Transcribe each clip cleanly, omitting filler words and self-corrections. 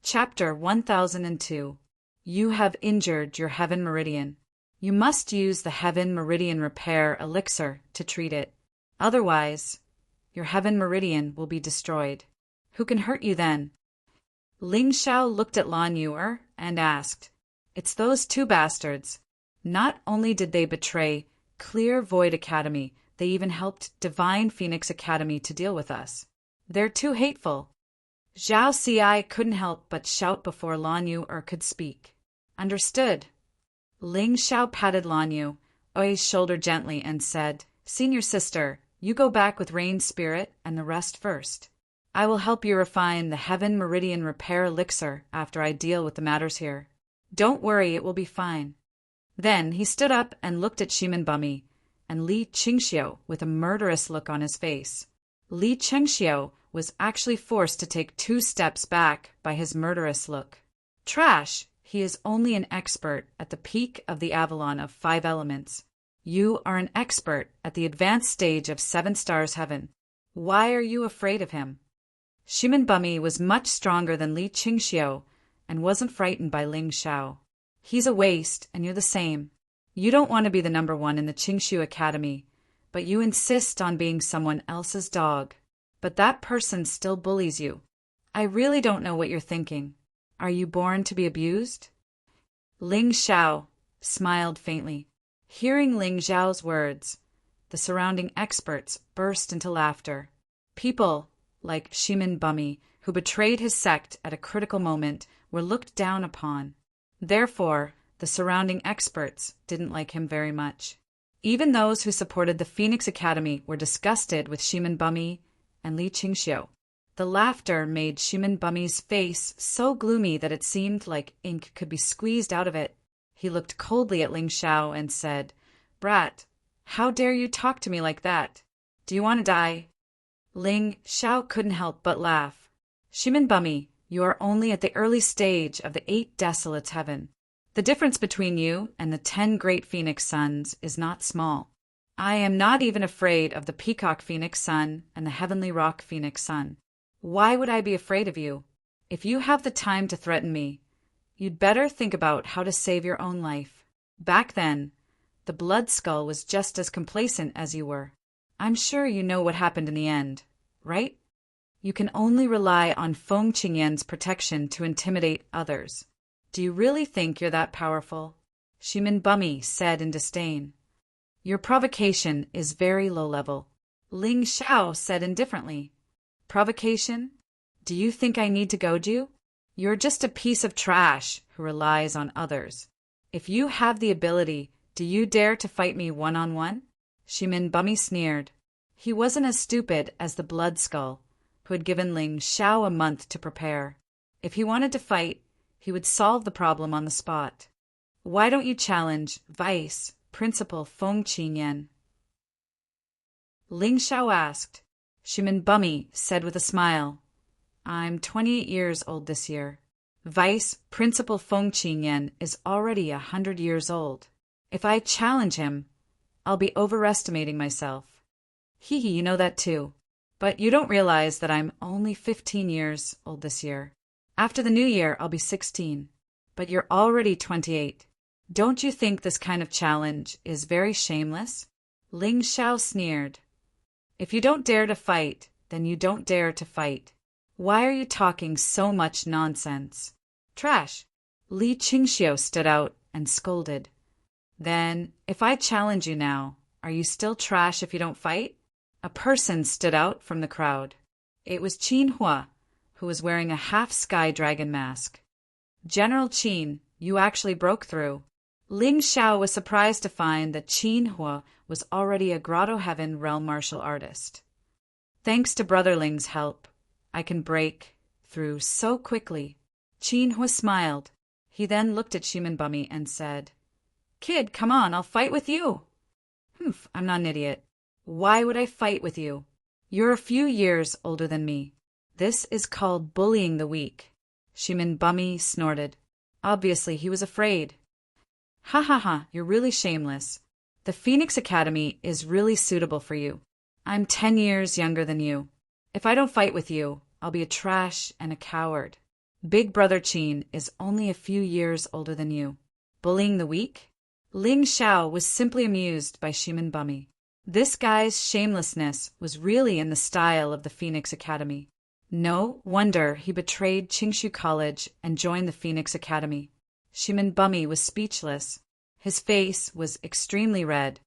Chapter 1002. You have injured your heaven meridian. You must use the heaven meridian repair elixir to treat it. Otherwise, your heaven meridian will be destroyed. Who can hurt you then? Ling Xiao looked at Lan Yuer and asked, It's those two bastards. Not only did they betray Clear Void Academy, they even helped Divine Phoenix Academy to deal with us. They're too hateful. Zhao Ci couldn't help but shout before Lan Yuer could speak. Understood. Ling Xiao patted Lan Yuer's shoulder gently and said, Senior sister, you go back with Rain Spirit and the rest first. I will help you refine the Heaven Meridian Repair Elixir after I deal with the matters here. Don't worry, it will be fine. Then he stood up and looked at Shimin Bumi and Li Qingxiu with a murderous look on his face. Li Qingxiu was actually forced to take 2 steps back by his murderous look. Trash! He is only an expert at the peak of the Avalon of 5 elements. You are an expert at the advanced stage of 7 stars heaven. Why are you afraid of him? Shimin Bumi was much stronger than Li Qingxiu and wasn't frightened by Ling Xiao. He's a waste, and you're the same. You don't want to be the number 1 in the Qingxiu Academy, but you insist on being someone else's dog. But that person still bullies you. I really don't know what you're thinking. Are you born to be abused? Ling Xiao smiled faintly. Hearing Ling Xiao's words, the surrounding experts burst into laughter. People, like Shimin Bumi, who betrayed his sect at a critical moment, were looked down upon. Therefore, the surrounding experts didn't like him very much. Even those who supported the Phoenix Academy were disgusted with Shimin Bumi and Li Qingxiu. The laughter made Shimin Bumi's face so gloomy that it seemed like ink could be squeezed out of it. He looked coldly at Ling Xiao and said, Brat, how dare you talk to me like that? Do you want to die? Ling Xiao couldn't help but laugh. Shimin Bumi, you are only at the early stage of the 8 Desolates heaven. The difference between you and the 10 great Phoenix Suns is not small. I am not even afraid of the Peacock Phoenix Sun and the Heavenly Rock Phoenix Sun. Why would I be afraid of you? If you have the time to threaten me, you'd better think about how to save your own life. Back then, the Blood Skull was just as complacent as you were. I'm sure you know what happened in the end, right? You can only rely on Feng Qingyan's protection to intimidate others. Do you really think you're that powerful? Shimin Bumi said in disdain. Your provocation is very low level. Ling Xiao said indifferently. Provocation? Do you think I need to goad you? You're just a piece of trash who relies on others. If you have the ability, do you dare to fight me one-on-one? Shimin Bumi sneered. He wasn't as stupid as the Blood Skull, who had given Ling Xiao a month to prepare. If he wanted to fight, he would solve the problem on the spot. Why don't you challenge Vice Principal Feng Qingyan? Ling Xiao asked. Shimin Bumi said with a smile, I'm 28 years old this year. Vice Principal Feng Qingyan is already 100 years old. If I challenge him, I'll be overestimating myself. Hee, you know that too. But you don't realize that I'm only 15 years old this year. After the new year, I'll be 16. But you're already 28. Don't you think this kind of challenge is very shameless? Ling Xiao sneered. If you don't dare to fight, then you don't dare to fight. Why are you talking so much nonsense? Trash. Li Qingxiu stood out and scolded. Then, if I challenge you now, are you still trash if you don't fight? A person stood out from the crowd. It was Qin Hua, who was wearing a half-sky dragon mask. General Qin, you actually broke through. Ling Xiao was surprised to find that Qin Hua was already a Grotto Heaven realm martial artist. Thanks to Brother Ling's help, I can break through so quickly. Qin Hua smiled. He then looked at Shimin Bumi and said, Kid, come on, I'll fight with you. Humph, I'm not an idiot. Why would I fight with you? You're a few years older than me. This is called bullying the weak. Shimin Bumi snorted. Obviously, he was afraid. Ha ha ha, you're really shameless. The Phoenix Academy is really suitable for you. I'm 10 years younger than you. If I don't fight with you, I'll be a trash and a coward. Big Brother Qin is only a few years older than you. Bullying the weak? Ling Xiao was simply amused by Shimin Bumi. This guy's shamelessness was really in the style of the Phoenix Academy. No wonder he betrayed Qingshu College and joined the Phoenix Academy. Shimin Bumi was speechless. His face was extremely red.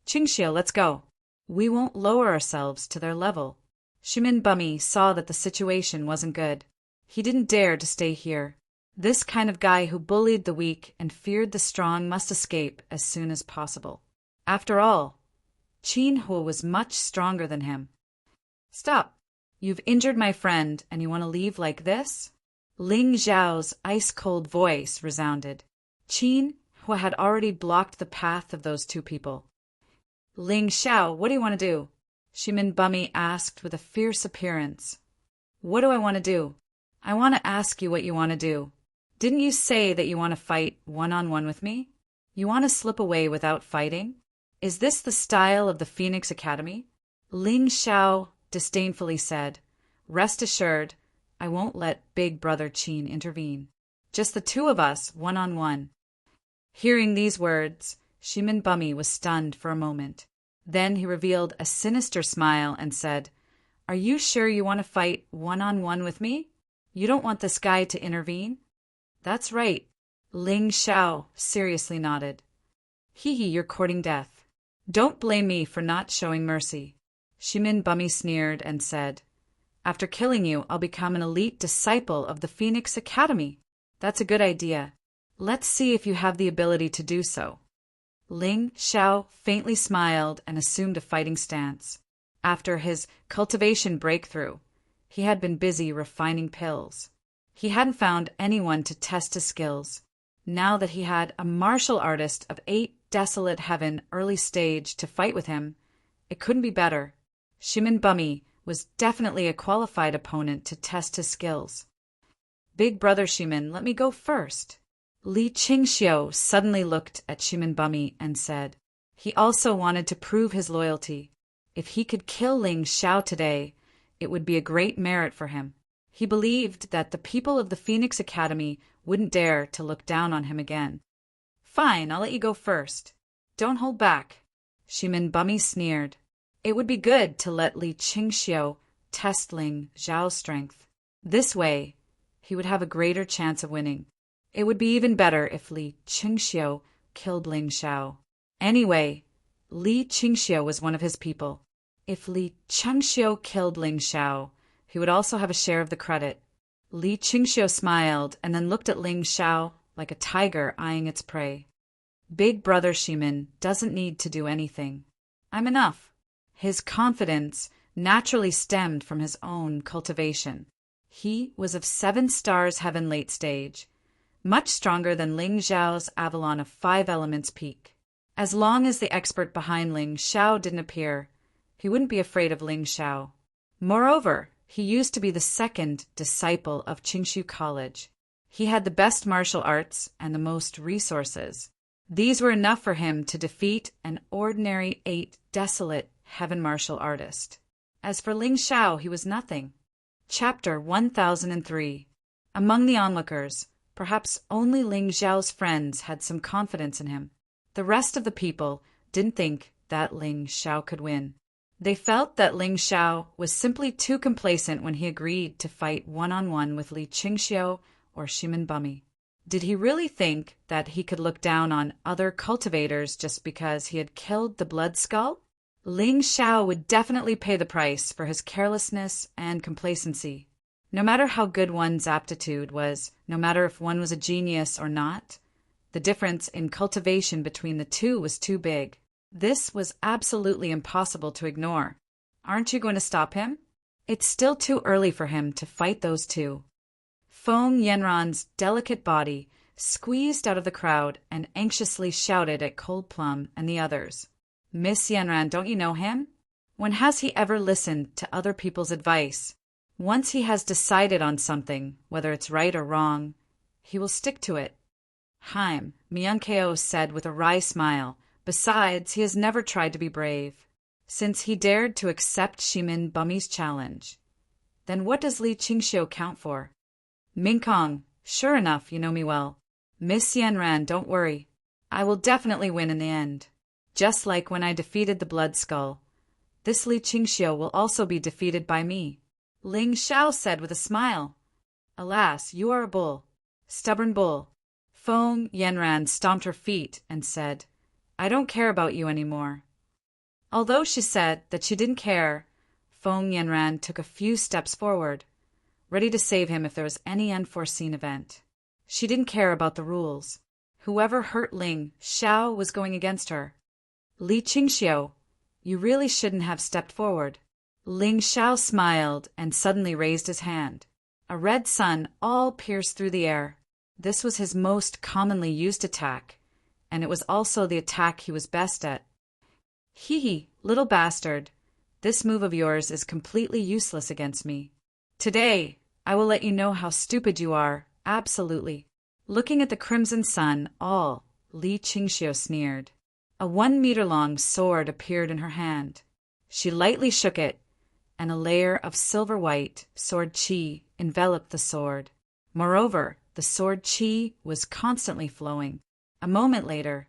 Qingxiu, let's go. We won't lower ourselves to their level. Shimin Bumi saw that the situation wasn't good. He didn't dare to stay here. This kind of guy who bullied the weak and feared the strong must escape as soon as possible. After all, Qin Hu was much stronger than him. Stop! You've injured my friend and you want to leave like this? Ling Xiao's ice-cold voice resounded. Qin Hu had already blocked the path of those two people. Ling Xiao, what do you want to do? Shimin Bumi asked with a fierce appearance. What do I want to do? I want to ask you what you want to do. Didn't you say that you want to fight one-on-one with me? You want to slip away without fighting? Is this the style of the Phoenix Academy? Ling Xiao disdainfully said, Rest assured, I won't let Big Brother Qin intervene. Just the two of us, one-on-one. Hearing these words, Shimin Bumi was stunned for a moment. Then he revealed a sinister smile and said, Are you sure you want to fight one-on-one with me? You don't want this guy to intervene? That's right. Ling Xiao seriously nodded. Hee, you're courting death. Don't blame me for not showing mercy. Shimin Bumi sneered and said, After killing you, I'll become an elite disciple of the Phoenix Academy. That's a good idea. Let's see if you have the ability to do so. Ling Xiao faintly smiled and assumed a fighting stance. After his cultivation breakthrough, he had been busy refining pills. He hadn't found anyone to test his skills. Now that he had a martial artist of 8 desolate heaven early stage to fight with him, it couldn't be better. Shimin Bumi was definitely a qualified opponent to test his skills. Big Brother Shimin, let me go first. Li Qingxiu suddenly looked at Shimin Bumi and said, he also wanted to prove his loyalty. If he could kill Ling Xiao today, it would be a great merit for him. He believed that the people of the Phoenix Academy wouldn't dare to look down on him again. Fine, I'll let you go first. Don't hold back. Shimin Bumi sneered. It would be good to let Li Qingxiu test Ling Xiao's strength. This way, he would have a greater chance of winning. It would be even better if Li Qingxiu killed Ling Xiao. Anyway, Li Qingxiu was one of his people. If Li Qingxiu killed Ling Xiao, he would also have a share of the credit. Li Qingxiu smiled and then looked at Ling Xiao like a tiger eyeing its prey. Big Brother Shimin doesn't need to do anything. I'm enough. His confidence naturally stemmed from his own cultivation. He was of 7 stars heaven late stage, much stronger than Ling Xiao's Avalon of 5 elements peak. As long as the expert behind Ling Xiao didn't appear, he wouldn't be afraid of Ling Xiao. Moreover, he used to be the 2nd disciple of Qingshu College. He had the best martial arts and the most resources. These were enough for him to defeat an ordinary 8 desolate heaven martial artist. As for Ling Xiao, he was nothing. Chapter 1003. Among the onlookers, perhaps only Ling Xiao's friends had some confidence in him. The rest of the people didn't think that Ling Xiao could win. They felt that Ling Xiao was simply too complacent when he agreed to fight one-on-one with Li Qingxiu or Shimin Bumi. Did he really think that he could look down on other cultivators just because he had killed the Blood Skull? Ling Xiao would definitely pay the price for his carelessness and complacency. No matter how good one's aptitude was, no matter if one was a genius or not, the difference in cultivation between the two was too big. This was absolutely impossible to ignore. Aren't you going to stop him? It's still too early for him to fight those two. Feng Yanran's delicate body squeezed out of the crowd and anxiously shouted at Cold Plum and the others. Miss Yanran, don't you know him? When has he ever listened to other people's advice? Once he has decided on something, whether it's right or wrong, he will stick to it. Haim, Myung-keo said with a wry smile. Besides, he has never tried to be brave. Since he dared to accept Shimin Bumi's challenge, then what does Li Qingxiu count for? Minkong, sure enough, you know me well. Miss Yanran, don't worry. I will definitely win in the end. Just like when I defeated the Blood Skull. This Li Qingxiu will also be defeated by me. Ling Xiao said with a smile. Alas, you are a bull. Stubborn bull. Feng Yanran stomped her feet and said, I don't care about you anymore. Although she said that she didn't care, Feng Yanran took a few steps forward, ready to save him if there was any unforeseen event. She didn't care about the rules. Whoever hurt Ling Xiao was going against her. Li Qingxiu, you really shouldn't have stepped forward. Ling Xiao smiled and suddenly raised his hand. A red sun all pierced through the air. This was his most commonly used attack, and it was also the attack he was best at. Hee, little bastard, this move of yours is completely useless against me. Today, I will let you know how stupid you are, absolutely. Looking at the crimson sun, Li Qingxiu sneered. A 1-meter-long sword appeared in her hand. She lightly shook it, and a layer of silver-white sword qi enveloped the sword. Moreover, the sword qi was constantly flowing. A moment later,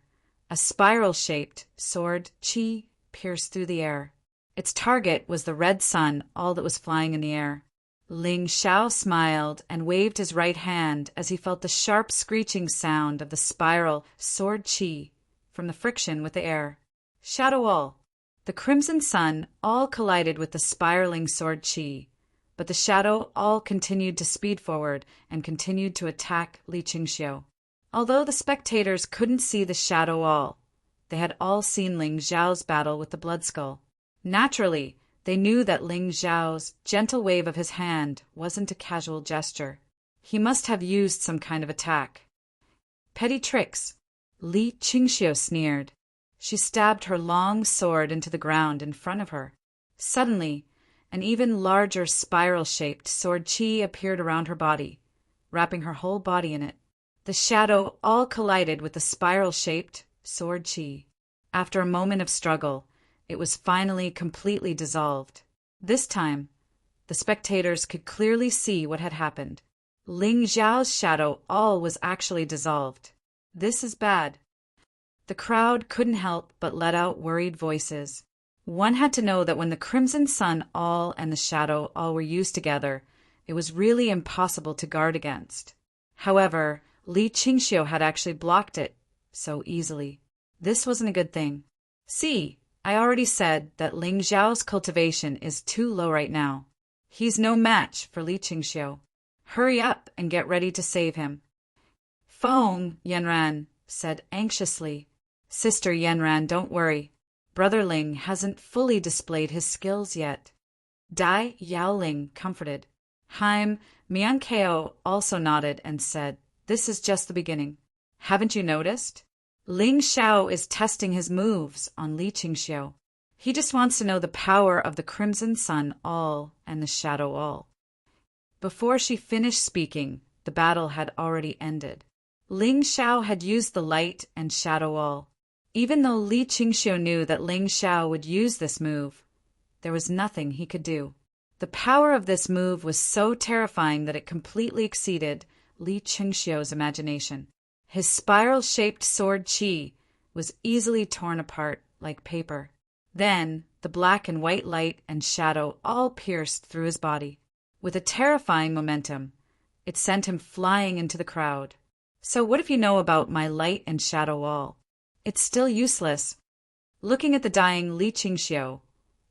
a spiral-shaped sword qi pierced through the air. Its target was the red sun, all that was flying in the air. Ling Xiao smiled and waved his right hand as he felt the sharp screeching sound of the spiral sword qi from the friction with the air. Shadow all. The crimson sun all collided with the spiraling sword qi, but the shadow all continued to speed forward and continued to attack Li Qingxiu. Although the spectators couldn't see the shadow all, they had all seen Ling Xiao's battle with the Blood Skull. Naturally, they knew that Ling Xiao's gentle wave of his hand wasn't a casual gesture. He must have used some kind of attack. Petty tricks, Li Qingxiu sneered. She stabbed her long sword into the ground in front of her. Suddenly, an even larger spiral-shaped sword qi appeared around her body, wrapping her whole body in it. The shadow all collided with the spiral-shaped sword qi. After a moment of struggle, it was finally completely dissolved. This time, the spectators could clearly see what had happened. Ling Xiao's shadow all was actually dissolved. This is bad. The crowd couldn't help but let out worried voices. One had to know that when the Crimson Sun all and the Shadow all were used together, it was really impossible to guard against. However, Li Qingxiu had actually blocked it so easily. This wasn't a good thing. See, I already said that Ling Xiao's cultivation is too low right now. He's no match for Li Qingxiu. Hurry up and get ready to save him. Feng Yanran said anxiously. Sister Yanran, don't worry. Brother Ling hasn't fully displayed his skills yet. Dai Yaoling comforted. Haim Miankeo also nodded and said, This is just the beginning. Haven't you noticed? Ling Xiao is testing his moves on Li Qingxiu. He just wants to know the power of the Crimson Sun all and the Shadow all. Before she finished speaking, the battle had already ended. Ling Xiao had used the light and shadow all. Even though Li Qingxiu knew that Ling Xiao would use this move, there was nothing he could do. The power of this move was so terrifying that it completely exceeded Li Qingxiu's imagination. His spiral-shaped sword qi was easily torn apart like paper. Then, the black and white light and shadow all pierced through his body. With a terrifying momentum, it sent him flying into the crowd. So what if you know about my light and shadow all? It's still useless. Looking at the dying Li Qingxiu,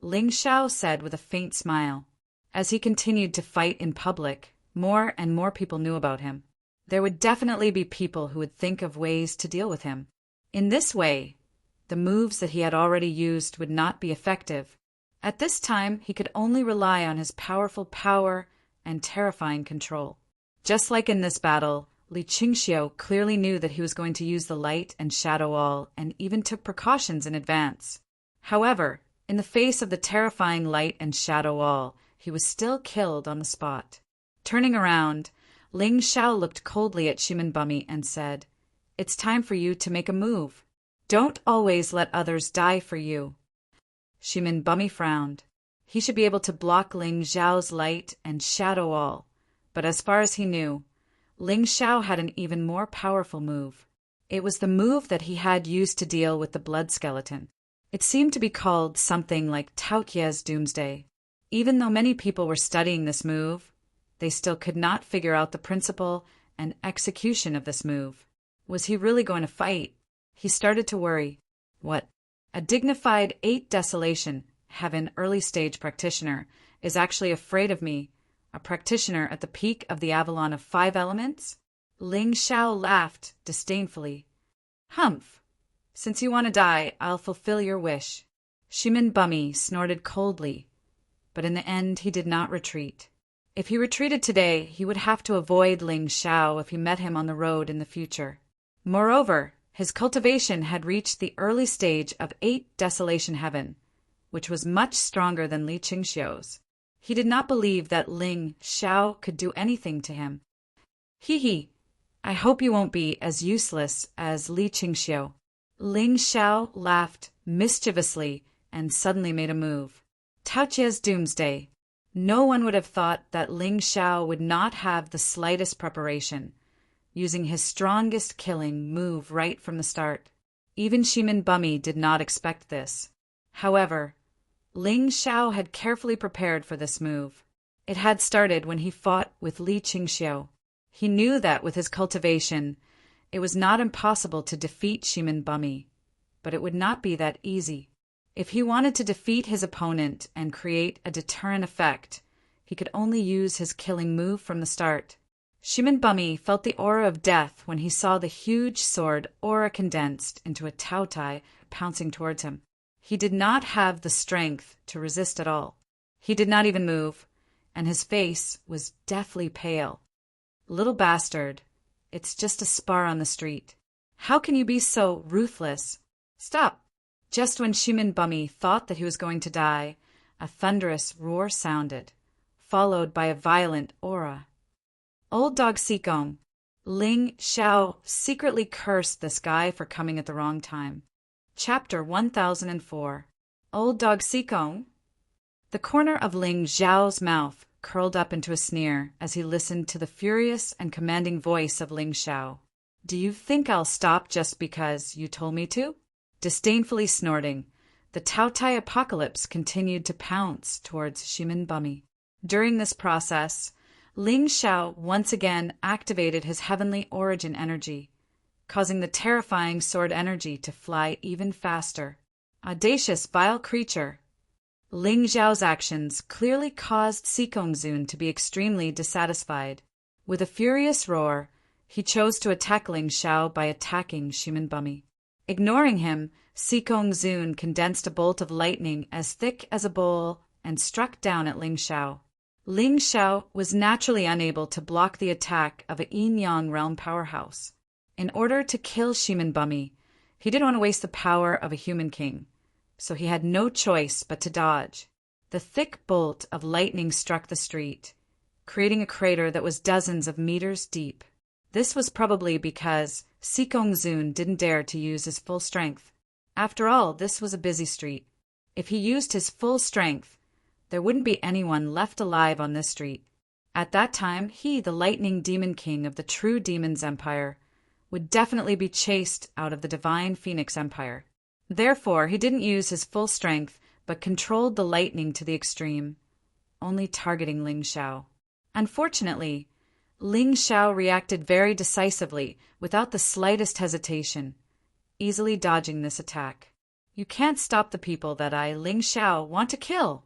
Ling Xiao said with a faint smile. As he continued to fight in public, more and more people knew about him. There would definitely be people who would think of ways to deal with him. In this way, the moves that he had already used would not be effective. At this time, he could only rely on his powerful power and terrifying control. Just like in this battle, Li Qingxiu clearly knew that he was going to use the light and shadow all and even took precautions in advance. However, in the face of the terrifying light and shadow all, he was still killed on the spot. Turning around, Ling Xiao looked coldly at Shimin and said, It's time for you to make a move. Don't always let others die for you. Shimin frowned. He should be able to block Ling Xiao's light and shadow all, But as far as he knew, Ling Xiao had an even more powerful move. It was the move that he had used to deal with the blood skeleton. It seemed to be called something like Tao Tie's Doomsday. Even though many people were studying this move, they still could not figure out the principle and execution of this move. Was he really going to fight? He started to worry. What? A dignified 8 Desolation Heaven early-stage practitioner is actually afraid of me, a practitioner at the peak of the Avalon of 5 elements? Ling Xiao laughed disdainfully. Humph! Since you want to die, I'll fulfill your wish. Shimin Bumi snorted coldly, but in the end he did not retreat. If he retreated today, he would have to avoid Ling Xiao if he met him on the road in the future. Moreover, his cultivation had reached the early stage of 8 Desolation Heaven, which was much stronger than Li Qingxiu's. He did not believe that Ling Xiao could do anything to him. Hee, I hope you won't be as useless as Li Qingxiu. Ling Xiao laughed mischievously and suddenly made a move. Tao Tie's Doomsday. No one would have thought that Ling Xiao would not have the slightest preparation, using his strongest killing move right from the start. Even Shimin Bumi did not expect this. However, Ling Xiao had carefully prepared for this move. It had started when he fought with Li Qingxiu. He knew that with his cultivation, it was not impossible to defeat Shimin Bumi, but it would not be that easy. If he wanted to defeat his opponent and create a deterrent effect, he could only use his killing move from the start. Shimin Bumi felt the aura of death when he saw the huge sword aura condensed into a Tao Tai pouncing towards him. He did not have the strength to resist at all. He did not even move, and his face was deathly pale. Little bastard, it's just a spar on the street. How can you be so ruthless? Stop! Just when Shimin Bumi thought that he was going to die, a thunderous roar sounded, followed by a violent aura. Old Dog Sikong. Ling Xiao secretly cursed this guy for coming at the wrong time. Chapter 1004. Old Dog Sikong. The corner of Ling Xiao's mouth curled up into a sneer as he listened to the furious and commanding voice of Ling Xiao. Do you think I'll stop just because you told me to? Disdainfully snorting, the Tao Tai apocalypse continued to pounce towards Shimin Bumi. During this process, Ling Xiao once again activated his heavenly origin energy, causing the terrifying sword energy to fly even faster. Audacious, vile creature! Ling Xiao's actions clearly caused Sikong Zun to be extremely dissatisfied. With a furious roar, he chose to attack Ling Xiao by attacking Shimin Bumi. Ignoring him, Sikong Zun condensed a bolt of lightning as thick as a bowl and struck down at Ling Xiao. Ling Xiao was naturally unable to block the attack of a yin-yang realm powerhouse. In order to kill Shimin Bumi, he didn't want to waste the power of a human king, so he had no choice but to dodge. The thick bolt of lightning struck the street, creating a crater that was dozens of meters deep. This was probably because Sikong Zun didn't dare to use his full strength. After all, this was a busy street. If he used his full strength, there wouldn't be anyone left alive on this street. At that time, he, the Lightning Demon King of the True Demons Empire, would definitely be chased out of the Divine Phoenix Empire. Therefore, he didn't use his full strength, but controlled the lightning to the extreme, only targeting Ling Xiao. Unfortunately, Ling Xiao reacted very decisively, without the slightest hesitation, easily dodging this attack. You can't stop the people that I, Ling Xiao, want to kill.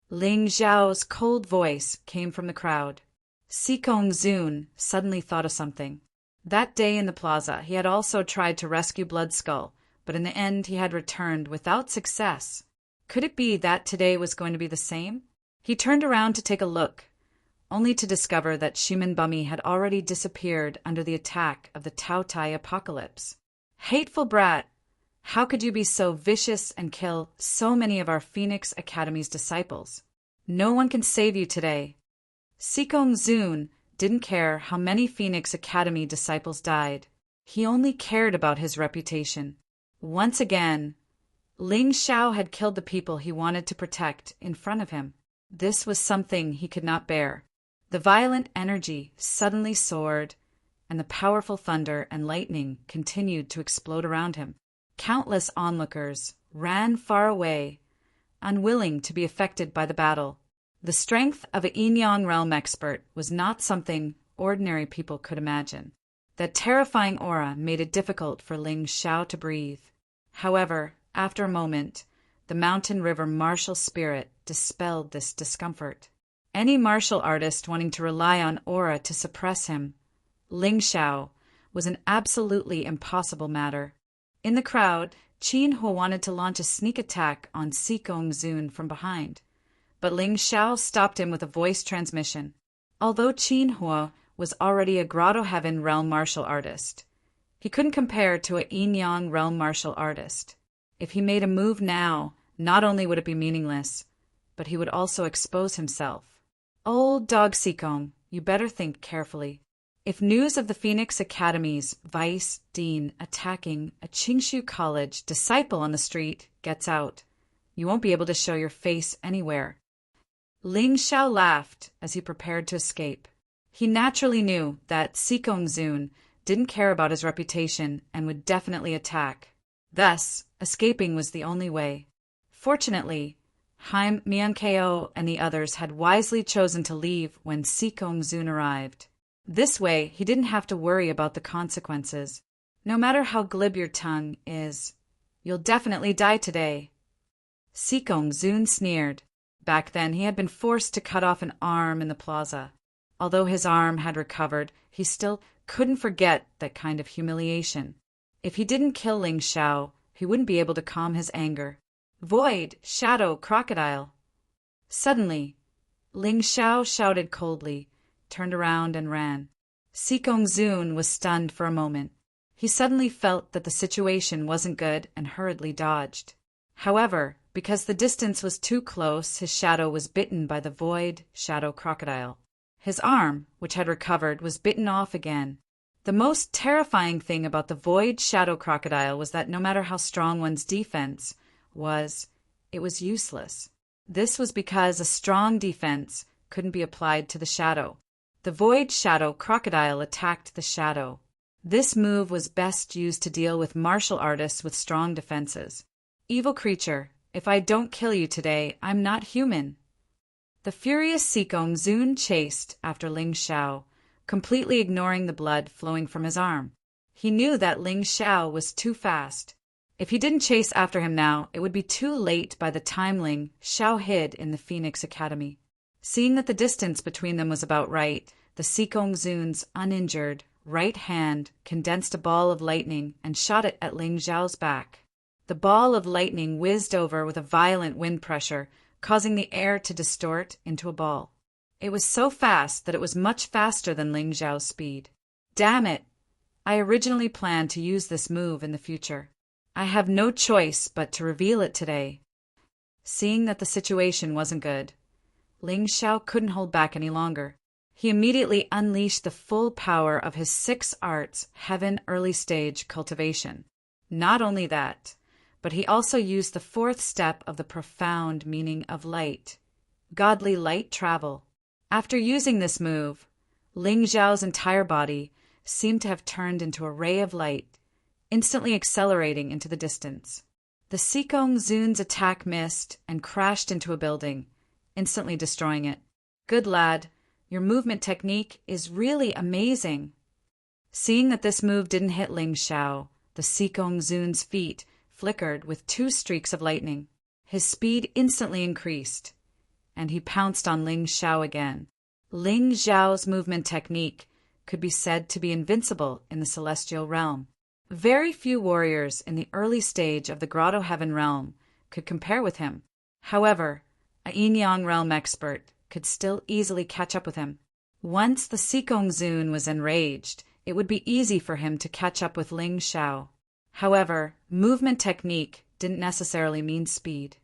Ling Xiao's cold voice came from the crowd. Sikong Zun suddenly thought of something. That day in the plaza, he had also tried to rescue Blood Skull, but in the end he had returned without success. Could it be that today was going to be the same? He turned around to take a look, only to discover that Shimin Bumi had already disappeared under the attack of the Tao Tai apocalypse. Hateful brat! How could you be so vicious and kill so many of our Phoenix Academy's disciples? No one can save you today. Sikong Zun didn't care how many Phoenix Academy disciples died. He only cared about his reputation. Once again, Ling Xiao had killed the people he wanted to protect in front of him. This was something he could not bear. The violent energy suddenly soared, and the powerful thunder and lightning continued to explode around him. Countless onlookers ran far away, unwilling to be affected by the battle. The strength of a Yin-Yang realm expert was not something ordinary people could imagine. That terrifying aura made it difficult for Ling Xiao to breathe. However, after a moment, the mountain river martial spirit dispelled this discomfort. Any martial artist wanting to rely on aura to suppress him, Ling Xiao, was an absolutely impossible matter. In the crowd, Qin Hua wanted to launch a sneak attack on Sikong Zun from behind, but Ling Xiao stopped him with a voice transmission. Although Qin Hua was already a Grotto Heaven realm martial artist, he couldn't compare to a Yin-Yang realm martial artist. If he made a move now, not only would it be meaningless, but he would also expose himself. Old dog Sikong, you better think carefully. If news of the Phoenix Academy's vice dean attacking a Qingshu College disciple on the street gets out, you won't be able to show your face anywhere. Ling Xiao laughed as he prepared to escape. He naturally knew that Sikong Zun didn't care about his reputation and would definitely attack. Thus, escaping was the only way. Fortunately, Haim Miankeo and the others had wisely chosen to leave when Sikong Zun arrived. This way, he didn't have to worry about the consequences. No matter how glib your tongue is, you'll definitely die today. Sikong Zun sneered. Back then, he had been forced to cut off an arm in the plaza. Although his arm had recovered, he still couldn't forget that kind of humiliation. If he didn't kill Ling Xiao, he wouldn't be able to calm his anger. Void, shadow, crocodile. Suddenly, Ling Xiao shouted coldly, turned around and ran. Sikong Zun was stunned for a moment. He suddenly felt that the situation wasn't good and hurriedly dodged. However, because the distance was too close, his shadow was bitten by the void shadow crocodile. His arm, which had recovered, was bitten off again. The most terrifying thing about the void shadow crocodile was that no matter how strong one's defense was, it was useless. This was because a strong defense couldn't be applied to the shadow. The void shadow crocodile attacked the shadow. This move was best used to deal with martial artists with strong defenses. Evil creature, if I don't kill you today, I'm not human. The furious Sikong Zun chased after Ling Xiao, completely ignoring the blood flowing from his arm. He knew that Ling Xiao was too fast. If he didn't chase after him now, it would be too late by the time Ling Xiao hid in the Phoenix Academy. Seeing that the distance between them was about right, the Sikong Zun's uninjured right hand condensed a ball of lightning and shot it at Ling Xiao's back. The ball of lightning whizzed over with a violent wind pressure, causing the air to distort into a ball. It was so fast that it was much faster than Ling Xiao's speed. Damn it! I originally planned to use this move in the future. I have no choice but to reveal it today. Seeing that the situation wasn't good, Ling Xiao couldn't hold back any longer. He immediately unleashed the full power of his 6 arts heaven early stage cultivation. Not only that, but he also used the 4th step of the profound meaning of light, godly light travel. After using this move, Ling Xiao's entire body seemed to have turned into a ray of light, instantly accelerating into the distance. The Sikong Zun's attack missed and crashed into a building, instantly destroying it. Good lad, your movement technique is really amazing. Seeing that this move didn't hit Ling Xiao, the Sikong Zun's feet flickered with 2 streaks of lightning. His speed instantly increased, and he pounced on Ling Xiao again. Ling Xiao's movement technique could be said to be invincible in the celestial realm. Very few warriors in the early stage of the Grotto Heaven realm could compare with him. However, a Yin-Yang realm expert could still easily catch up with him. Once the Sikong Zun was enraged, it would be easy for him to catch up with Ling Xiao. However, movement technique didn't necessarily mean speed.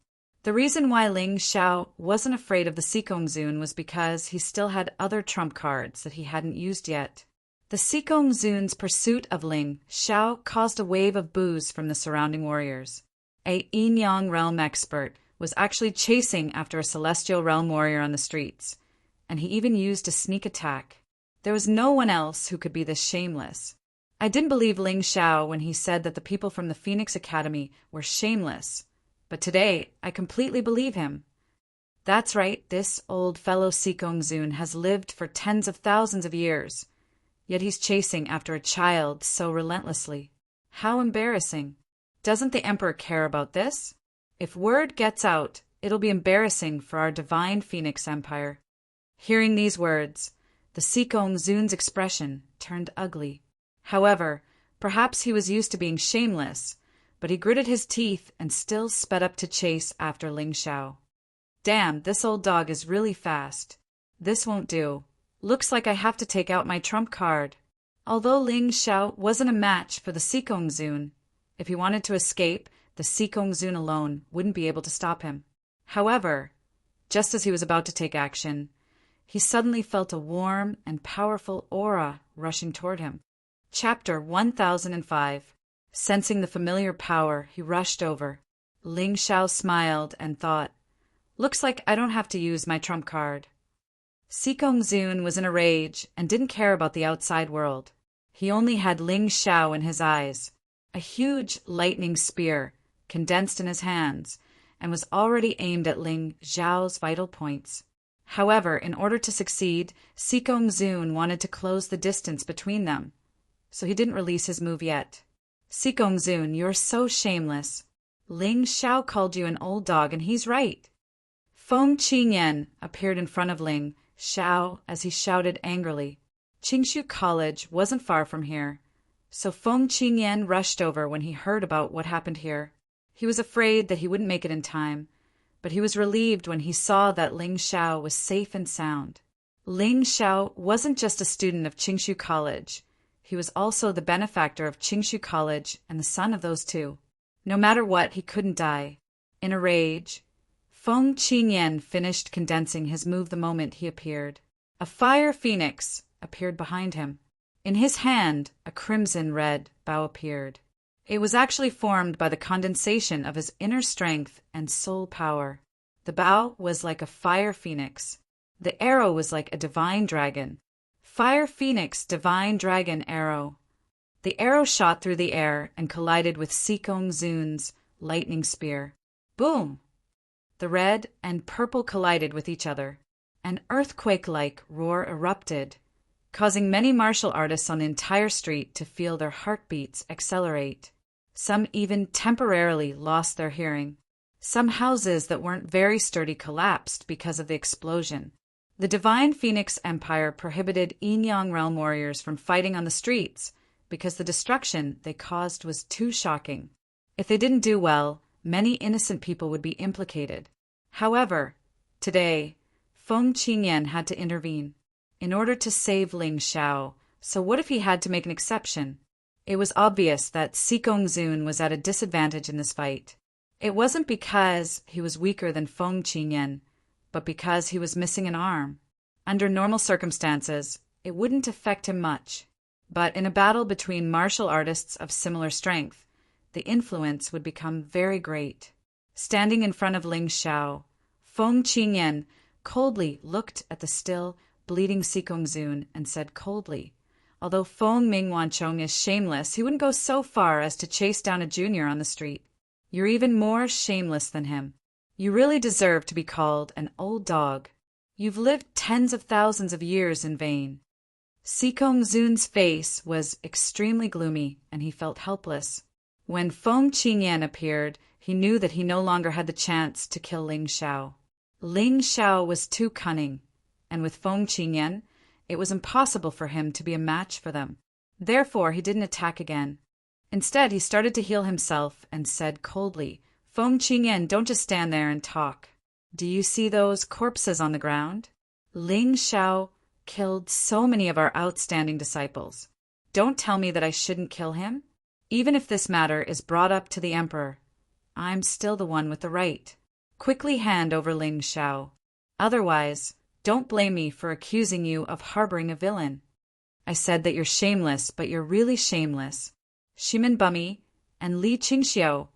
The reason why Ling Xiao wasn't afraid of the Sikong Zun was because he still had other trump cards that he hadn't used yet. The Sikong Zun's pursuit of Ling Xiao caused a wave of boos from the surrounding warriors. A Yin-Yang realm expert was actually chasing after a celestial realm warrior on the streets, and he even used a sneak attack. There was no one else who could be this shameless. I didn't believe Ling Xiao when he said that the people from the Phoenix Academy were shameless, but today I completely believe him. That's right, this old fellow Sikong Zun has lived for tens of thousands of years, yet he's chasing after a child so relentlessly. How embarrassing. Doesn't the Emperor care about this? If word gets out, it'll be embarrassing for our divine Phoenix Empire. Hearing these words, the Sikong Zun's expression turned ugly. However, perhaps he was used to being shameless, but he gritted his teeth and still sped up to chase after Ling Xiao. Damn, this old dog is really fast. This won't do. Looks like I have to take out my trump card. Although Ling Xiao wasn't a match for the Sikong Zun, if he wanted to escape, the Sikong Zun alone wouldn't be able to stop him. However, just as he was about to take action, he suddenly felt a warm and powerful aura rushing toward him. Chapter 1005. Sensing the familiar power, he rushed over. Ling Xiao smiled and thought, "Looks like I don't have to use my trump card." Sikong Zun was in a rage and didn't care about the outside world. He only had Ling Xiao in his eyes, a huge lightning spear condensed in his hands, and was already aimed at Ling Xiao's vital points. However, in order to succeed, Sikong Zun wanted to close the distance between them, so he didn't release his move yet. "Sikong Zun, you're so shameless. Ling Xiao called you an old dog, and he's right." Feng Qingyan appeared in front of Ling Xiao as he shouted angrily. Qingshu College wasn't far from here, so Feng Qingyan rushed over when he heard about what happened here. He was afraid that he wouldn't make it in time, but he was relieved when he saw that Ling Xiao was safe and sound. Ling Xiao wasn't just a student of Qingshu College. He was also the benefactor of Qingshu College and the son of those two. No matter what, he couldn't die. In a rage, Feng Qingyan finished condensing his move the moment he appeared. A fire phoenix appeared behind him. In his hand, a crimson-red bow appeared. It was actually formed by the condensation of his inner strength and soul power. The bow was like a fire phoenix. The arrow was like a divine dragon. Fire phoenix, divine dragon arrow. The arrow shot through the air and collided with Sikong Zun's lightning spear. Boom! The red and purple collided with each other. An earthquake-like roar erupted, causing many martial artists on the entire street to feel their heartbeats accelerate. Some even temporarily lost their hearing. Some houses that weren't very sturdy collapsed because of the explosion. The Divine Phoenix Empire prohibited Yin-Yang Realm warriors from fighting on the streets because the destruction they caused was too shocking. If they didn't do well, many innocent people would be implicated. However, today, Feng Qingyan had to intervene in order to save Ling Xiao. So what if he had to make an exception? It was obvious that Sikong Zun was at a disadvantage in this fight. It wasn't because he was weaker than Feng Qingyan, but because he was missing an arm. Under normal circumstances, it wouldn't affect him much. But in a battle between martial artists of similar strength, the influence would become very great. Standing in front of Ling Xiao, Feng Qingyan coldly looked at the still, bleeding Sikong Zun and said coldly, "Although Feng Mingwanchong is shameless, he wouldn't go so far as to chase down a junior on the street. You're even more shameless than him. You really deserve to be called an old dog. You've lived tens of thousands of years in vain." Sikong Zun's face was extremely gloomy, and he felt helpless. When Feng Qingyan appeared, he knew that he no longer had the chance to kill Ling Xiao. Ling Xiao was too cunning, and with Feng Qingyan, it was impossible for him to be a match for them. Therefore, he didn't attack again. Instead, he started to heal himself and said coldly, "Feng Qingyan, don't just stand there and talk. Do you see those corpses on the ground? Ling Xiao killed so many of our outstanding disciples. Don't tell me that I shouldn't kill him. Even if this matter is brought up to the Emperor, I'm still the one with the right. Quickly hand over Ling Xiao. Otherwise, don't blame me for accusing you of harboring a villain. I said that you're shameless, but you're really shameless. Shimin Bumi and Li Qingxiu,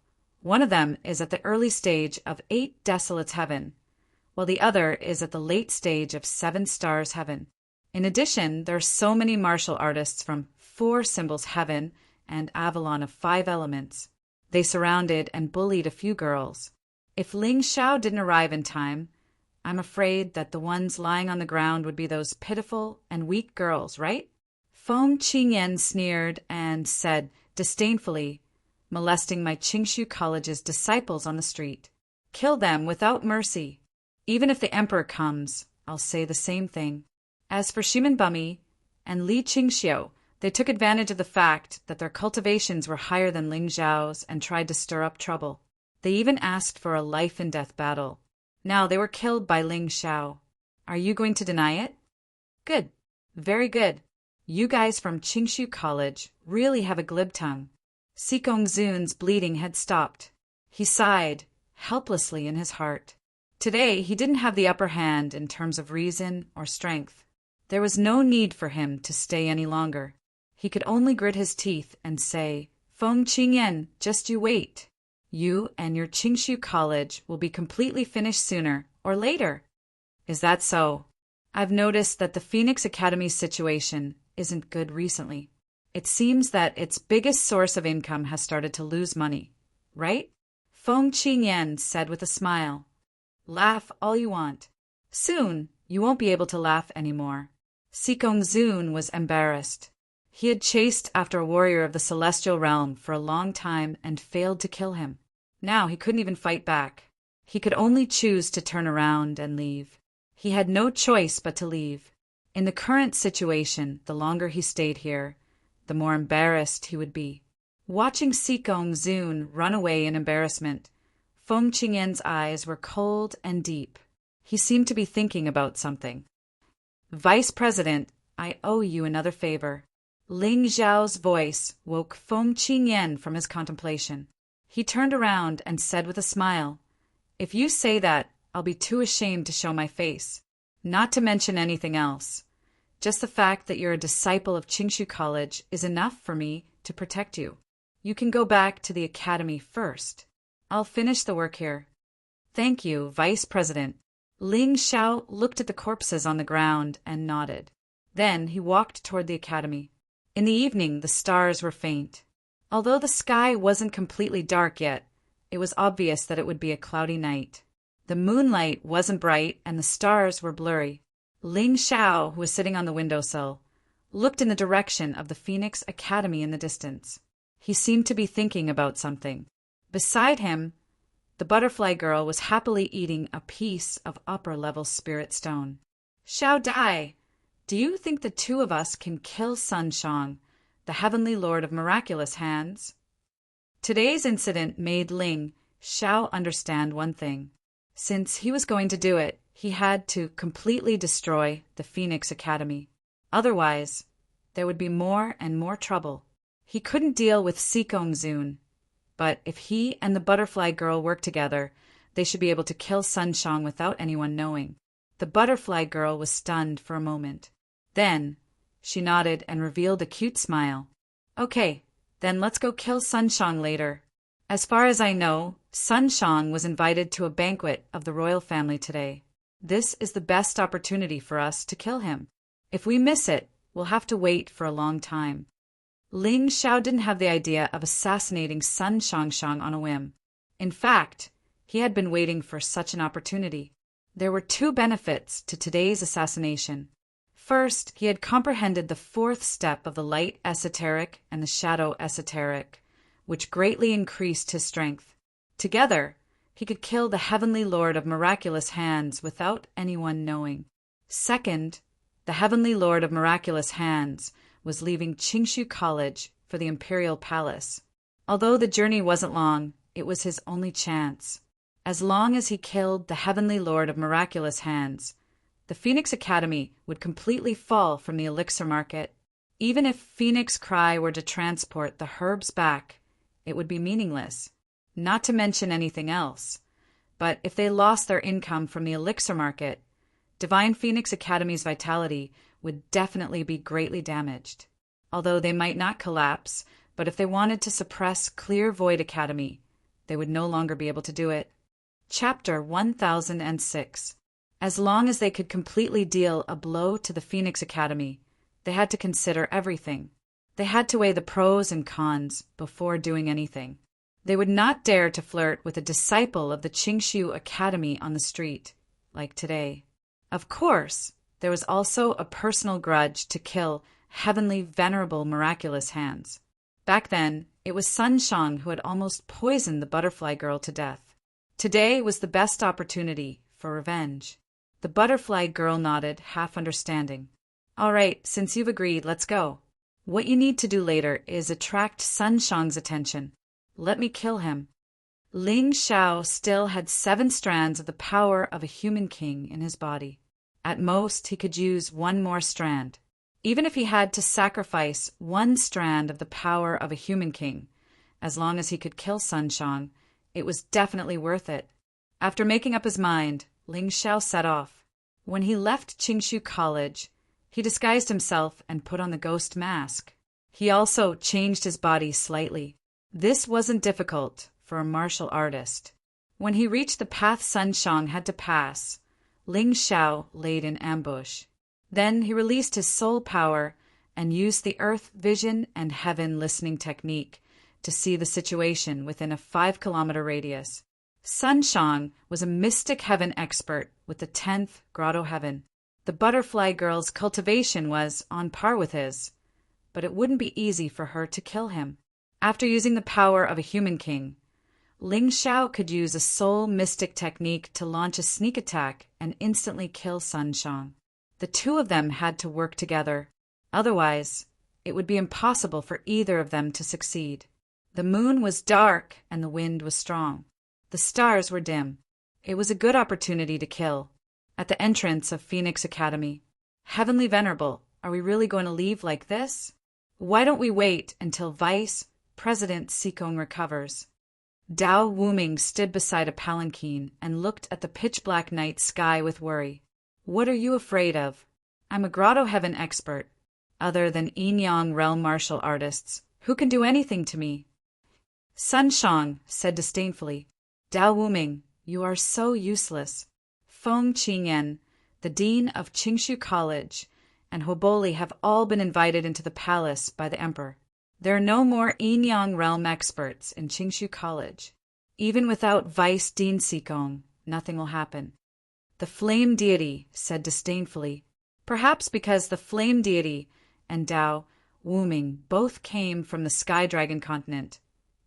one of them is at the early stage of 8 Desolates Heaven, while the other is at the late stage of 7 stars heaven. In addition, there are so many martial artists from 4 symbols heaven and Avalon of 5 elements. They surrounded and bullied a few girls. If Ling Xiao didn't arrive in time, I'm afraid that the ones lying on the ground would be those pitiful and weak girls, right? Feng Qingyan sneered and said disdainfully, molesting my Qingshu College's disciples on the street. Kill them without mercy. Even if the emperor comes, I'll say the same thing. As for Shimin Bumi and Li Qingxiu, they took advantage of the fact that their cultivations were higher than Ling Zhao's and tried to stir up trouble. They even asked for a life-and-death battle. Now they were killed by Ling Xiao. Are you going to deny it? Good. Very good. You guys from Qingshu College really have a glib tongue. Sikong Zun's bleeding had stopped. He sighed, helplessly in his heart. Today he didn't have the upper hand in terms of reason or strength. There was no need for him to stay any longer. He could only grit his teeth and say, Feng Qingyan, just you wait. You and your Qingshu College will be completely finished sooner or later. Is that so? I've noticed that the Phoenix Academy's situation isn't good recently. It seems that its biggest source of income has started to lose money, right? Feng Qingyan said with a smile. Laugh all you want. Soon, you won't be able to laugh anymore. Sikong Zun was embarrassed. He had chased after a warrior of the celestial realm for a long time and failed to kill him. Now he couldn't even fight back. He could only choose to turn around and leave. He had no choice but to leave. In the current situation, the longer he stayed here, the more embarrassed he would be. Watching Sikong Zun run away in embarrassment, Feng Qingyan's eyes were cold and deep. He seemed to be thinking about something. Vice President, I owe you another favor. Ling Zhao's voice woke Feng Qingyan from his contemplation. He turned around and said with a smile, If you say that, I'll be too ashamed to show my face. Not to mention anything else. Just the fact that you're a disciple of Qingshu College is enough for me to protect you. You can go back to the academy first. I'll finish the work here. Thank you, Vice President. Ling Xiao looked at the corpses on the ground and nodded. Then he walked toward the academy. In the evening, the stars were faint. Although the sky wasn't completely dark yet, it was obvious that it would be a cloudy night. The moonlight wasn't bright and the stars were blurry. Ling Xiao, who was sitting on the windowsill, looked in the direction of the Phoenix Academy in the distance. He seemed to be thinking about something. Beside him, the butterfly girl was happily eating a piece of upper-level spirit stone. Xiao Dai, do you think the two of us can kill Sun Shang, the heavenly lord of miraculous hands? Today's incident made Ling Xiao understand one thing. Since he was going to do it, he had to completely destroy the Phoenix Academy. Otherwise, there would be more and more trouble. He couldn't deal with Sikong Zun, but if he and the butterfly girl worked together, they should be able to kill Sun Shang without anyone knowing. The butterfly girl was stunned for a moment. Then, she nodded and revealed a cute smile. Okay, then let's go kill Sun Shang later. As far as I know, Sun Shang was invited to a banquet of the royal family today. This is the best opportunity for us to kill him. If we miss it, we'll have to wait for a long time. Ling Xiao didn't have the idea of assassinating Sun Shang on a whim. In fact, he had been waiting for such an opportunity. There were 2 benefits to today's assassination. First, he had comprehended the 4th step of the light esoteric and the shadow esoteric, which greatly increased his strength. Together, he could kill the heavenly lord of miraculous hands without anyone knowing. Second, the heavenly lord of miraculous hands was leaving Qingshu College for the Imperial Palace. Although the journey wasn't long, it was his only chance. As long as he killed the heavenly lord of miraculous hands, the Phoenix Academy would completely fall from the elixir market. Even if Phoenix Cry were to transport the herbs back, it would be meaningless, not to mention anything else. But if they lost their income from the elixir market, Divine Phoenix Academy's vitality would definitely be greatly damaged. Although they might not collapse, but if they wanted to suppress Clear Void Academy, they would no longer be able to do it. Chapter 1006. As long as they could completely deal a blow to the Phoenix Academy, they had to consider everything. They had to weigh the pros and cons before doing anything. They would not dare to flirt with a disciple of the Qingshu Academy on the street, like today. Of course, there was also a personal grudge to kill heavenly, venerable, miraculous hands. Back then, it was Sun Shang who had almost poisoned the butterfly girl to death. Today was the best opportunity for revenge. The butterfly girl nodded, half understanding. All right, since you've agreed, let's go. What you need to do later is attract Sun Shang's attention. Let me kill him. Ling Xiao still had 7 strands of the power of a human king in his body. At most, he could use 1 more strand. Even if he had to sacrifice 1 strand of the power of a human king, as long as he could kill Sun Shang, it was definitely worth it. After making up his mind, Ling Xiao set off. When he left Qingshu College, he disguised himself and put on the ghost mask. He also changed his body slightly. This wasn't difficult for a martial artist. When he reached the path Sun Shang had to pass, Ling Xiao laid in ambush. Then he released his soul power and used the earth vision and heaven listening technique to see the situation within a 5-kilometer radius. Sun Shang was a mystic heaven expert with the 10th Grotto Heaven. The butterfly girl's cultivation was on par with his, but it wouldn't be easy for her to kill him. After using the power of a human king, Ling Xiao could use a soul mystic technique to launch a sneak attack and instantly kill Sun Shang. The 2 of them had to work together. Otherwise, it would be impossible for either of them to succeed. The moon was dark and the wind was strong. The stars were dim. It was a good opportunity to kill. At the entrance of Phoenix Academy. Heavenly Venerable, are we really going to leave like this? Why don't we wait until Vice President Sikong recovers? Dao Wuming stood beside a palanquin and looked at the pitch-black night sky with worry. What are you afraid of? I'm a Grotto Heaven expert. Other than Yin-Yang realm martial artists, who can do anything to me? Sun Shang said disdainfully, Dao Wuming, you are so useless. Feng Qingyan, the dean of Qingshu College, and Hoboli have all been invited into the palace by the emperor. There are no more Yin-Yang realm experts in Qingshu College. Even without Vice Dean Sikong, nothing will happen. The flame deity said disdainfully, perhaps because the flame deity and Dao Wuming both came from the Sky Dragon continent.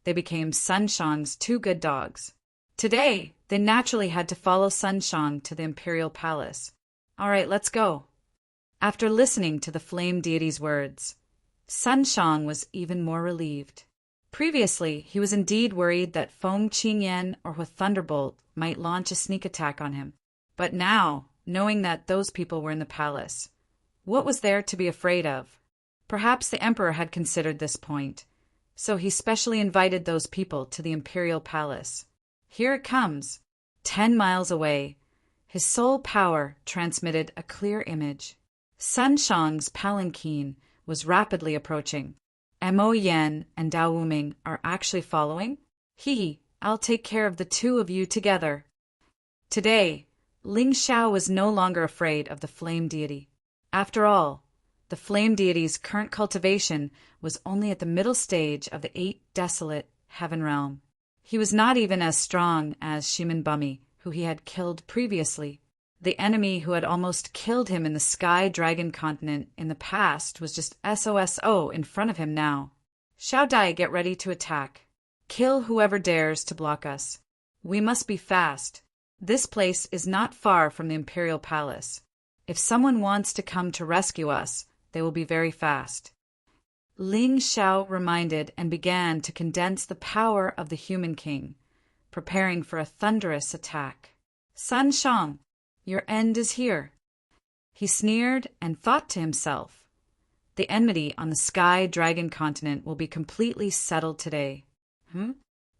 They became Sun Shang's 2 good dogs. Today, they naturally had to follow Sun Shang to the imperial palace. All right, let's go. After listening to the flame deity's words, Sun Shang was even more relieved. Previously, he was indeed worried that Feng Qingyan or Thunderbolt might launch a sneak attack on him. But now, knowing that those people were in the palace, what was there to be afraid of? Perhaps the emperor had considered this point, so he specially invited those people to the imperial palace. Here it comes. 10 miles away, his soul power transmitted a clear image. Sun Shang's palanquin was rapidly approaching. Mo Yan and Dao Wuming are actually following? I'll take care of the 2 of you together. Today, Ling Xiao was no longer afraid of the flame deity. After all, the flame deity's current cultivation was only at the middle stage of the 8 desolate heaven realm. He was not even as strong as Shimin Bumi, who he had killed previously. The enemy who had almost killed him in the Sky Dragon continent in the past was just SOSO in front of him now. Xiao Dai, get ready to attack. Kill whoever dares to block us. We must be fast. This place is not far from the Imperial Palace. If someone wants to come to rescue us, they will be very fast. Ling Xiao reminded and began to condense the power of the human king, preparing for a thunderous attack. Sun Shang, your end is here. He sneered and thought to himself, the enmity on the Sky Dragon continent will be completely settled today.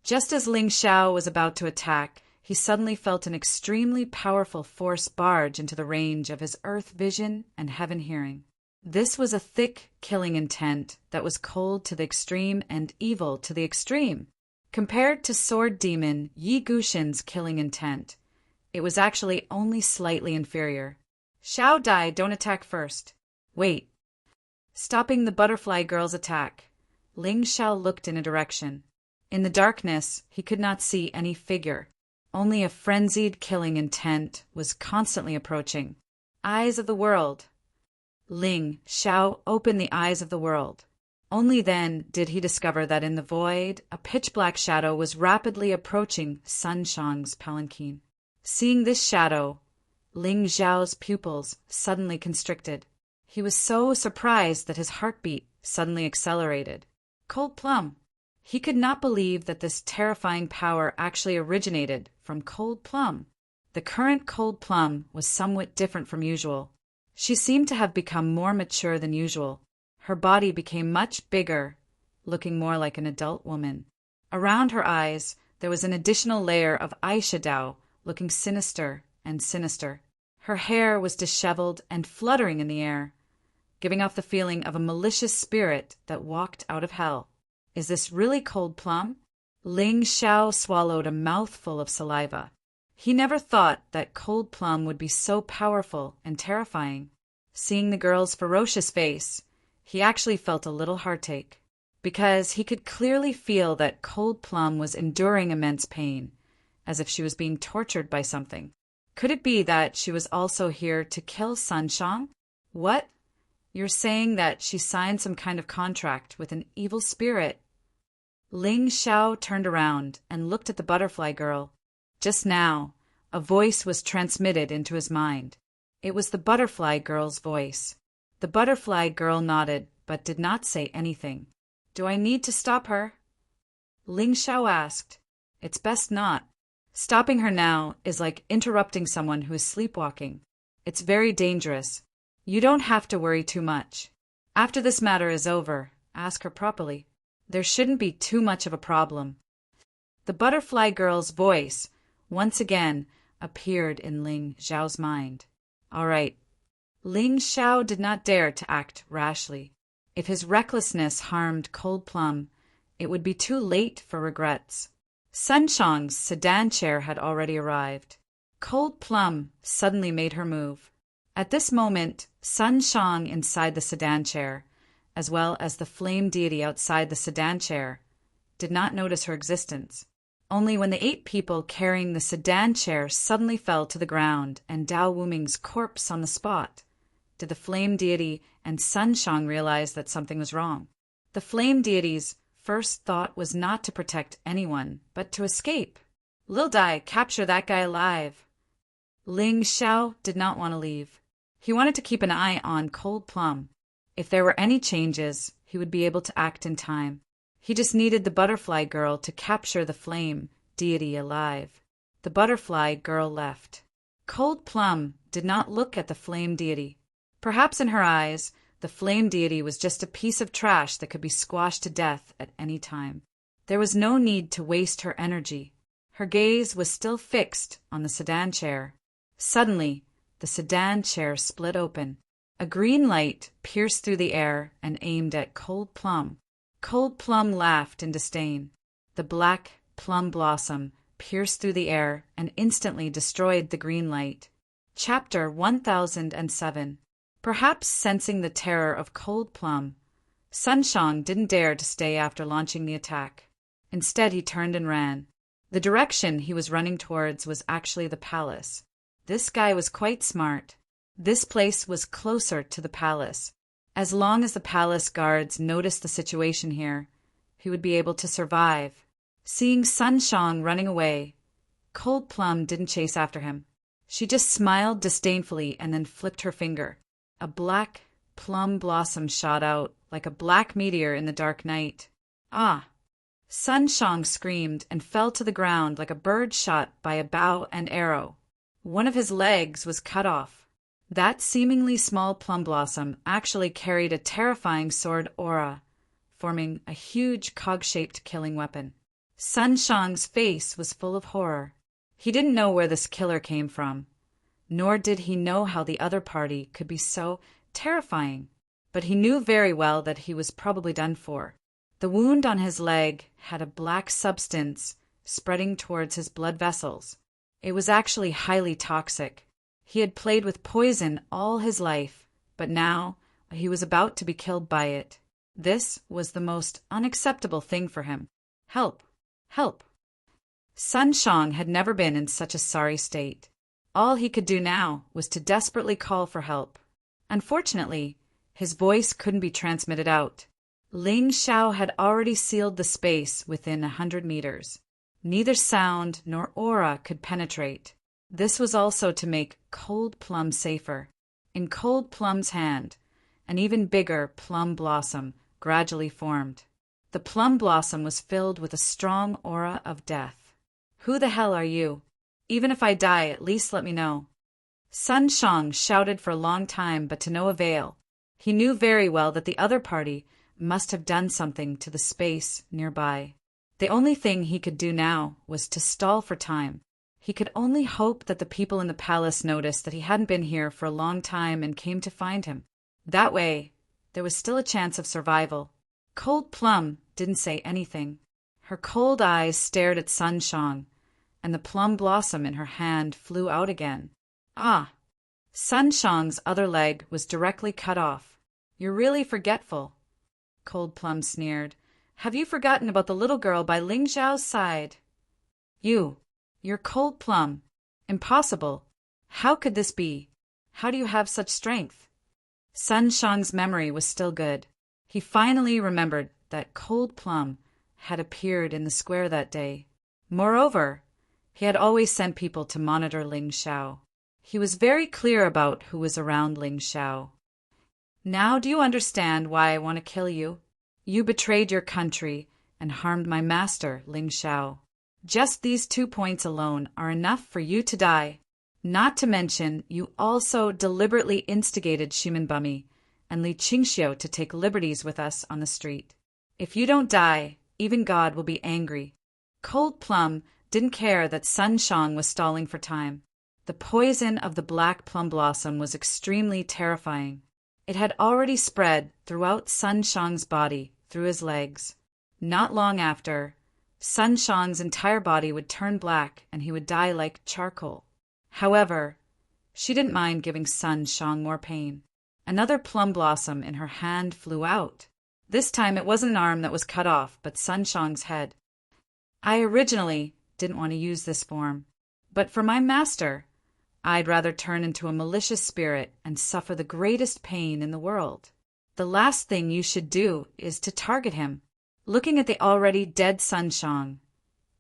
Just as Ling Xiao was about to attack, he suddenly felt an extremely powerful force barge into the range of his earth vision and heaven hearing. This was a thick, killing intent that was cold to the extreme and evil to the extreme. Compared to sword demon Yi Gushin's killing intent, It was actually only slightly inferior. Xiao Dai, don't attack first. Wait. Stopping the butterfly girl's attack, Ling Xiao looked in a direction. In the darkness, he could not see any figure. Only a frenzied killing intent was constantly approaching. Eyes of the world. Ling Xiao opened the eyes of the world. Only then did he discover that in the void, a pitch-black shadow was rapidly approaching Sun Shang's palanquin. Seeing this shadow, Ling Xiao's pupils suddenly constricted. He was so surprised that his heartbeat suddenly accelerated. Cold Plum. He could not believe that this terrifying power actually originated from Cold Plum. The current Cold Plum was somewhat different from usual. She seemed to have become more mature than usual. Her body became much bigger, looking more like an adult woman. Around her eyes, there was an additional layer of eyeshadow, looking sinister and sinister. Her hair was disheveled and fluttering in the air, giving off the feeling of a malicious spirit that walked out of hell. Is this really Cold Plum? Ling Xiao swallowed a mouthful of saliva. He never thought that Cold Plum would be so powerful and terrifying. Seeing the girl's ferocious face, he actually felt a little heartache, because he could clearly feel that Cold Plum was enduring immense pain, as if she was being tortured by something. Could it be that she was also here to kill Sun Shang? What? You're saying that she signed some kind of contract with an evil spirit? Ling Xiao turned around and looked at the butterfly girl. Just now, a voice was transmitted into his mind. It was the butterfly girl's voice. The butterfly girl nodded, but did not say anything. Do I need to stop her? Ling Xiao asked. It's best not. Stopping her now is like interrupting someone who is sleepwalking. It's very dangerous. You don't have to worry too much. After this matter is over, ask her properly. There shouldn't be too much of a problem. The butterfly girl's voice, once again, appeared in Ling Xiao's mind. All right. Ling Xiao did not dare to act rashly. If his recklessness harmed Cold Plum, it would be too late for regrets. Sun Shang's sedan chair had already arrived. Cold Plum suddenly made her move. At this moment, Sun Shang inside the sedan chair, as well as the flame deity outside the sedan chair, did not notice her existence. Only when the 8 people carrying the sedan chair suddenly fell to the ground and Dao Wuming's corpse on the spot, did the flame deity and Sun Shang realize that something was wrong. The flame deity's first thought was not to protect anyone, but to escape. Lil Dai, capture that guy alive. Ling Xiao did not want to leave. He wanted to keep an eye on Cold Plum. If there were any changes, he would be able to act in time. He just needed the butterfly girl to capture the flame deity alive. The butterfly girl left. Cold Plum did not look at the flame deity. Perhaps in her eyes, the flame deity was just a piece of trash that could be squashed to death at any time. There was no need to waste her energy. Her gaze was still fixed on the sedan chair. Suddenly, the sedan chair split open. A green light pierced through the air and aimed at Cold Plum. Cold Plum laughed in disdain. The black plum blossom pierced through the air and instantly destroyed the green light. Chapter 1007. Perhaps sensing the terror of Cold Plum, Sun Shang didn't dare to stay after launching the attack. Instead, he turned and ran. The direction he was running towards was actually the palace. This guy was quite smart. This place was closer to the palace. As long as the palace guards noticed the situation here, he would be able to survive. Seeing Sun Shang running away, Cold Plum didn't chase after him. She just smiled disdainfully and then flicked her finger. A black plum blossom shot out like a black meteor in the dark night. Ah! Sun Shang screamed and fell to the ground like a bird shot by a bow and arrow. One of his legs was cut off. That seemingly small plum blossom actually carried a terrifying sword aura, forming a huge cog-shaped killing weapon. Sun Shang's face was full of horror. He didn't know where this killer came from, nor did he know how the other party could be so terrifying. But he knew very well that he was probably done for. The wound on his leg had a black substance spreading towards his blood vessels. It was actually highly toxic. He had played with poison all his life, but now he was about to be killed by it. This was the most unacceptable thing for him. Help! Help! Sun Shang had never been in such a sorry state. All he could do now was to desperately call for help. Unfortunately, his voice couldn't be transmitted out. Ling Xiao had already sealed the space within 100 meters. Neither sound nor aura could penetrate. This was also to make Cold Plum safer. In Cold Plum's hand, an even bigger plum blossom gradually formed. The plum blossom was filled with a strong aura of death. Who the hell are you? Even if I die, at least let me know. Sun Shang shouted for a long time, but to no avail. He knew very well that the other party must have done something to the space nearby. The only thing he could do now was to stall for time. He could only hope that the people in the palace noticed that he hadn't been here for a long time and came to find him. That way, there was still a chance of survival. Cold Plum didn't say anything. Her cold eyes stared at Sun Shang, and the plum blossom in her hand flew out again. Ah! Sun Shang's other leg was directly cut off. You're really forgetful, Cold Plum sneered. Have you forgotten about the little girl by Ling Xiao's side? You're Cold Plum. Impossible. How could this be? How do you have such strength? Sun Shang's memory was still good. He finally remembered that Cold Plum had appeared in the square that day. Moreover, he had always sent people to monitor Ling Xiao. He was very clear about who was around Ling Xiao. Now do you understand why I want to kill you? You betrayed your country and harmed my master, Ling Xiao. Just these 2 points alone are enough for you to die. Not to mention, you also deliberately instigated Shimanbumi and Li Qingxiu to take liberties with us on the street. If you don't die, even God will be angry. Cold Plum didn't care that Sun Shang was stalling for time. The poison of the black plum blossom was extremely terrifying. It had already spread throughout Sun Shang's body, through his legs. Not long after, Sun Shang's entire body would turn black and he would die like charcoal. However, she didn't mind giving Sun Shang more pain. Another plum blossom in her hand flew out. This time it wasn't an arm that was cut off, but Sun Shang's head. I originally didn't want to use this form, but for my master, I'd rather turn into a malicious spirit and suffer the greatest pain in the world. The last thing you should do is to target him. Looking at the already dead Sun Shang,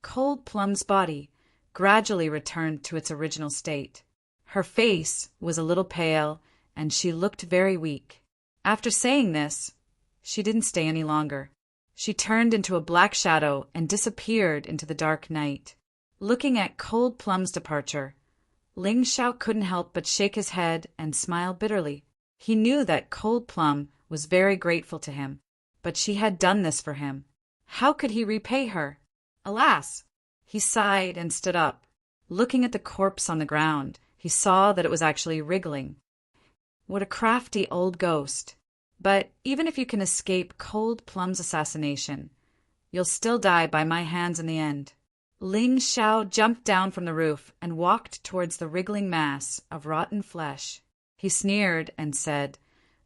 Cold Plum's body gradually returned to its original state. Her face was a little pale, and she looked very weak. After saying this, she didn't stay any longer. She turned into a black shadow and disappeared into the dark night. Looking at Cold Plum's departure, Ling Xiao couldn't help but shake his head and smile bitterly. He knew that Cold Plum was very grateful to him, but she had done this for him. How could he repay her? Alas! He sighed and stood up. Looking at the corpse on the ground, he saw that it was actually wriggling. What a crafty old ghost. But even if you can escape Cold Plum's assassination, you'll still die by my hands in the end. Ling Xiao jumped down from the roof and walked towards the wriggling mass of rotten flesh. He sneered and said,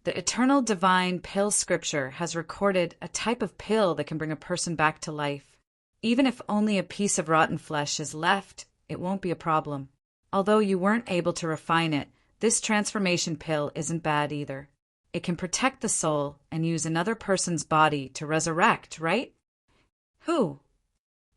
"The eternal divine pill scripture has recorded a type of pill that can bring a person back to life. Even if only a piece of rotten flesh is left, it won't be a problem. Although you weren't able to refine it, this transformation pill isn't bad either. It can protect the soul and use another person's body to resurrect, right?" Who?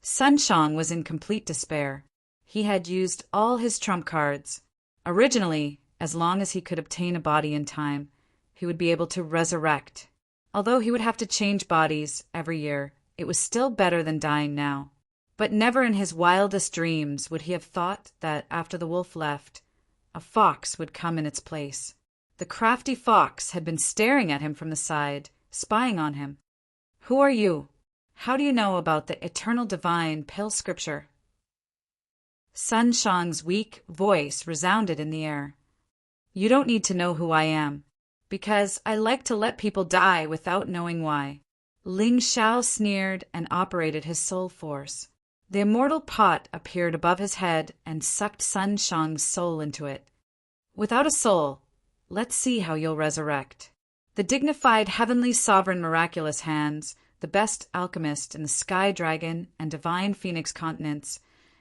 Sun Shang was in complete despair. He had used all his trump cards. Originally, as long as he could obtain a body in time, he would be able to resurrect. Although he would have to change bodies every year, it was still better than dying now. But never in his wildest dreams would he have thought that after the wolf left, a fox would come in its place. The crafty fox had been staring at him from the side, spying on him. Who are you? How do you know about the eternal divine pill scripture? Sun Shang's weak voice resounded in the air. You don't need to know who I am, because I like to let people die without knowing why. Ling Xiao sneered and operated his soul force. The immortal pot appeared above his head and sucked Sun Shang's soul into it. Without a soul, let's see how you'll resurrect. The dignified heavenly sovereign miraculous hands, the best alchemist in the Sky Dragon and Divine Phoenix continents,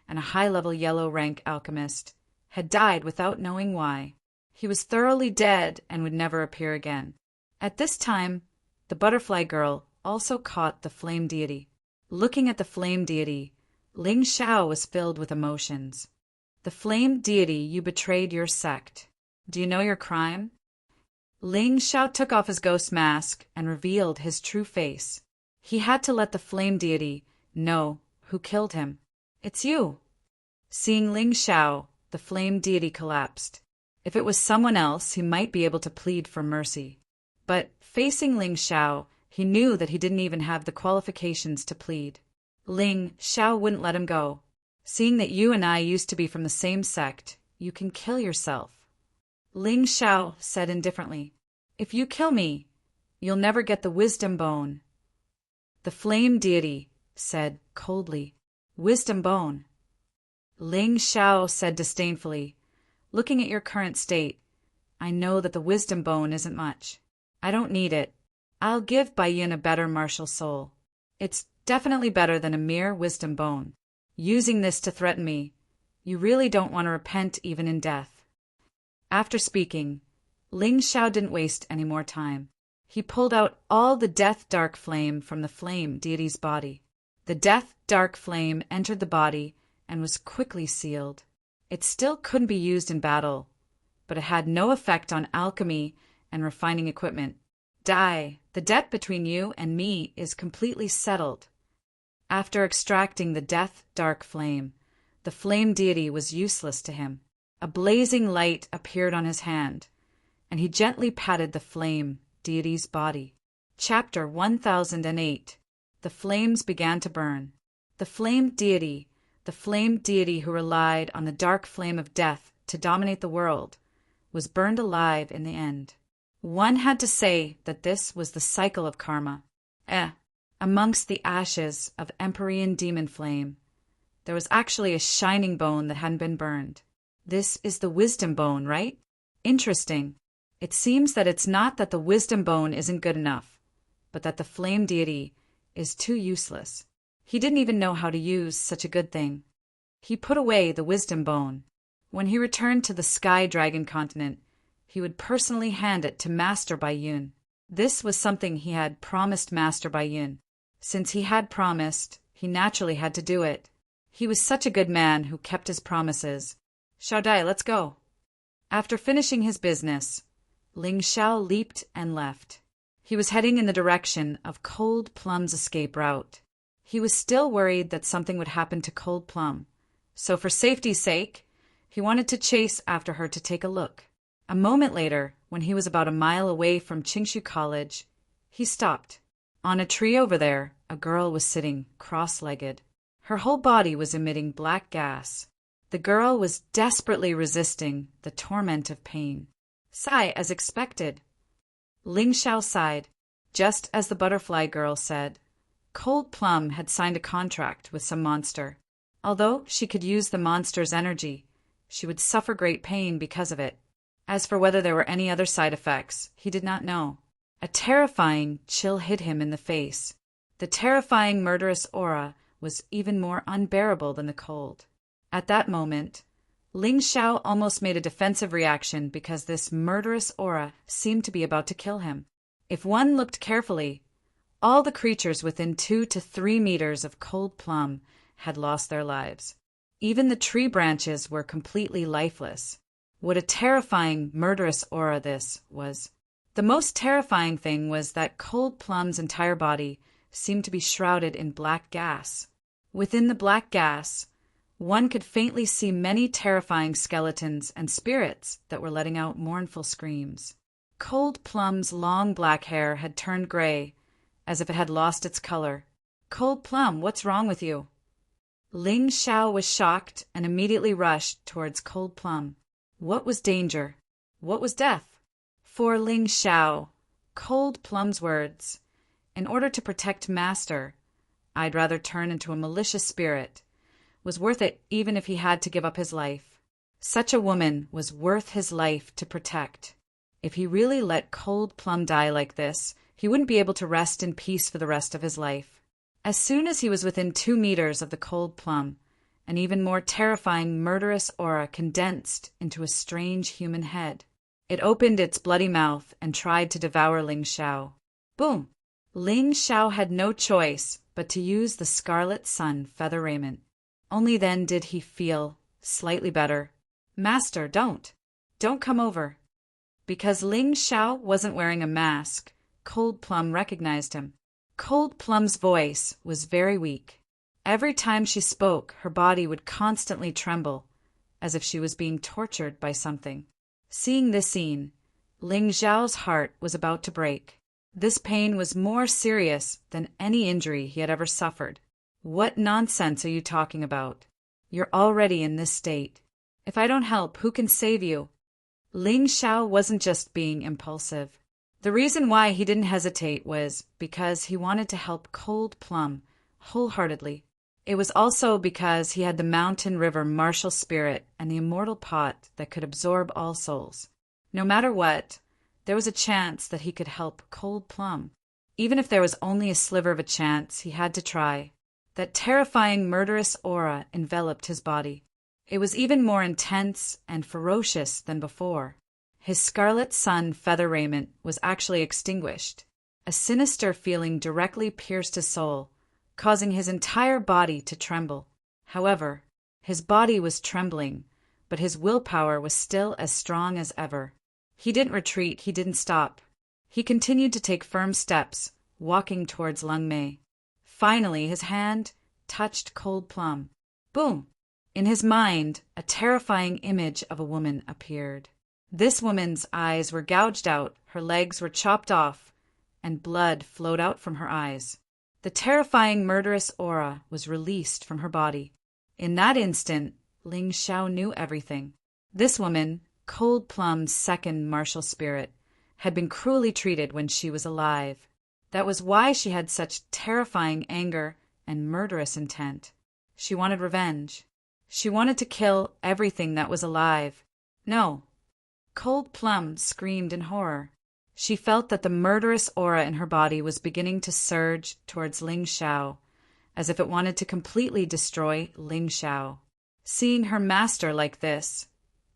and a high-level yellow rank alchemist, had died without knowing why. He was thoroughly dead and would never appear again. At this time, the butterfly girl also caught the flame deity. Looking at the flame deity, Ling Xiao was filled with emotions. The flame deity, you betrayed your sect. Do you know your crime? Ling Xiao took off his ghost mask and revealed his true face. He had to let the flame deity know who killed him. It's you. Seeing Ling Xiao, the flame deity collapsed. If it was someone else, he might be able to plead for mercy. But facing Ling Xiao, he knew that he didn't even have the qualifications to plead. Ling Xiao wouldn't let him go. Seeing that you and I used to be from the same sect, you can kill yourself. Ling Xiao said indifferently, if you kill me, you'll never get the wisdom bone. The flame deity said coldly, wisdom bone. Ling Xiao said disdainfully, looking at your current state, I know that the wisdom bone isn't much. I don't need it. I'll give Bai Yin a better martial soul. It's definitely better than a mere wisdom bone. Using this to threaten me, you really don't want to repent even in death. After speaking, Ling Xiao didn't waste any more time. He pulled out all the death dark flame from the flame deity's body. The death dark flame entered the body and was quickly sealed. It still couldn't be used in battle, but it had no effect on alchemy and refining equipment. Die, the debt between you and me is completely settled. After extracting the death dark flame, the flame deity was useless to him. A blazing light appeared on his hand, and he gently patted the flame deity's body. Chapter 1008. The flames began to burn. The flame deity who relied on the dark flame of death to dominate the world, was burned alive in the end. One had to say that this was the cycle of karma. Amongst the ashes of Empyrean demon flame, there was actually a shining bone that hadn't been burned. This is the wisdom bone, right? Interesting. It seems that it's not that the wisdom bone isn't good enough, but that the flame deity is too useless. He didn't even know how to use such a good thing. He put away the wisdom bone. When he returned to the Sky Dragon continent, he would personally hand it to Master Bai Yun. This was something he had promised Master Bai Yun. Since he had promised, he naturally had to do it. He was such a good man who kept his promises. Xiao Dai, let's go. After finishing his business, Ling Xiao leaped and left. He was heading in the direction of Cold Plum's escape route. He was still worried that something would happen to Cold Plum, so for safety's sake, he wanted to chase after her to take a look. A moment later, when he was about a mile away from Qingshu College, he stopped. On a tree over there, a girl was sitting cross-legged. Her whole body was emitting black gas. The girl was desperately resisting the torment of pain. Sigh, as expected. Ling Xiao sighed, just as the butterfly girl said. Cold Plum had signed a contract with some monster. Although she could use the monster's energy, she would suffer great pain because of it. As for whether there were any other side effects, he did not know. A terrifying chill hit him in the face. The terrifying murderous aura was even more unbearable than the cold. At that moment, Ling Xiao almost made a defensive reaction because this murderous aura seemed to be about to kill him. If one looked carefully, all the creatures within 2 to 3 meters of Cold Plum had lost their lives. Even the tree branches were completely lifeless. What a terrifying, murderous aura this was. The most terrifying thing was that Cold Plum's entire body seemed to be shrouded in black gas. Within the black gas, one could faintly see many terrifying skeletons and spirits that were letting out mournful screams. Cold Plum's long black hair had turned gray, as if it had lost its color. Cold Plum, what's wrong with you? Ling Xiao was shocked and immediately rushed towards Cold Plum. What was danger? What was death? For Ling Xiao, Cold Plum's words, in order to protect Master, I'd rather turn into a malicious spirit was worth it even if he had to give up his life. Such a woman was worth his life to protect. If he really let Cold Plum die like this, he wouldn't be able to rest in peace for the rest of his life. As soon as he was within 2 meters of the Cold Plum, an even more terrifying murderous aura condensed into a strange human head. It opened its bloody mouth and tried to devour Ling Xiao. Boom! Ling Xiao had no choice but to use the Scarlet Sun feather raiment. Only then did he feel slightly better. Master, don't come over. Because Ling Xiao wasn't wearing a mask, Cold Plum recognized him. Cold Plum's voice was very weak. Every time she spoke, her body would constantly tremble, as if she was being tortured by something. Seeing this scene, Ling Xiao's heart was about to break. This pain was more serious than any injury he had ever suffered. What nonsense are you talking about? You're already in this state. If I don't help, who can save you? Ling Xiao wasn't just being impulsive. The reason why he didn't hesitate was because he wanted to help Cold Plum wholeheartedly. It was also because he had the mountain river martial spirit and the immortal pot that could absorb all souls. No matter what, there was a chance that he could help Cold Plum. Even if there was only a sliver of a chance, he had to try. That terrifying murderous aura enveloped his body. It was even more intense and ferocious than before. His Scarlet Sun feather raiment was actually extinguished. A sinister feeling directly pierced his soul, causing his entire body to tremble. However, his body was trembling, but his willpower was still as strong as ever. He didn't retreat, he didn't stop. He continued to take firm steps, walking towards Lung Mei. Finally, his hand touched Cold Plum. Boom! In his mind, a terrifying image of a woman appeared. This woman's eyes were gouged out, her legs were chopped off, and blood flowed out from her eyes. The terrifying murderous aura was released from her body. In that instant, Ling Xiao knew everything. This woman, Cold Plum's second martial spirit, had been cruelly treated when she was alive. That was why she had such terrifying anger and murderous intent. She wanted revenge. She wanted to kill everything that was alive. No. Cold Plum screamed in horror. She felt that the murderous aura in her body was beginning to surge towards Ling Xiao, as if it wanted to completely destroy Ling Xiao. Seeing her master like this,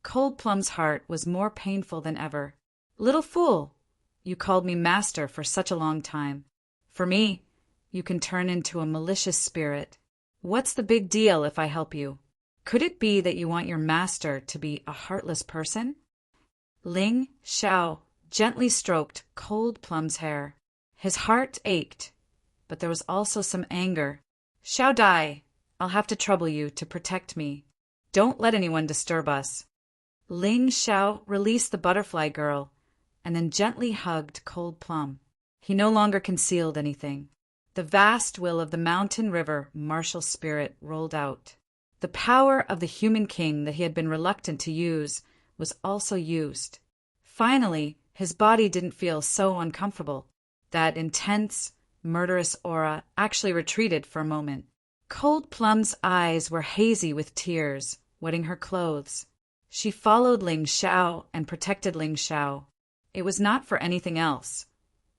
Cold Plum's heart was more painful than ever. Little fool! You called me master for such a long time. For me, you can turn into a malicious spirit. What's the big deal if I help you? Could it be that you want your master to be a heartless person? Ling Xiao gently stroked Cold Plum's hair. His heart ached, but there was also some anger. Xiao Dai, I'll have to trouble you to protect me. Don't let anyone disturb us. Ling Xiao released the butterfly girl and then gently hugged Cold Plum. He no longer concealed anything. The vast will of the mountain river martial spirit rolled out. The power of the human king that he had been reluctant to use was also used. Finally, his body didn't feel so uncomfortable. That intense, murderous aura actually retreated for a moment. Cold Plum's eyes were hazy with tears, wetting her clothes. She followed Ling Xiao and protected Ling Xiao. It was not for anything else,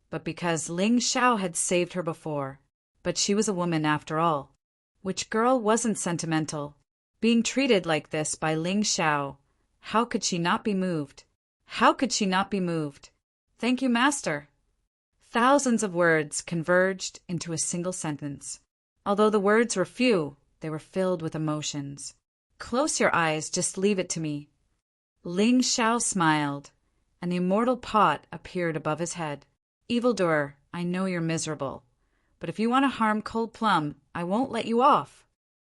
but because Ling Xiao had saved her before. But she was a woman after all. Which girl wasn't sentimental? Being treated like this by Ling Xiao, how could she not be moved? How could she not be moved? Thank you, Master. Thousands of words converged into a single sentence. Although the words were few, they were filled with emotions. Close your eyes, just leave it to me. Ling Xiao smiled, and the immortal pot appeared above his head. Evildoer, I know you're miserable, but if you want to harm Cold Plum, I won't let you off.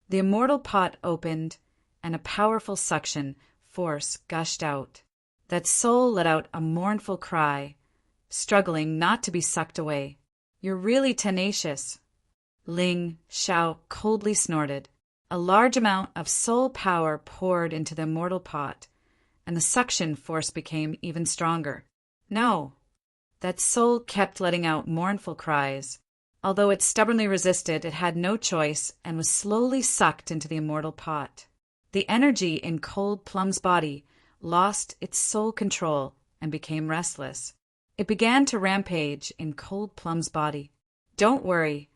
The immortal pot opened, and a powerful suction force gushed out. That soul let out a mournful cry, struggling not to be sucked away. You're really tenacious. Ling Xiao coldly snorted. A large amount of soul power poured into the immortal pot, and the suction force became even stronger. No. That soul kept letting out mournful cries. Although it stubbornly resisted, it had no choice and was slowly sucked into the immortal pot. The energy in Cold Plum's body lost its sole control and became restless. It began to rampage in Cold Plum's body. Don't worry.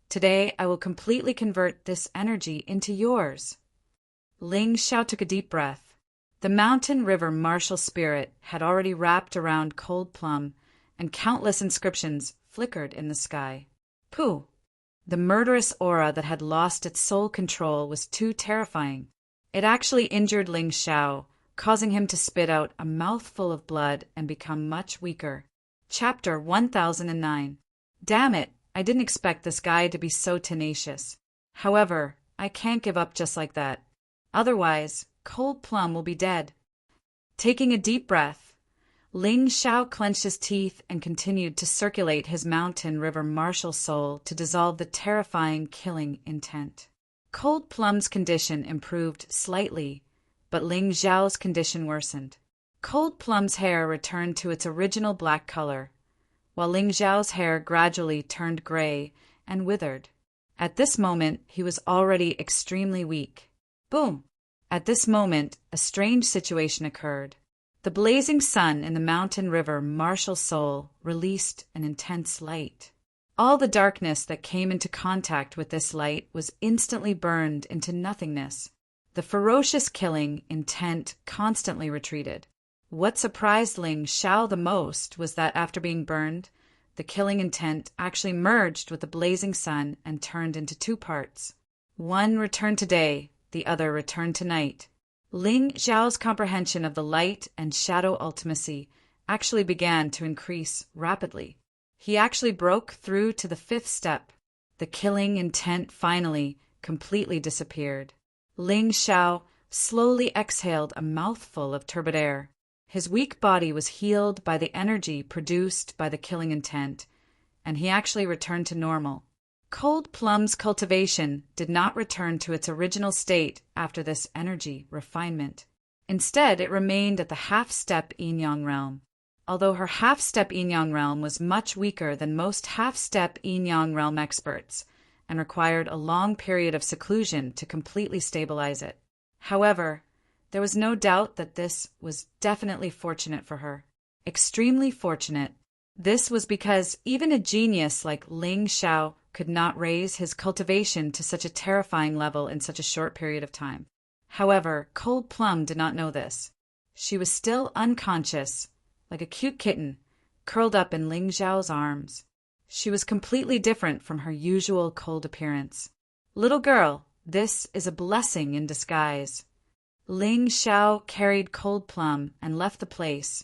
Today I will completely convert this energy into yours. Ling Xiao took a deep breath. The mountain river martial spirit had already wrapped around Cold Plum, and countless inscriptions flickered in the sky. Pooh! The murderous aura that had lost its sole control was too terrifying. It actually injured Ling Xiao, causing him to spit out a mouthful of blood and become much weaker. Chapter 1009. Damn it, I didn't expect this guy to be so tenacious. However, I can't give up just like that. Otherwise, Cold Plum will be dead. Taking a deep breath, Ling Xiao clenched his teeth and continued to circulate his mountain river martial soul to dissolve the terrifying killing intent. Cold Plum's condition improved slightly, but Ling Xiao's condition worsened. Cold Plum's hair returned to its original black color, while Ling Xiao's hair gradually turned gray and withered. At this moment, he was already extremely weak. Boom! At this moment, a strange situation occurred. The blazing sun in the mountain river martial soul released an intense light. All the darkness that came into contact with this light was instantly burned into nothingness. The ferocious killing intent constantly retreated. What surprised Ling Xiao the most was that after being burned, the killing intent actually merged with the blazing sun and turned into two parts. One returned to day, the other returned to night. Ling Xiao's comprehension of the light and shadow ultimacy actually began to increase rapidly. He actually broke through to the fifth step. The killing intent finally completely disappeared. Ling Xiao slowly exhaled a mouthful of turbid air. His weak body was healed by the energy produced by the killing intent, and he actually returned to normal. Cold Plum's cultivation did not return to its original state after this energy refinement. Instead, it remained at the half-step yin-yang realm. Although her half-step yin-yang realm was much weaker than most half-step yin-yang realm experts and required a long period of seclusion to completely stabilize it. However, there was no doubt that this was definitely fortunate for her. Extremely fortunate. This was because even a genius like Ling Xiao could not raise his cultivation to such a terrifying level in such a short period of time. However, Cold Plum did not know this. She was still unconscious, like a cute kitten, curled up in Ling Xiao's arms. She was completely different from her usual cold appearance. Little girl, this is a blessing in disguise. Ling Xiao carried Cold Plum and left the place,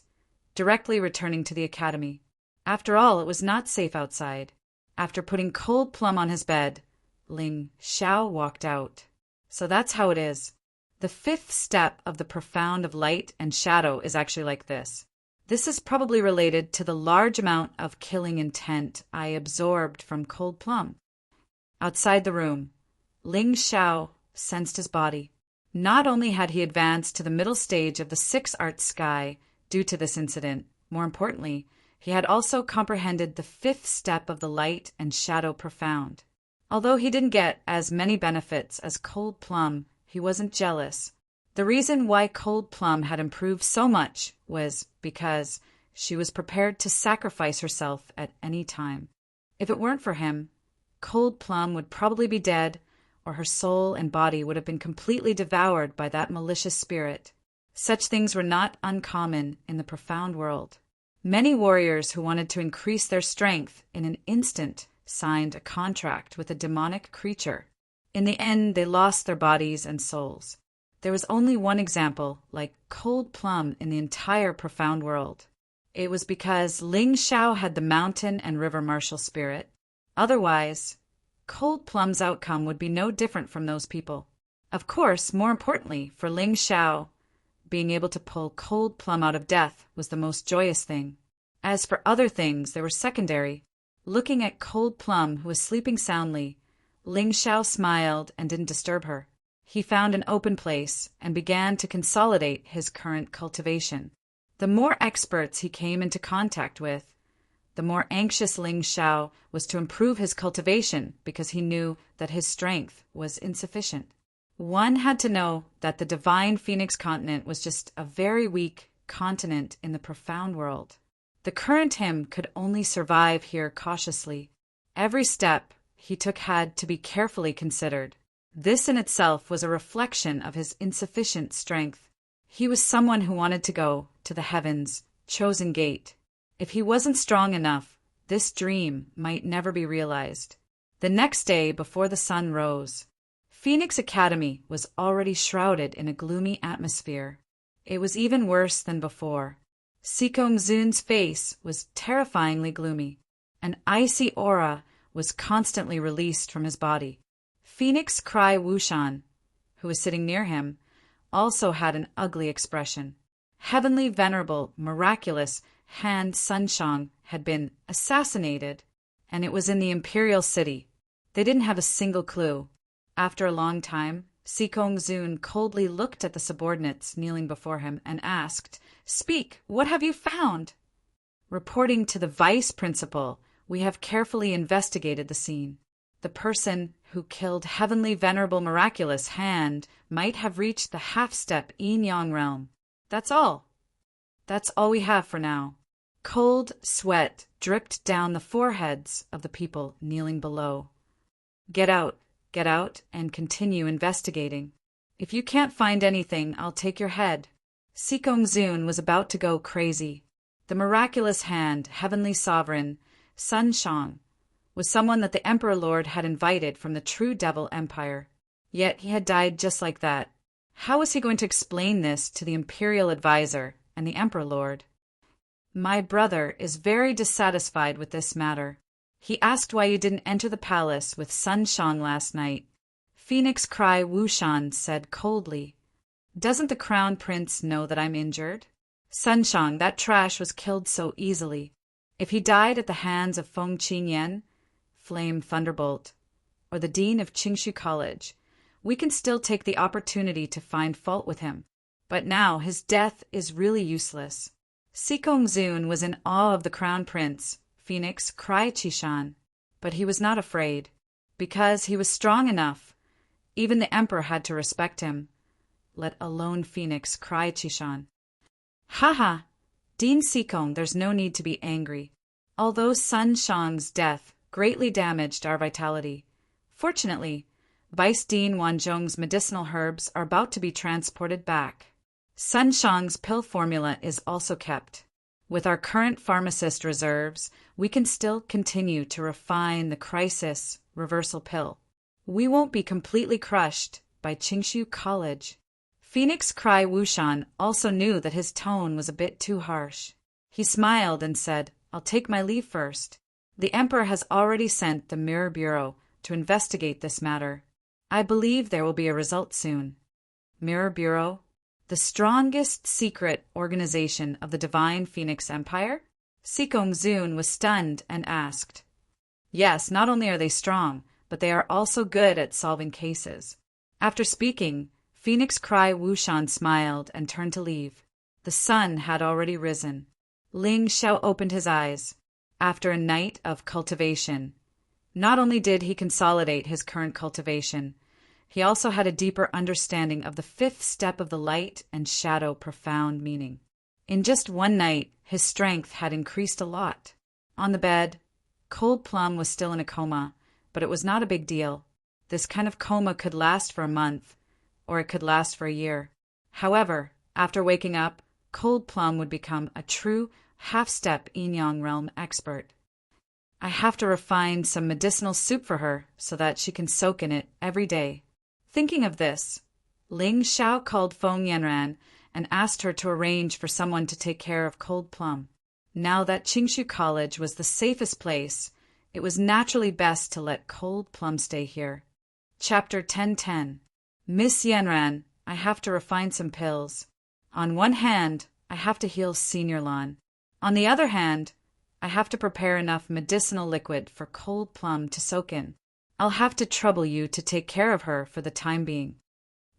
directly returning to the academy. After all, it was not safe outside. After putting Cold Plum on his bed, Ling Xiao walked out. So that's how it is. The fifth step of the profound of light and shadow is actually like this. This is probably related to the large amount of killing intent I absorbed from Cold Plum. Outside the room, Ling Xiao sensed his body. Not only had he advanced to the middle stage of the 6-art sky due to this incident, more importantly, he had also comprehended the fifth step of the light and shadow profound. Although he didn't get as many benefits as Cold Plum, he wasn't jealous. The reason why Cold Plum had improved so much was because she was prepared to sacrifice herself at any time. If it weren't for him, Cold Plum would probably be dead, or her soul and body would have been completely devoured by that malicious spirit. Such things were not uncommon in the profound world. Many warriors who wanted to increase their strength in an instant signed a contract with a demonic creature. In the end, they lost their bodies and souls. There was only one example, like Cold Plum, in the entire profound world. It was because Ling Xiao had the mountain and river martial spirit. Otherwise, Cold Plum's outcome would be no different from those people. Of course, more importantly, for Ling Xiao, being able to pull Cold Plum out of death was the most joyous thing. As for other things, they were secondary. Looking at Cold Plum, who was sleeping soundly, Ling Xiao smiled and didn't disturb her. He found an open place and began to consolidate his current cultivation. The more experts he came into contact with, The more anxious Ling Xiao was to improve his cultivation because he knew that his strength was insufficient. One had to know that the divine Phoenix continent was just a very weak continent in the profound world. The current him could only survive here cautiously. Every step he took had to be carefully considered. This in itself was a reflection of his insufficient strength. He was someone who wanted to go to the heavens' chosen gate. If he wasn't strong enough, this dream might never be realized. The next day, before the sun rose, Phoenix Academy was already shrouded in a gloomy atmosphere. It was even worse than before. Sikong Zun's face was terrifyingly gloomy. An icy aura was constantly released from his body. Phoenix Cry Wushan, who was sitting near him, also had an ugly expression. Heavenly Venerable Miraculous Han Sunshang had been assassinated, and it was in the imperial city. They didn't have a single clue. After a long time, Sikong Zun coldly looked at the subordinates kneeling before him and asked, "Speak, what have you found?" Reporting to the vice principal, we have carefully investigated the scene. The person who killed Heavenly Venerable Miraculous Hand might have reached the half-step yin-yang realm. That's all. That's all we have for now. Cold sweat dripped down the foreheads of the people kneeling below. Get out, and continue investigating. If you can't find anything, I'll take your head. Sikong Zun was about to go crazy. The miraculous hand, heavenly sovereign, Sun Shang, was someone that the Emperor Lord had invited from the true Devil Empire. Yet he had died just like that. How was he going to explain this to the Imperial Advisor and the Emperor Lord? My brother is very dissatisfied with this matter. He asked why you didn't enter the palace with Sun Shang last night. Phoenix Cry Wushan said coldly, "Doesn't the Crown Prince know that I'm injured? Sun Shang, that trash was killed so easily. If he died at the hands of Feng Qingyan, Flame Thunderbolt, or the Dean of Qingshu College, we can still take the opportunity to find fault with him. But now his death is really useless." Sikong Zun was in awe of the Crown Prince, Phoenix Cry Chishan, but he was not afraid. Because he was strong enough, even the Emperor had to respect him, let alone Phoenix Cry Chishan. "Haha, Dean Sikong, there's no need to be angry. Although Sun Shang's death greatly damaged our vitality, fortunately, Vice Dean Wanzhong's medicinal herbs are about to be transported back. Sun Shang's pill formula is also kept. With our current pharmacist reserves, we can still continue to refine the crisis reversal pill. We won't be completely crushed by Qingshu College." Phoenix Cry Wushan also knew that his tone was a bit too harsh. He smiled and said, "I'll take my leave first. The Emperor has already sent the Mirror Bureau to investigate this matter. I believe there will be a result soon." Mirror Bureau? The strongest secret organization of the Divine Phoenix Empire? Sikong Zun was stunned and asked. "Yes, not only are they strong, but they are also good at solving cases." After speaking, Phoenix Cry Wushan smiled and turned to leave. The sun had already risen. Ling Xiao opened his eyes. After a night of cultivation, not only did he consolidate his current cultivation, he also had a deeper understanding of the fifth step of the light and shadow profound meaning. In just one night, his strength had increased a lot. On the bed, Cold Plum was still in a coma, but it was not a big deal. This kind of coma could last for a month, or it could last for a year. However, after waking up, Cold Plum would become a true half-step yin-yang realm expert. I have to refine some medicinal soup for her so that she can soak in it every day. Thinking of this, Ling Xiao called Feng Yanran and asked her to arrange for someone to take care of Cold Plum. Now that Qingshu College was the safest place, it was naturally best to let Cold Plum stay here. Chapter 10:10. Miss Yanran, I have to refine some pills. On one hand, I have to heal Senior Lan. On the other hand, I have to prepare enough medicinal liquid for Cold Plum to soak in. I'll have to trouble you to take care of her for the time being.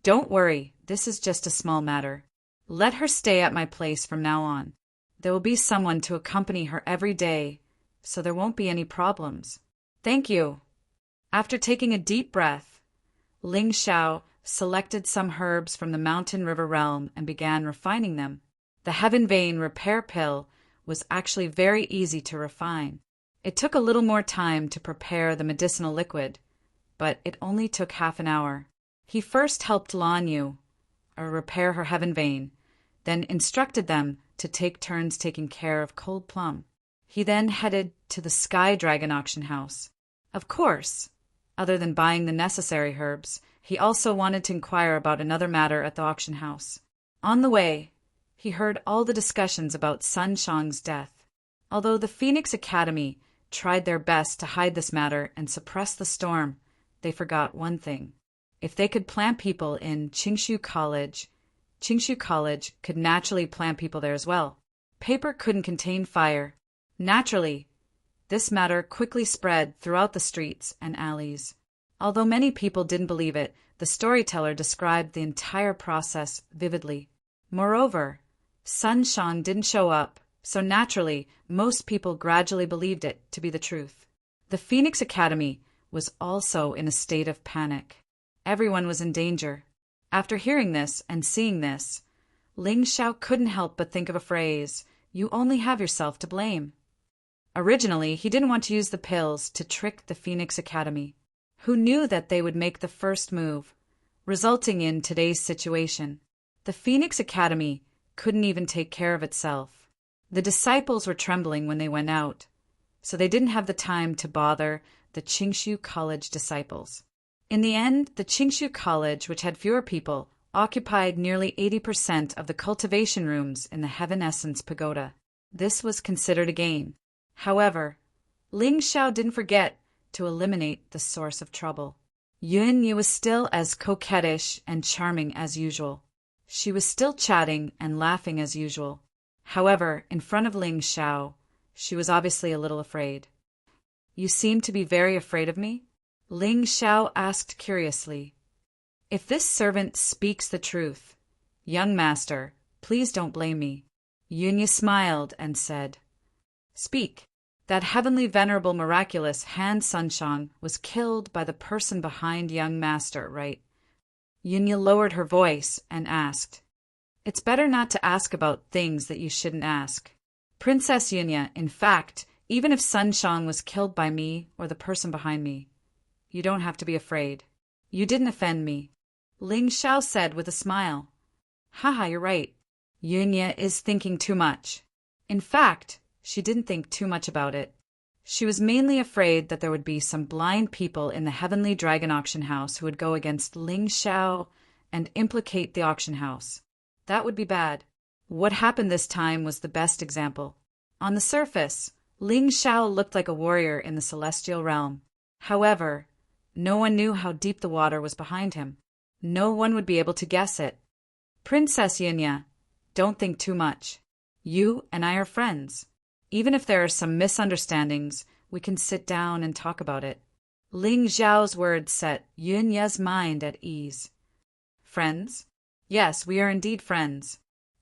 Don't worry, this is just a small matter. Let her stay at my place from now on. There will be someone to accompany her every day so there won't be any problems. Thank you. After taking a deep breath, Ling Xiao selected some herbs from the Mountain River realm and began refining them. The Heaven Vein Repair Pill was actually very easy to refine. It took a little more time to prepare the medicinal liquid, but it only took half an hour. He first helped Lan Yu repair her heaven vein, then instructed them to take turns taking care of Cold Plum. He then headed to the Sky Dragon auction house. Of course, other than buying the necessary herbs, he also wanted to inquire about another matter at the auction house. On the way, he heard all the discussions about Sun Shang's death. Although the Phoenix Academy tried their best to hide this matter and suppress the storm, they forgot one thing. If they could plant people in Qingshu College could naturally plant people there as well. Paper couldn't contain fire. Naturally, this matter quickly spread throughout the streets and alleys. Although many people didn't believe it, the storyteller described the entire process vividly. Moreover, Sun Shang didn't show up, so naturally, most people gradually believed it to be the truth. The Phoenix Academy was also in a state of panic. Everyone was in danger. After hearing this and seeing this, Ling Xiao couldn't help but think of a phrase, "You only have yourself to blame." Originally, he didn't want to use the pills to trick the Phoenix Academy, who knew that they would make the first move, resulting in today's situation. The Phoenix Academy couldn't even take care of itself. The disciples were trembling when they went out, so they didn't have the time to bother the Qingshu College disciples. In the end, the Qingshu College, which had fewer people, occupied nearly 80% of the cultivation rooms in the Heaven Essence Pagoda. This was considered a gain. However, Ling Xiao didn't forget to eliminate the source of trouble. Yun Yu was still as coquettish and charming as usual. She was still chatting and laughing as usual. However, in front of Ling Xiao, she was obviously a little afraid. "You seem to be very afraid of me?" Ling Xiao asked curiously. "If this servant speaks the truth, young master, please don't blame me." Yunya smiled and said, "Speak. That heavenly venerable miraculous Han Sunshang was killed by the person behind young master, right?" Yunya lowered her voice and asked, "It's better not to ask about things that you shouldn't ask. Princess Yunya, in fact, even if Sunshang was killed by me or the person behind me, you don't have to be afraid. You didn't offend me," Ling Xiao said with a smile. "Haha, you're right. Yunya is thinking too much." In fact, she didn't think too much about it. She was mainly afraid that there would be some blind people in the Heavenly Dragon auction house who would go against Ling Xiao and implicate the auction house. That would be bad. What happened this time was the best example. On the surface, Ling Xiao looked like a warrior in the celestial realm. However, no one knew how deep the water was behind him. No one would be able to guess it. "Princess Yunya, don't think too much. You and I are friends. Even if there are some misunderstandings, we can sit down and talk about it." Ling Xiao's words set Yunya's mind at ease. "Friends? Yes, we are indeed friends.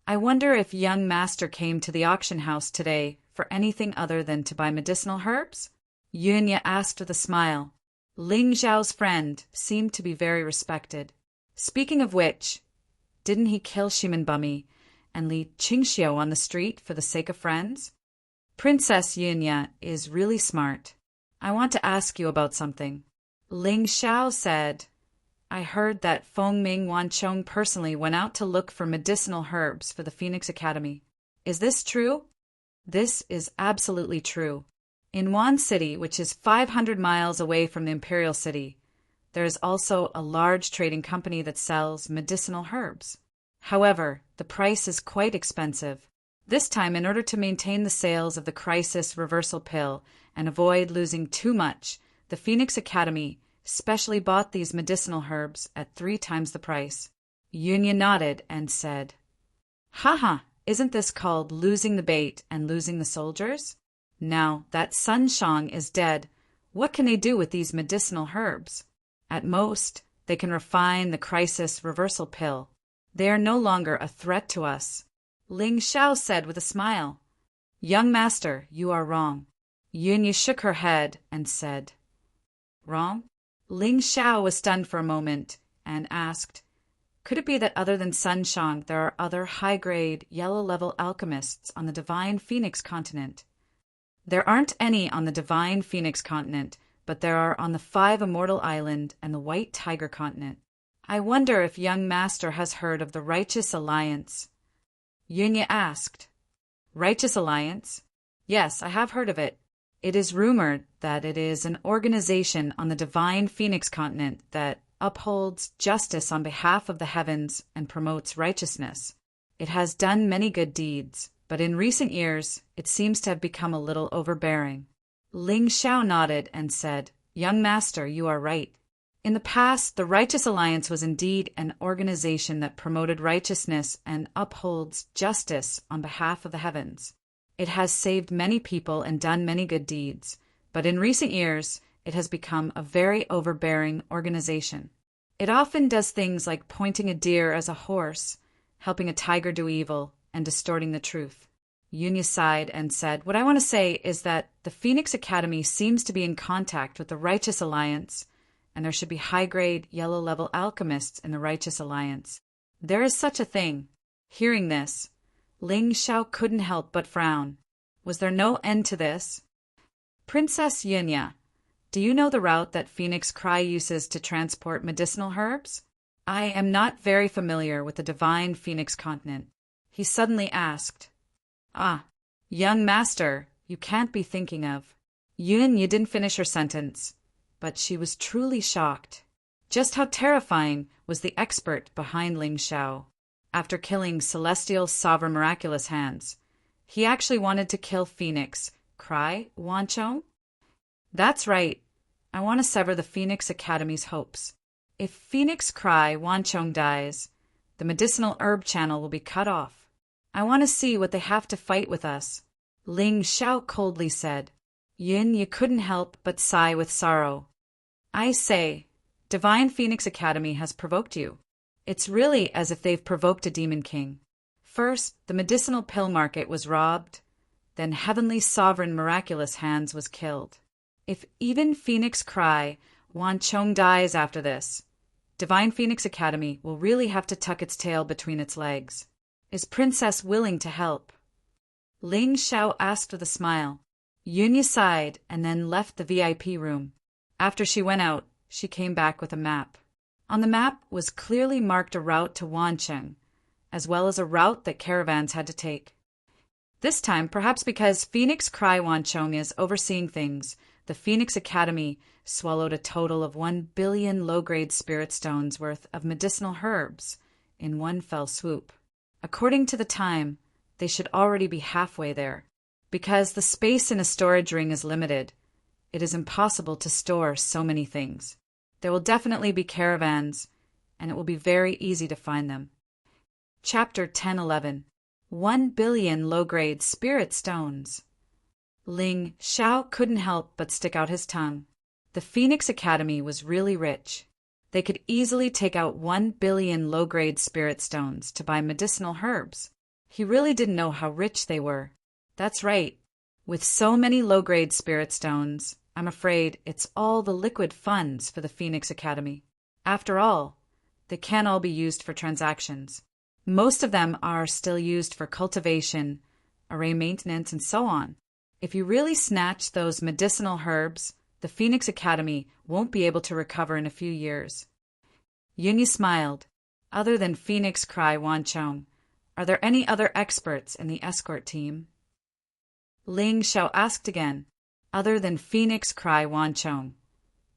I wonder if young master came to the auction house today for anything other than to buy medicinal herbs?" Yunya asked with a smile. Ling Xiao's friend seemed to be very respected. Speaking of which, didn't he kill Shimanbumi and leave Qingxiu on the street for the sake of friends? Princess Yunya is really smart. I want to ask you about something. Ling Xiao said, "I heard that Feng Ming Wanchong personally went out to look for medicinal herbs for the Phoenix Academy. Is this true?" This is absolutely true. In Wan City, which is 500 miles away from the Imperial City, there is also a large trading company that sells medicinal herbs. However, the price is quite expensive. This time, in order to maintain the sales of the Crisis Reversal Pill and avoid losing too much, the Phoenix Academy specially bought these medicinal herbs at 3 times the price. Yunya nodded and said, "Haha, isn't this called losing the bait and losing the soldiers? Now that Sun Shang is dead, what can they do with these medicinal herbs? At most, they can refine the Crisis Reversal Pill. They are no longer a threat to us." Ling Xiao said with a smile, "Young master, you are wrong. Yunya shook her head and said, "Wrong?" Ling Xiao was stunned for a moment and asked, "Could it be that other than Sun Shang, there are other high-grade, yellow-level alchemists on the Divine Phoenix continent?" "There aren't any on the Divine Phoenix continent, but there are on the Five Immortal Island and the White Tiger continent. I wonder if young master has heard of the Righteous Alliance?" Yunya asked. "Righteous Alliance? Yes, I have heard of it. It is rumored that it is an organization on the Divine Phoenix continent that upholds justice on behalf of the heavens and promotes righteousness. It has done many good deeds, but in recent years it seems to have become a little overbearing." Ling Xiao nodded and said, "Young master, you are right. In the past, the Righteous Alliance was indeed an organization that promoted righteousness and upholds justice on behalf of the heavens. It has saved many people and done many good deeds, but in recent years, it has become a very overbearing organization. It often does things like pointing a deer as a horse, helping a tiger do evil, and distorting the truth." Yunya sighed and said, "What I want to say is that the Phoenix Academy seems to be in contact with the Righteous Alliance, and there should be high-grade, yellow-level alchemists in the Righteous Alliance. There is such a thing." Hearing this, Ling Xiao couldn't help but frown. Was there no end to this? "Princess Yunya, do you know the route that Phoenix Cry uses to transport medicinal herbs?" "I am not very familiar with the Divine Phoenix continent," he suddenly asked. "Ah, young master, you can't be thinking of—" Yunya didn't finish her sentence, but she was truly shocked. Just how terrifying was the expert behind Ling Xiao? After killing Celestial Sovereign Miraculous Hands, he actually wanted to kill Phoenix Cry Wanchong? That's right. I want to sever the Phoenix Academy's hopes. If Phoenix Cry Wanchong dies, the medicinal herb channel will be cut off. I want to see what they have to fight with us." Ling Xiao coldly said. Yunya couldn't help but sigh with sorrow. "I say, Divine Phoenix Academy has provoked you. It's really as if they've provoked a Demon King. First, the medicinal pill market was robbed, then Heavenly Sovereign Miraculous Hands was killed. If even Phoenix Cry Wanchong dies after this, Divine Phoenix Academy will really have to tuck its tail between its legs. Is Princess willing to help?" Ling Xiao asked with a smile. Yunya sighed and then left the VIP room. After she went out, she came back with a map. On the map was clearly marked a route to Wancheng, as well as a route that caravans had to take. This time, perhaps because Phoenix Cry Wanchong is overseeing things, the Phoenix Academy swallowed a total of 1 billion low-grade spirit stones worth of medicinal herbs in one fell swoop. According to the time, they should already be halfway there. Because the space in a storage ring is limited, it is impossible to store so many things. There will definitely be caravans, and it will be very easy to find them. Chapter 10:11. 1 billion low-grade spirit stones. Ling Xiao couldn't help but stick out his tongue. The Phoenix Academy was really rich. They could easily take out 1 billion low-grade spirit stones to buy medicinal herbs. He really didn't know how rich they were. That's right. With so many low-grade spirit stones, I'm afraid it's all the liquid funds for the Phoenix Academy. After all, they can't all be used for transactions. Most of them are still used for cultivation, array maintenance, and so on. If you really snatch those medicinal herbs, the Phoenix Academy won't be able to recover in a few years. Yunya smiled. Other than Phoenix Cry Wanchong, are there any other experts in the escort team? Ling Xiao asked again. Other than Phoenix Cry Wanchong,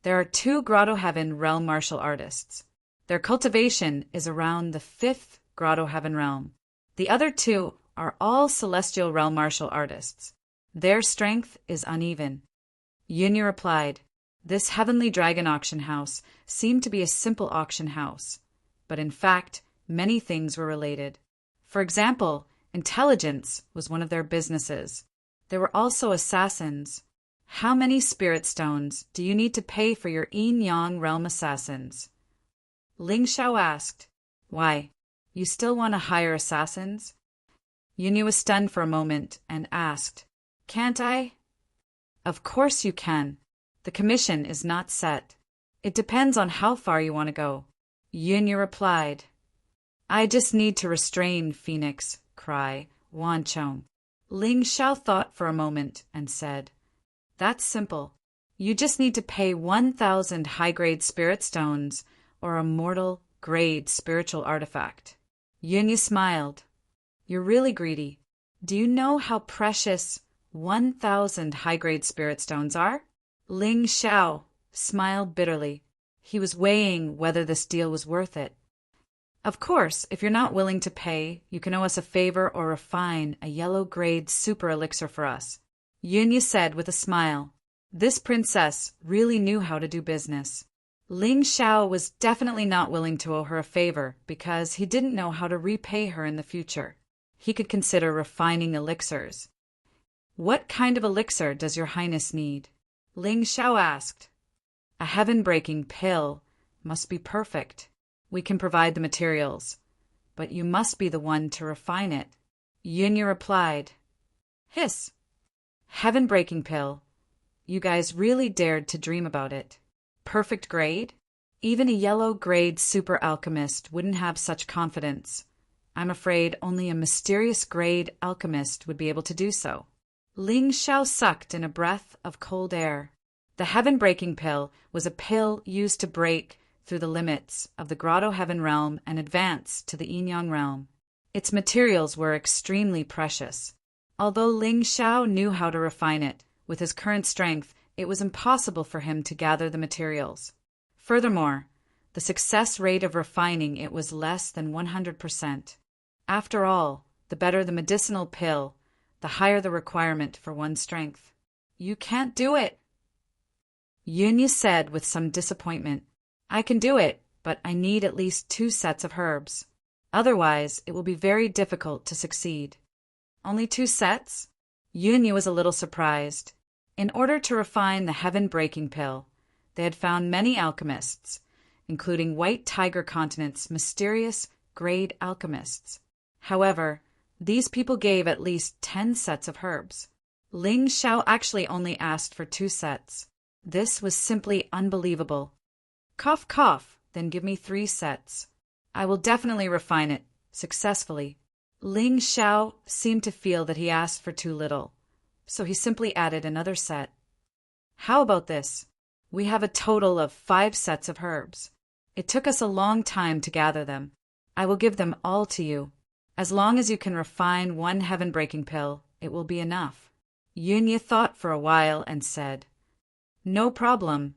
there are 2 Grotto Heaven realm martial artists. Their cultivation is around the 5th Grotto Heaven realm. The other 2 are all Celestial realm martial artists. Their strength is uneven. Yunya replied, "This Heavenly Dragon auction house seemed to be a simple auction house, but in fact, many things were related. For example, intelligence was one of their businesses. There were also assassins. How many spirit stones do you need to pay for your Yin-Yang realm assassins?" Ling Xiao asked. "Why, you still want to hire assassins?" Yunya was stunned for a moment and asked, "Can't I?" Of course you can. The commission is not set. It depends on how far you want to go. Yunya replied. I just need to restrain Phoenix cry, Wanchong. Ling Xiao thought for a moment and said, That's simple. You just need to pay 1,000 high-grade spirit stones or a mortal-grade spiritual artifact. Yunya smiled. You're really greedy. Do you know how precious 1,000 high-grade spirit stones are? Ling Xiao smiled bitterly. He was weighing whether this deal was worth it. Of course, if you're not willing to pay, you can owe us a favor or refine a yellow-grade super elixir for us, Yunya said with a smile. This princess really knew how to do business. Ling Xiao was definitely not willing to owe her a favor because he didn't know how to repay her in the future. He could consider refining elixirs. What kind of elixir does your highness need? Ling Xiao asked. A heaven-breaking pill. Must be perfect. We can provide the materials, but you must be the one to refine it. Yunya replied. Hiss. Heaven-breaking pill. You guys really dared to dream about it. Perfect grade? Even a yellow-grade super alchemist wouldn't have such confidence. I'm afraid only a mysterious grade alchemist would be able to do so. Ling Xiao sucked in a breath of cold air. The heaven-breaking pill was a pill used to break through the limits of the Grotto Heaven realm and advance to the Yin-Yang realm. Its materials were extremely precious. Although Ling Xiao knew how to refine it, with his current strength, it was impossible for him to gather the materials. Furthermore, the success rate of refining it was less than 100%. After all, the better the medicinal pill, the higher the requirement for one's strength. You can't do it, Yunya said with some disappointment. I can do it, but I need at least 2 sets of herbs. Otherwise, it will be very difficult to succeed. Only 2 sets? Yunya was a little surprised. In order to refine the heaven-breaking pill, they had found many alchemists, including White Tiger Continent's mysterious grade alchemists. However, these people gave at least 10 sets of herbs. Ling Xiao actually only asked for 2 sets. This was simply unbelievable. Cough, cough, then give me 3 sets. I will definitely refine it, successfully. Ling Xiao seemed to feel that he asked for too little, so he simply added another set. How about this? We have a total of 5 sets of herbs. It took us a long time to gather them. I will give them all to you. As long as you can refine 1 heaven-breaking pill, it will be enough. Yunya thought for a while and said, No problem.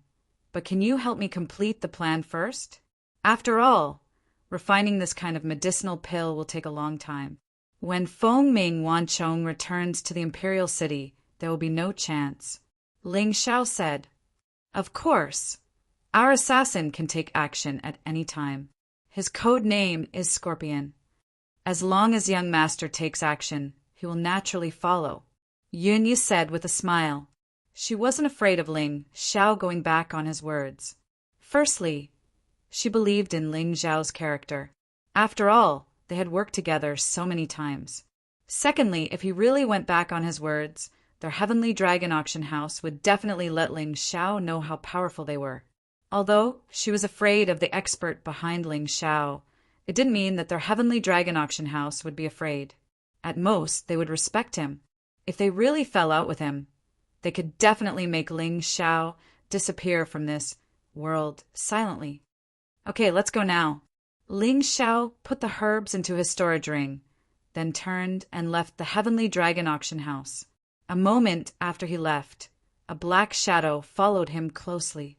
But can you help me complete the plan first? After all, refining this kind of medicinal pill will take a long time. When Fengming Wanchong returns to the Imperial City, there will be no chance. Ling Xiao said, Of course. Our assassin can take action at any time. His code name is Scorpion. As long as young master takes action, he will naturally follow, Yunya said with a smile. She wasn't afraid of Ling Xiao going back on his words. Firstly, she believed in Ling Xiao's character. After all, they had worked together so many times. Secondly, if he really went back on his words, their Heavenly Dragon auction house would definitely let Ling Xiao know how powerful they were. Although she was afraid of the expert behind Ling Xiao, it didn't mean that their Heavenly Dragon auction house would be afraid. At most, they would respect him. If they really fell out with him, they could definitely make Ling Xiao disappear from this world silently. Okay, let's go now. Ling Xiao put the herbs into his storage ring, then turned and left the Heavenly Dragon auction house. A moment after he left, a black shadow followed him closely.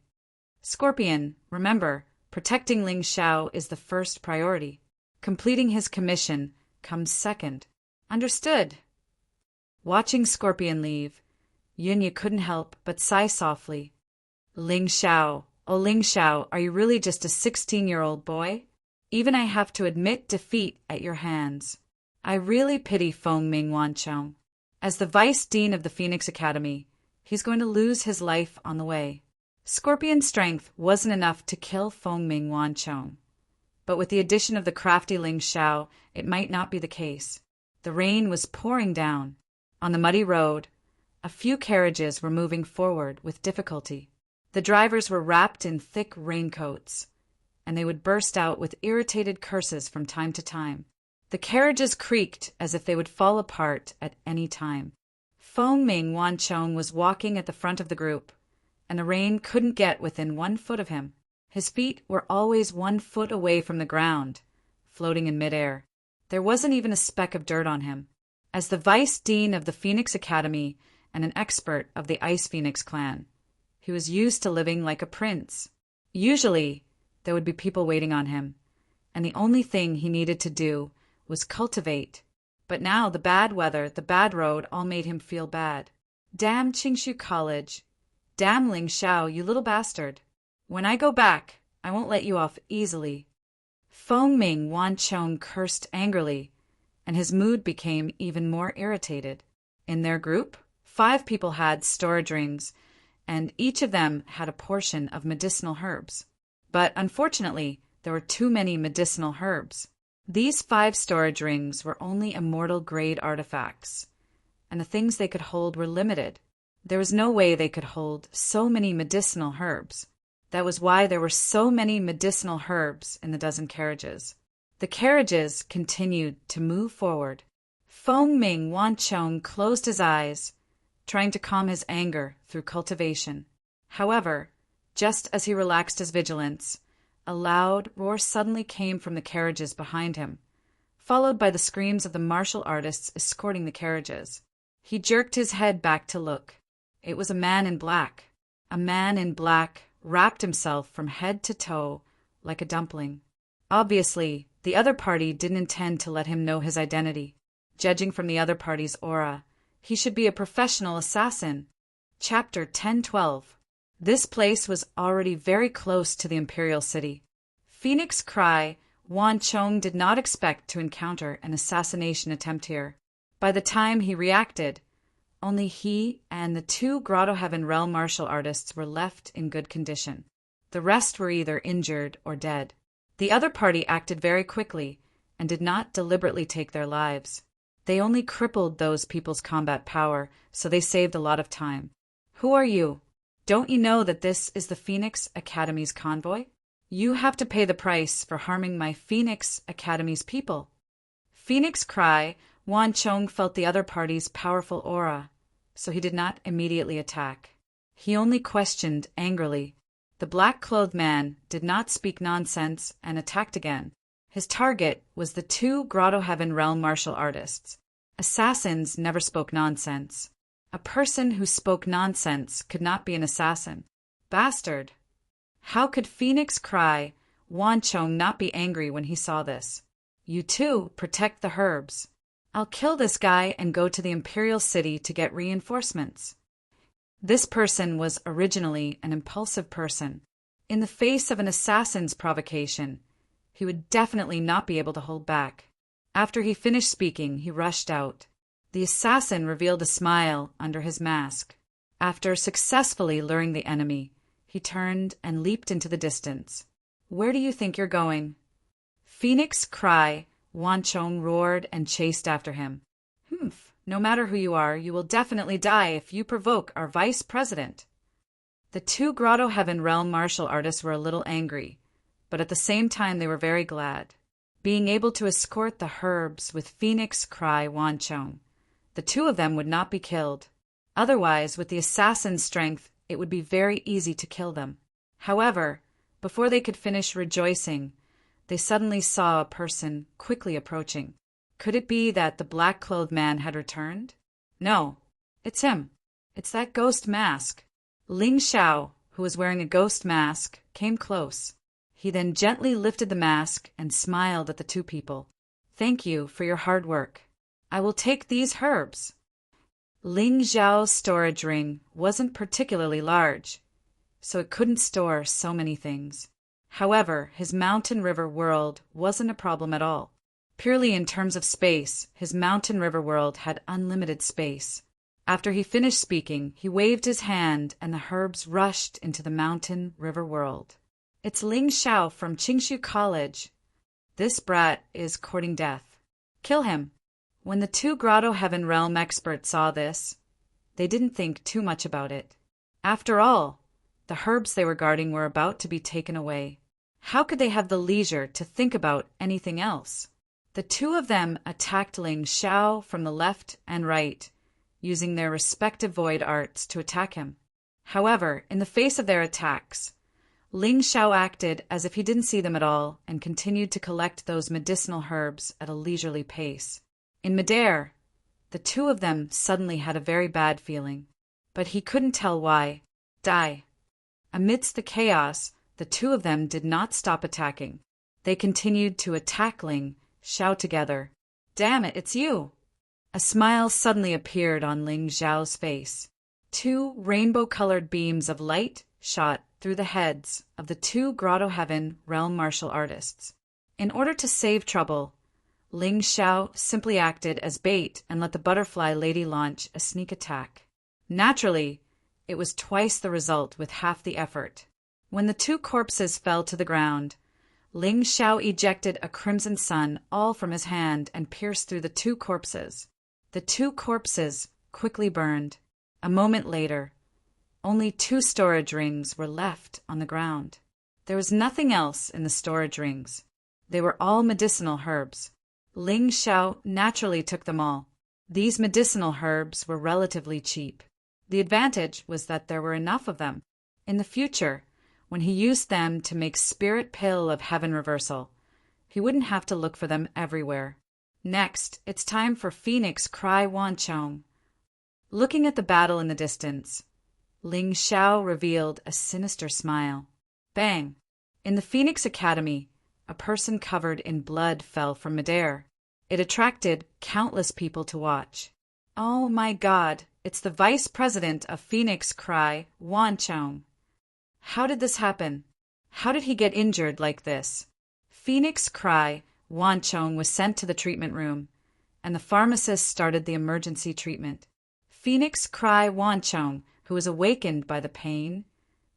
Scorpion, remember, protecting Ling Xiao is the first priority. Completing his commission comes second. Understood. Watching Scorpion leave, Yunya couldn't help but sigh softly. Ling Xiao, oh Ling Xiao, are you really just a 16-year-old boy? Even I have to admit defeat at your hands. I really pity Fengming Wanchong. As the vice dean of the Phoenix Academy, he's going to lose his life on the way. Scorpion's strength wasn't enough to kill Fengming Wanchong, but with the addition of the crafty Ling Xiao, it might not be the case. The rain was pouring down. On the muddy road, A few carriages were moving forward with difficulty. The drivers were wrapped in thick raincoats, and they would burst out with irritated curses from time to time. The carriages creaked as if they would fall apart at any time. Feng Ming Wanchong was walking at the front of the group, and the rain couldn't get within 1 foot of him. His feet were always 1 foot away from the ground, floating in midair. There wasn't even a speck of dirt on him. As the vice dean of the Phoenix Academy and an expert of the Ice Phoenix clan, he was used to living like a prince. Usually, there would be people waiting on him, and the only thing he needed to do was cultivate. But now the bad weather, the bad road, all made him feel bad. Damn Qingshu College. Damn Ling Xiao, you little bastard. When I go back, I won't let you off easily. Feng Ming Wanchong cursed angrily, and his mood became even more irritated. In their group, 5 people had storage rings, and each of them had a portion of medicinal herbs. But unfortunately, there were too many medicinal herbs. These 5 storage rings were only immortal-grade artifacts, and the things they could hold were limited. There was no way they could hold so many medicinal herbs. That was why there were so many medicinal herbs in the dozen carriages. The carriages continued to move forward. Feng Ming Wanchong closed his eyes, trying to calm his anger through cultivation. However, just as he relaxed his vigilance, a loud roar suddenly came from the carriages behind him, followed by the screams of the martial artists escorting the carriages. He jerked his head back to look. It was a man in black. A man in black wrapped himself from head to toe like a dumpling. Obviously, the other party didn't intend to let him know his identity. Judging from the other party's aura, he should be a professional assassin. Chapter 1012. This place was already very close to the Imperial City. Phoenix Cry Wanchong did not expect to encounter an assassination attempt here. By the time he reacted, only he and the 2 Grotto Heaven Realm martial artists were left in good condition. The rest were either injured or dead. The other party acted very quickly and did not deliberately take their lives. They only crippled those people's combat power, so they saved a lot of time. Who are you? Don't you know that this is the Phoenix Academy's convoy? You have to pay the price for harming my Phoenix Academy's people. Phoenix Cry Wanchong felt the other party's powerful aura, so he did not immediately attack. He only questioned angrily. The black-clothed man did not speak nonsense and attacked again. His target was the 2 Grotto Heaven Realm martial artists. Assassins never spoke nonsense. A person who spoke nonsense could not be an assassin. Bastard! How could Phoenix Cry Wanchong not be angry when he saw this? You two protect the herbs. I'll kill this guy and go to the Imperial City to get reinforcements. This person was originally an impulsive person. In the face of an assassin's provocation, he would definitely not be able to hold back. After he finished speaking, he rushed out. The assassin revealed a smile under his mask. After successfully luring the enemy, he turned and leaped into the distance. Where do you think you're going? Phoenix Cry Wanchong roared and chased after him. Humph, no matter who you are, you will definitely die if you provoke our vice president. The 2 Grotto Heaven Realm martial artists were a little angry, but at the same time they were very glad. Being able to escort the herbs with Phoenix Cry Wanchong, the 2 of them would not be killed. Otherwise, with the assassin's strength, it would be very easy to kill them. However, before they could finish rejoicing, they suddenly saw a person quickly approaching. Could it be that the black-clothed man had returned? No, it's him. It's that ghost mask. Ling Xiao, who was wearing a ghost mask, came close. He then gently lifted the mask and smiled at the 2 people. Thank you for your hard work. I will take these herbs. Ling Xiao's storage ring wasn't particularly large, so it couldn't store so many things. However, his mountain river world wasn't a problem at all. Purely in terms of space, his mountain river world had unlimited space. After he finished speaking, he waved his hand and the herbs rushed into the mountain river world. It's Ling Xiao from Qingshu College. This brat is courting death. Kill him. When the 2 Grotto Heaven Realm experts saw this, they didn't think too much about it. After all, the herbs they were guarding were about to be taken away. How could they have the leisure to think about anything else? The two of them attacked Ling Xiao from the left and right, using their respective void arts to attack him. However, in the face of their attacks, Ling Xiao acted as if he didn't see them at all and continued to collect those medicinal herbs at a leisurely pace. In midair, the two of them suddenly had a very bad feeling, but he couldn't tell why. Die. Amidst the chaos, the two of them did not stop attacking. They continued to attack Ling Xiao together. Damn it, it's you! A smile suddenly appeared on Ling Xiao's face. Two rainbow-colored beams of light shot through the heads of the two Grotto Heaven realm martial artists. In order to save trouble, Ling Xiao simply acted as bait and let the butterfly lady launch a sneak attack. Naturally, it was twice the result with half the effort. When the two corpses fell to the ground, Ling Xiao ejected a crimson sun all from his hand and pierced through the two corpses. The two corpses quickly burned. A moment later, only 2 storage rings were left on the ground. There was nothing else in the storage rings. They were all medicinal herbs. Ling Xiao naturally took them all. These medicinal herbs were relatively cheap. The advantage was that there were enough of them. In the future, when he used them to make Spirit Pill of Heaven Reversal, he wouldn't have to look for them everywhere. Next, it's time for Phoenix Cry Wanchong. Looking at the battle in the distance, Ling Xiao revealed a sinister smile. Bang! In the Phoenix Academy, a person covered in blood fell from midair. It attracted countless people to watch. Oh my God, it's the Vice President of Phoenix Cry, Wanchong. How did this happen? How did he get injured like this? Phoenix Cry, Wanchong was sent to the treatment room, and the pharmacist started the emergency treatment. Phoenix Cry Wanchong, who was awakened by the pain,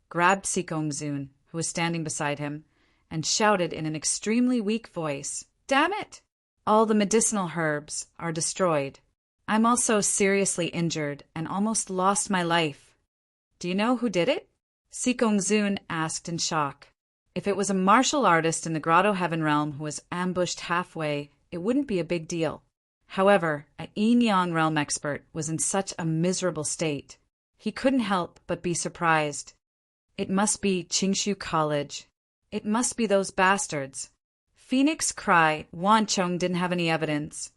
grabbed Sikong Zun, who was standing beside him, and shouted in an extremely weak voice, "Damn it! All the medicinal herbs are destroyed. I'm also seriously injured and almost lost my life. Do you know who did it?" Sikong Zun asked in shock. If it was a martial artist in the Grotto Heaven realm who was ambushed halfway, it wouldn't be a big deal. However, a Yin-Yang realm expert was in such a miserable state. He couldn't help but be surprised. It must be Qingshu College. It must be those bastards. Phoenix Cry Wanchong didn't have any evidence,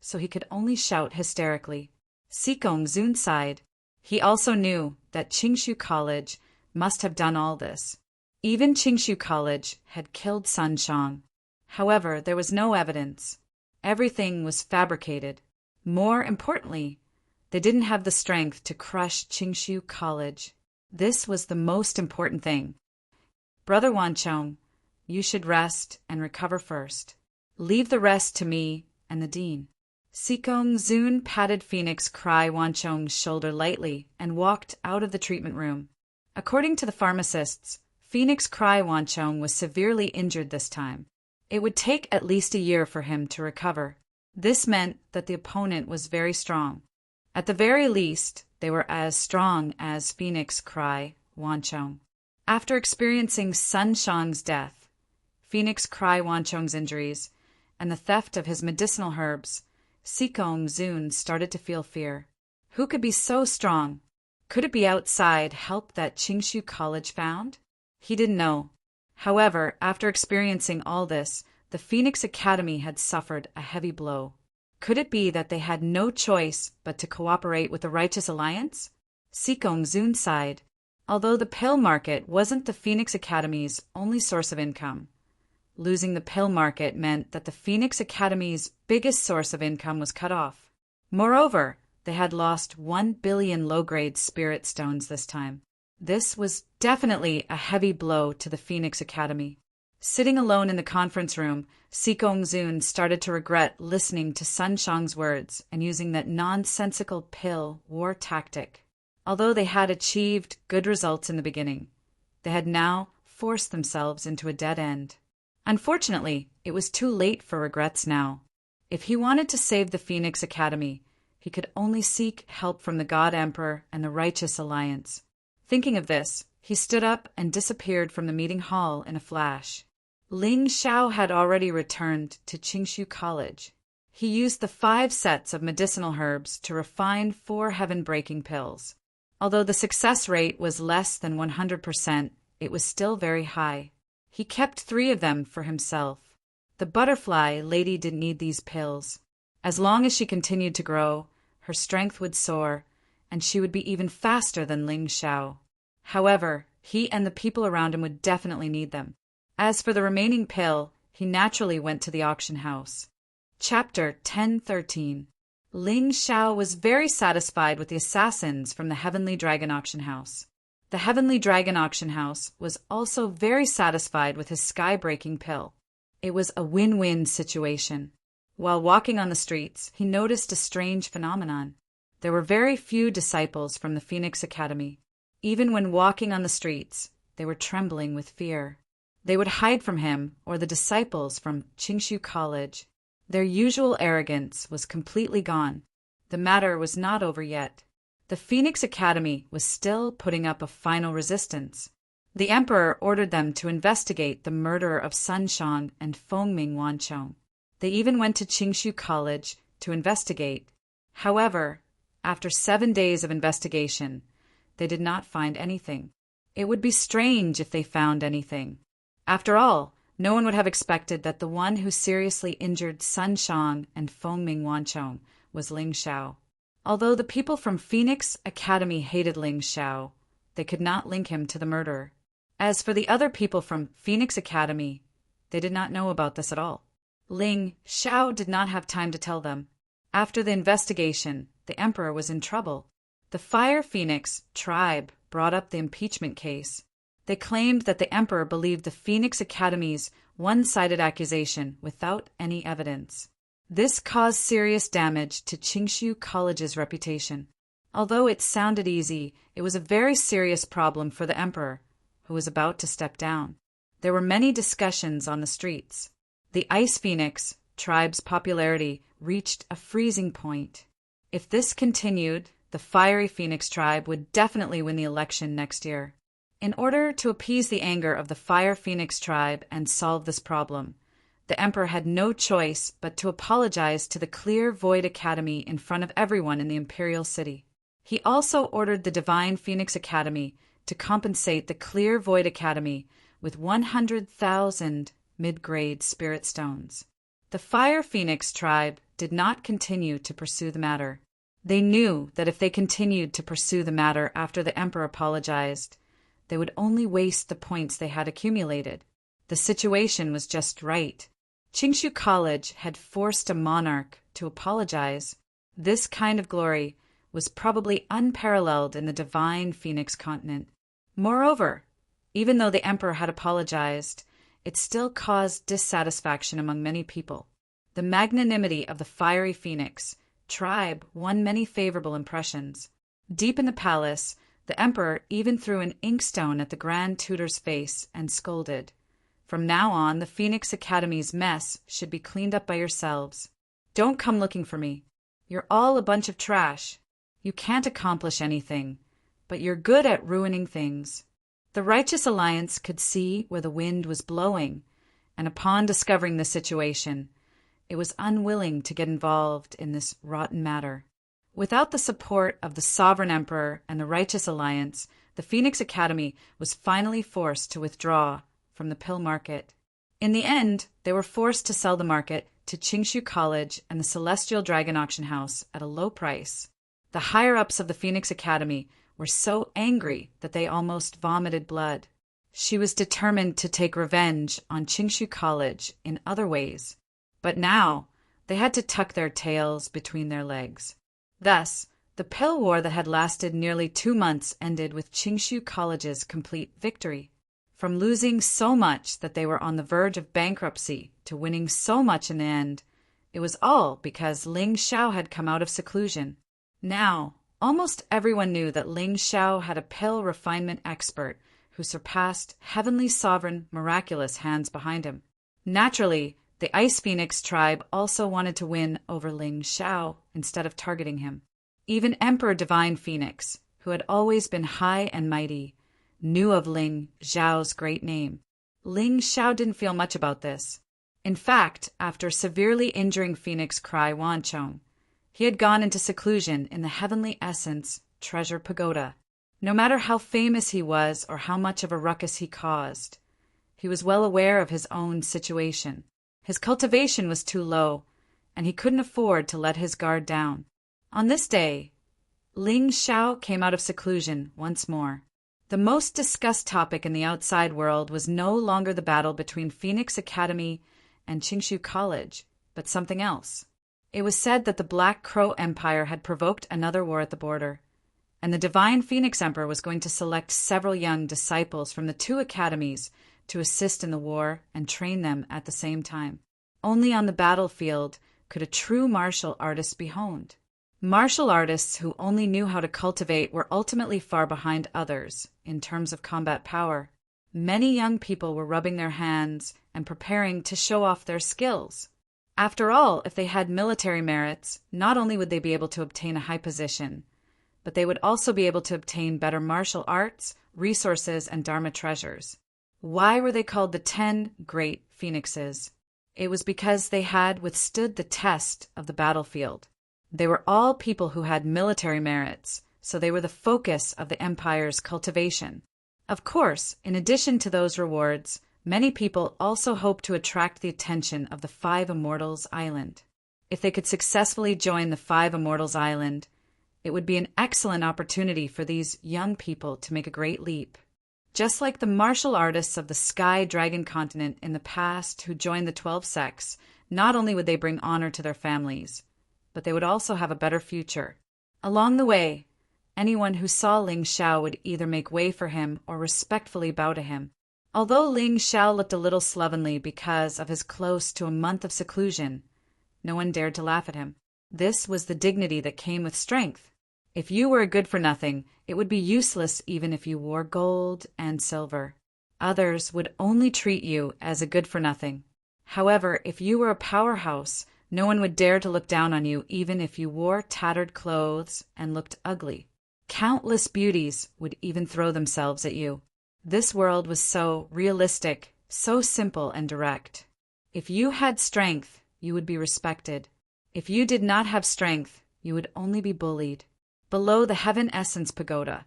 so he could only shout hysterically. Sikong Zun sighed. He also knew that Qingshu College must have done all this. Even Qingshu College had killed Sun Shang. However, there was no evidence. Everything was fabricated. More importantly, they didn't have the strength to crush Qingshu College. This was the most important thing. Brother Wanchong, you should rest and recover first. Leave the rest to me and the dean. Sikong Zun patted Phoenix Cry Wanchong's shoulder lightly and walked out of the treatment room. According to the pharmacists, Phoenix Cry Wanchong was severely injured this time. It would take at least a year for him to recover. This meant that the opponent was very strong. At the very least, they were as strong as Phoenix Cry Wanchong. After experiencing Sun Shang's death, Phoenix Cry Wanchong's injuries, and the theft of his medicinal herbs, Sikong Zun started to feel fear. Who could be so strong? Could it be outside help that Qingshu College found? He didn't know. However, after experiencing all this, the Phoenix Academy had suffered a heavy blow. Could it be that they had no choice but to cooperate with the Righteous Alliance? Sikong Zun sighed. Although the pill market wasn't the Phoenix Academy's only source of income, losing the pill market meant that the Phoenix Academy's biggest source of income was cut off. Moreover, they had lost 1 billion low-grade spirit stones this time. This was definitely a heavy blow to the Phoenix Academy. Sitting alone in the conference room, Sikong Zun started to regret listening to Sun Shang's words and using that nonsensical pill war tactic. Although they had achieved good results in the beginning, they had now forced themselves into a dead end. Unfortunately, it was too late for regrets now. If he wanted to save the Phoenix Academy, He could only seek help from the God Emperor and the Righteous Alliance. Thinking of this, he stood up and disappeared from the meeting hall in a flash. Ling Xiao had already returned to Qingshu College. He used the 5 sets of medicinal herbs to refine 4 heaven-breaking pills. Although the success rate was less than 100%, it was still very high. He kept 3 of them for himself. The butterfly lady didn't need these pills. As long as she continued to grow, her strength would soar, and she would be even faster than Ling Xiao. However, he and the people around him would definitely need them. As for the remaining pill, he naturally went to the auction house. Chapter 10:13. Ling Xiao was very satisfied with the assassins from the Heavenly Dragon Auction House. The Heavenly Dragon Auction House was also very satisfied with his sky-breaking pill. It was a win-win situation. While walking on the streets, he noticed a strange phenomenon. There were very few disciples from the Phoenix Academy. Even when walking on the streets, they were trembling with fear. They would hide from him or the disciples from Qingshu College. Their usual arrogance was completely gone. The matter was not over yet. The Phoenix Academy was still putting up a final resistance. The Emperor ordered them to investigate the murder of Sun Shan and Fengming Wanchong. They even went to Qingshu College to investigate. However, after 7 days of investigation, they did not find anything. It would be strange if they found anything. After all, no one would have expected that the one who seriously injured Sun Shan and Fengming Wanchong was Ling Xiao. Although the people from Phoenix Academy hated Ling Xiao, they could not link him to the murder. As for the other people from Phoenix Academy, they did not know about this at all. Ling Xiao did not have time to tell them. After the investigation, the Emperor was in trouble. The Fire Phoenix tribe brought up the impeachment case. They claimed that the Emperor believed the Phoenix Academy's one-sided accusation without any evidence. This caused serious damage to Qingshu College's reputation. Although it sounded easy, it was a very serious problem for the Emperor, who was about to step down. There were many discussions on the streets. The Ice Phoenix tribe's popularity reached a freezing point. If this continued, the Fiery Phoenix tribe would definitely win the election next year. In order to appease the anger of the Fire Phoenix tribe and solve this problem, the Emperor had no choice but to apologize to the Clear Void Academy in front of everyone in the Imperial City. He also ordered the Divine Phoenix Academy to compensate the Clear Void Academy with 100,000 mid-grade spirit stones. The Fire Phoenix tribe did not continue to pursue the matter. They knew that if they continued to pursue the matter after the Emperor apologized, they would only waste the points they had accumulated. The situation was just right. Qingshu College had forced a monarch to apologize. This kind of glory was probably unparalleled in the Divine Phoenix continent. Moreover, even though the Emperor had apologized, it still caused dissatisfaction among many people. The magnanimity of the Fiery Phoenix tribe won many favorable impressions. Deep in the palace, the Emperor even threw an inkstone at the Grand Tutor's face and scolded, "From now on, the Phoenix Academy's mess should be cleaned up by yourselves. Don't come looking for me. You're all a bunch of trash. You can't accomplish anything, but you're good at ruining things." The Righteous Alliance could see where the wind was blowing, and upon discovering the situation, it was unwilling to get involved in this rotten matter. Without the support of the Sovereign Emperor and the Righteous Alliance, the Phoenix Academy was finally forced to withdraw from the pill market. In the end, they were forced to sell the market to Qingshu College and the Celestial Dragon Auction House at a low price. The higher-ups of the Phoenix Academy were so angry that they almost vomited blood. She was determined to take revenge on Qingshu College in other ways, but now they had to tuck their tails between their legs. Thus, the pill war that had lasted nearly 2 months ended with Qingshu College's complete victory. From losing so much that they were on the verge of bankruptcy to winning so much in the end, it was all because Ling Xiao had come out of seclusion. Now, almost everyone knew that Ling Xiao had a pill refinement expert who surpassed Heavenly Sovereign Miraculous hands behind him. Naturally, The Ice Phoenix tribe also wanted to win over Ling Xiao instead of targeting him. Even Emperor Divine Phoenix, who had always been high and mighty, knew of Ling Xiao's great name. Ling Xiao didn't feel much about this. In fact, after severely injuring Phoenix Cry Wanchong, he had gone into seclusion in the Heavenly Essence Treasure Pagoda. No matter how famous he was or how much of a ruckus he caused, he was well aware of his own situation. His cultivation was too low, and he couldn't afford to let his guard down. On this day, Ling Xiao came out of seclusion once more. The most discussed topic in the outside world was no longer the battle between Phoenix Academy and Qingshu College, but something else. It was said that the Black Crow Empire had provoked another war at the border, and the Divine Phoenix Emperor was going to select several young disciples from the two academies to assist in the war and train them at the same time. Only on the battlefield could a true martial artist be honed. Martial artists who only knew how to cultivate were ultimately far behind others in terms of combat power. Many young people were rubbing their hands and preparing to show off their skills. After all, if they had military merits, not only would they be able to obtain a high position, but they would also be able to obtain better martial arts, resources, and Dharma treasures. Why were they called the 10 Great Phoenixes? It was because they had withstood the test of the battlefield. They were all people who had military merits, so they were the focus of the empire's cultivation. Of course, in addition to those rewards, many people also hoped to attract the attention of the Five Immortals Island. If they could successfully join the Five Immortals Island, it would be an excellent opportunity for these young people to make a great leap. Just like the martial artists of the Sky Dragon continent in the past who joined the 12 sects, not only would they bring honor to their families, but they would also have a better future. Along the way, anyone who saw Ling Xiao would either make way for him or respectfully bow to him. Although Ling Xiao looked a little slovenly because of his close to a month of seclusion, no one dared to laugh at him. This was the dignity that came with strength. If you were a good-for-nothing, it would be useless even if you wore gold and silver. Others would only treat you as a good-for-nothing. However, if you were a powerhouse, no one would dare to look down on you even if you wore tattered clothes and looked ugly. Countless beauties would even throw themselves at you. This world was so realistic, so simple and direct. If you had strength, you would be respected. If you did not have strength, you would only be bullied. Below the Heaven Essence Pagoda,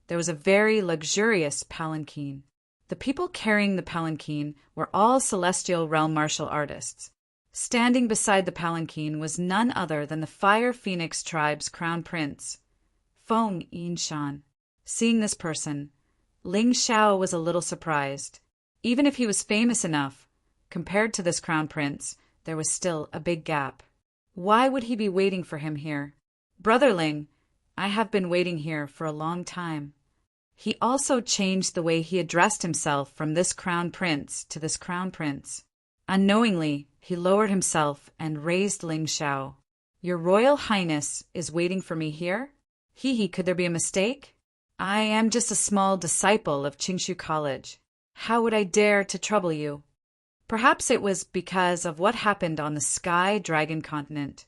there was a very luxurious palanquin. The people carrying the palanquin were all celestial realm martial artists. Standing beside the palanquin was none other than the Fire Phoenix tribe's crown prince, Feng Yinshan. Seeing this person, Ling Xiao was a little surprised. Even if he was famous enough, compared to this crown prince, there was still a big gap. Why would he be waiting for him here? Brother Ling, I have been waiting here for a long time. He also changed the way he addressed himself from this crown prince to this crown prince. Unknowingly, he lowered himself and raised Ling Xiao. Your Royal Highness is waiting for me here? Could there be a mistake? I am just a small disciple of Qingshu College. How would I dare to trouble you? Perhaps it was because of what happened on the Sky Dragon continent.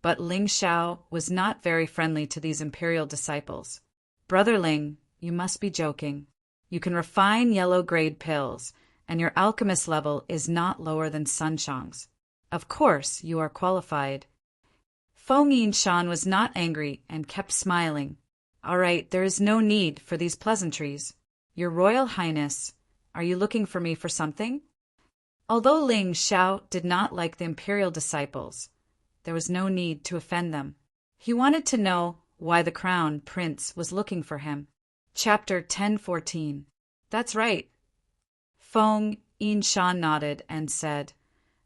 But Ling Xiao was not very friendly to these imperial disciples. Brother Ling, you must be joking. You can refine yellow-grade pills, and your alchemist level is not lower than Sunshang's. Of course, you are qualified. Feng Yinshan was not angry and kept smiling. All right, there is no need for these pleasantries. Your Royal Highness, are you looking for me for something? Although Ling Xiao did not like the imperial disciples, there was no need to offend them. He wanted to know why the crown prince was looking for him. Chapter 10:14. That's right. Feng Yinshan nodded and said,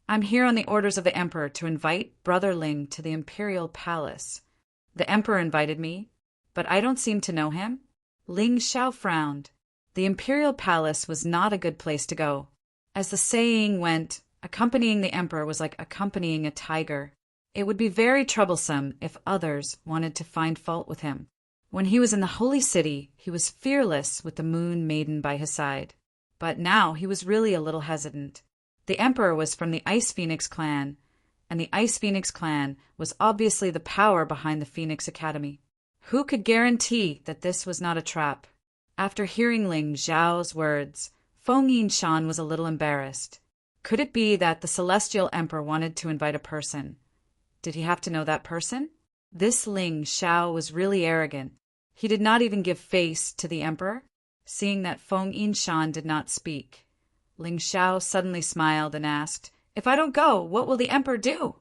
I'm here on the orders of the Emperor to invite Brother Ling to the Imperial Palace. The Emperor invited me, but I don't seem to know him. Ling Xiao frowned. The Imperial Palace was not a good place to go. As the saying went, accompanying the Emperor was like accompanying a tiger. It would be very troublesome if others wanted to find fault with him. When he was in the Holy City, he was fearless with the Moon Maiden by his side. But now he was really a little hesitant. The emperor was from the Ice Phoenix clan, and the Ice Phoenix clan was obviously the power behind the Phoenix Academy. Who could guarantee that this was not a trap? After hearing Ling Xiao's words, Feng Yinshan was a little embarrassed. Could it be that the Celestial Emperor wanted to invite a person? Did he have to know that person? This Ling Xiao was really arrogant. He did not even give face to the emperor. Seeing that Feng Yinshan did not speak, Ling Xiao suddenly smiled and asked, "If I don't go, what will the emperor do?"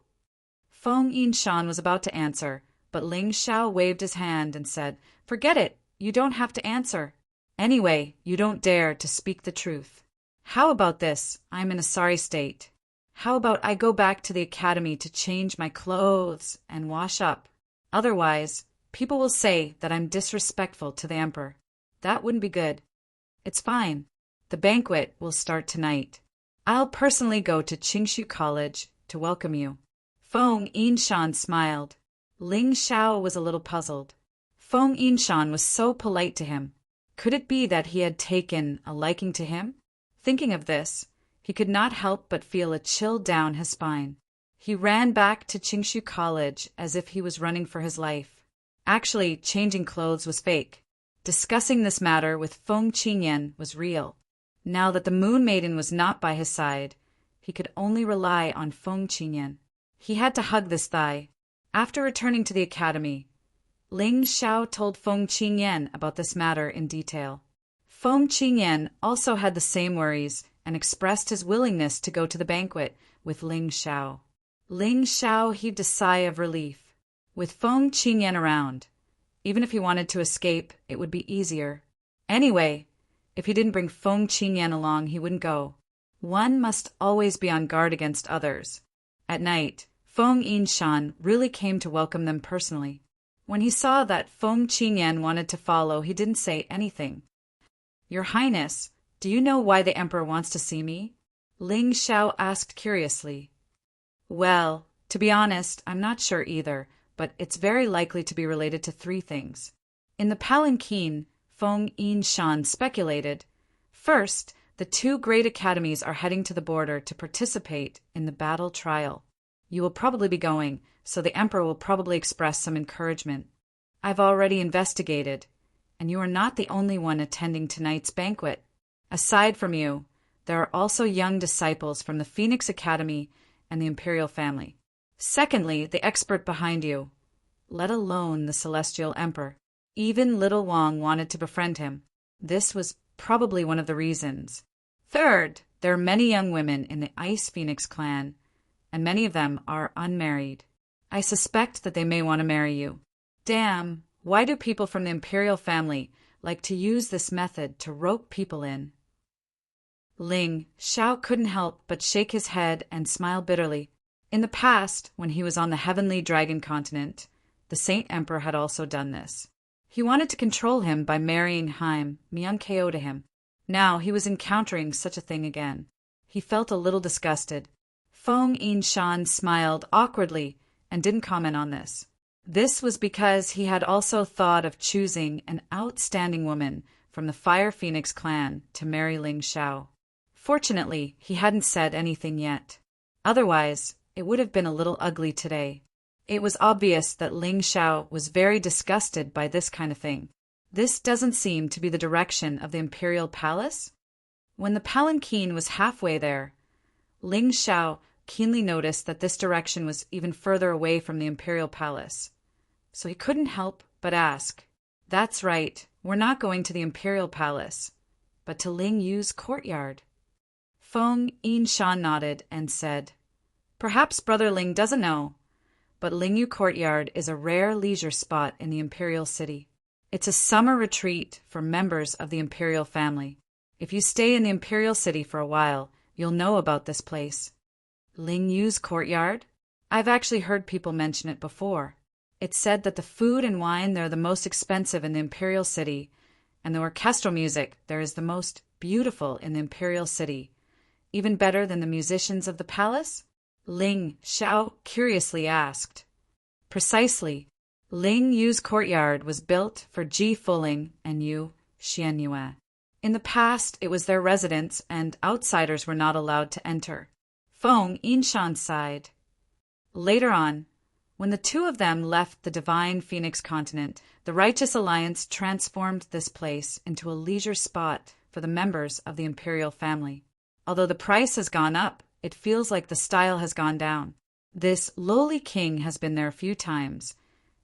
Feng Yinshan was about to answer, but Ling Xiao waved his hand and said, "Forget it, you don't have to answer. Anyway, you don't dare to speak the truth. How about this? I'm in a sorry state. How about I go back to the academy to change my clothes and wash up? Otherwise, people will say that I'm disrespectful to the emperor. That wouldn't be good. It's fine. The banquet will start tonight. I'll personally go to Qingshu College to welcome you." Feng Yinshan smiled. Ling Xiao was a little puzzled. Feng Yinshan was so polite to him. Could it be that he had taken a liking to him? Thinking of this, he could not help but feel a chill down his spine. He ran back to Qingshu College as if he was running for his life. Actually, changing clothes was fake. Discussing this matter with Feng Qingyan was real. Now that the Moon Maiden was not by his side, he could only rely on Feng Qingyan. He had to hug this thigh. After returning to the academy, Ling Xiao told Feng Qingyan about this matter in detail. Feng Qingyan also had the same worries and expressed his willingness to go to the banquet with Ling Xiao. Ling Xiao heaved a sigh of relief. With Feng Qingyan around, even if he wanted to escape, it would be easier. Anyway, if he didn't bring Feng Qingyan along, he wouldn't go. One must always be on guard against others. At night, Feng Yinshan really came to welcome them personally. When he saw that Feng Qingyan wanted to follow, he didn't say anything. "Your Highness, do you know why the emperor wants to see me?" Ling Xiao asked curiously. "Well, to be honest, I'm not sure either, but it's very likely to be related to three things." In the palanquin, Feng Yinshan speculated. First, the two great academies are heading to the border to participate in the battle trial. You will probably be going, so the emperor will probably express some encouragement. I've already investigated, and you are not the only one attending tonight's banquet. Aside from you, there are also young disciples from the Phoenix Academy and the imperial family. Secondly, the expert behind you, let alone the Celestial Emperor. Even Little Wang wanted to befriend him. This was probably one of the reasons. Third, there are many young women in the Ice Phoenix clan, and many of them are unmarried. I suspect that they may want to marry you. Damn, why do people from the imperial family like to use this method to rope people in? Ling Xiao couldn't help but shake his head and smile bitterly. In the past, when he was on the Heavenly Dragon continent, the Saint Emperor had also done this. He wanted to control him by marrying Haim Myung-ko to him. Now he was encountering such a thing again. He felt a little disgusted. Feng Yinshan smiled awkwardly and didn't comment on this. This was because he had also thought of choosing an outstanding woman from the Fire Phoenix clan to marry Ling Xiao. Fortunately, he hadn't said anything yet. Otherwise, it would have been a little ugly today. It was obvious that Ling Xiao was very disgusted by this kind of thing. This doesn't seem to be the direction of the imperial palace. When the palanquin was halfway there, Ling Xiao keenly noticed that this direction was even further away from the imperial palace. So he couldn't help but ask, "That's right, we're not going to the imperial palace, but to Ling Yu's courtyard." Feng Yinshan nodded and said, "Perhaps Brother Ling doesn't know, but Ling Yu Courtyard is a rare leisure spot in the imperial city. It's a summer retreat for members of the imperial family. If you stay in the imperial city for a while, you'll know about this place." Ling Yu's courtyard? I've actually heard people mention it before. It's said that the food and wine there are the most expensive in the imperial city, and the orchestral music there is the most beautiful in the imperial city, even better than the musicians of the palace? Ling Xiao curiously asked. Precisely. Ling Yu's courtyard was built for Ji Fuling and Yu Xianyue. In the past, it was their residence, and outsiders were not allowed to enter. Feng Yinshan sighed. Later on, when the two of them left the divine Phoenix continent, the Righteous Alliance transformed this place into a leisure spot for the members of the imperial family. Although the price has gone up, it feels like the style has gone down. This lowly king has been there a few times,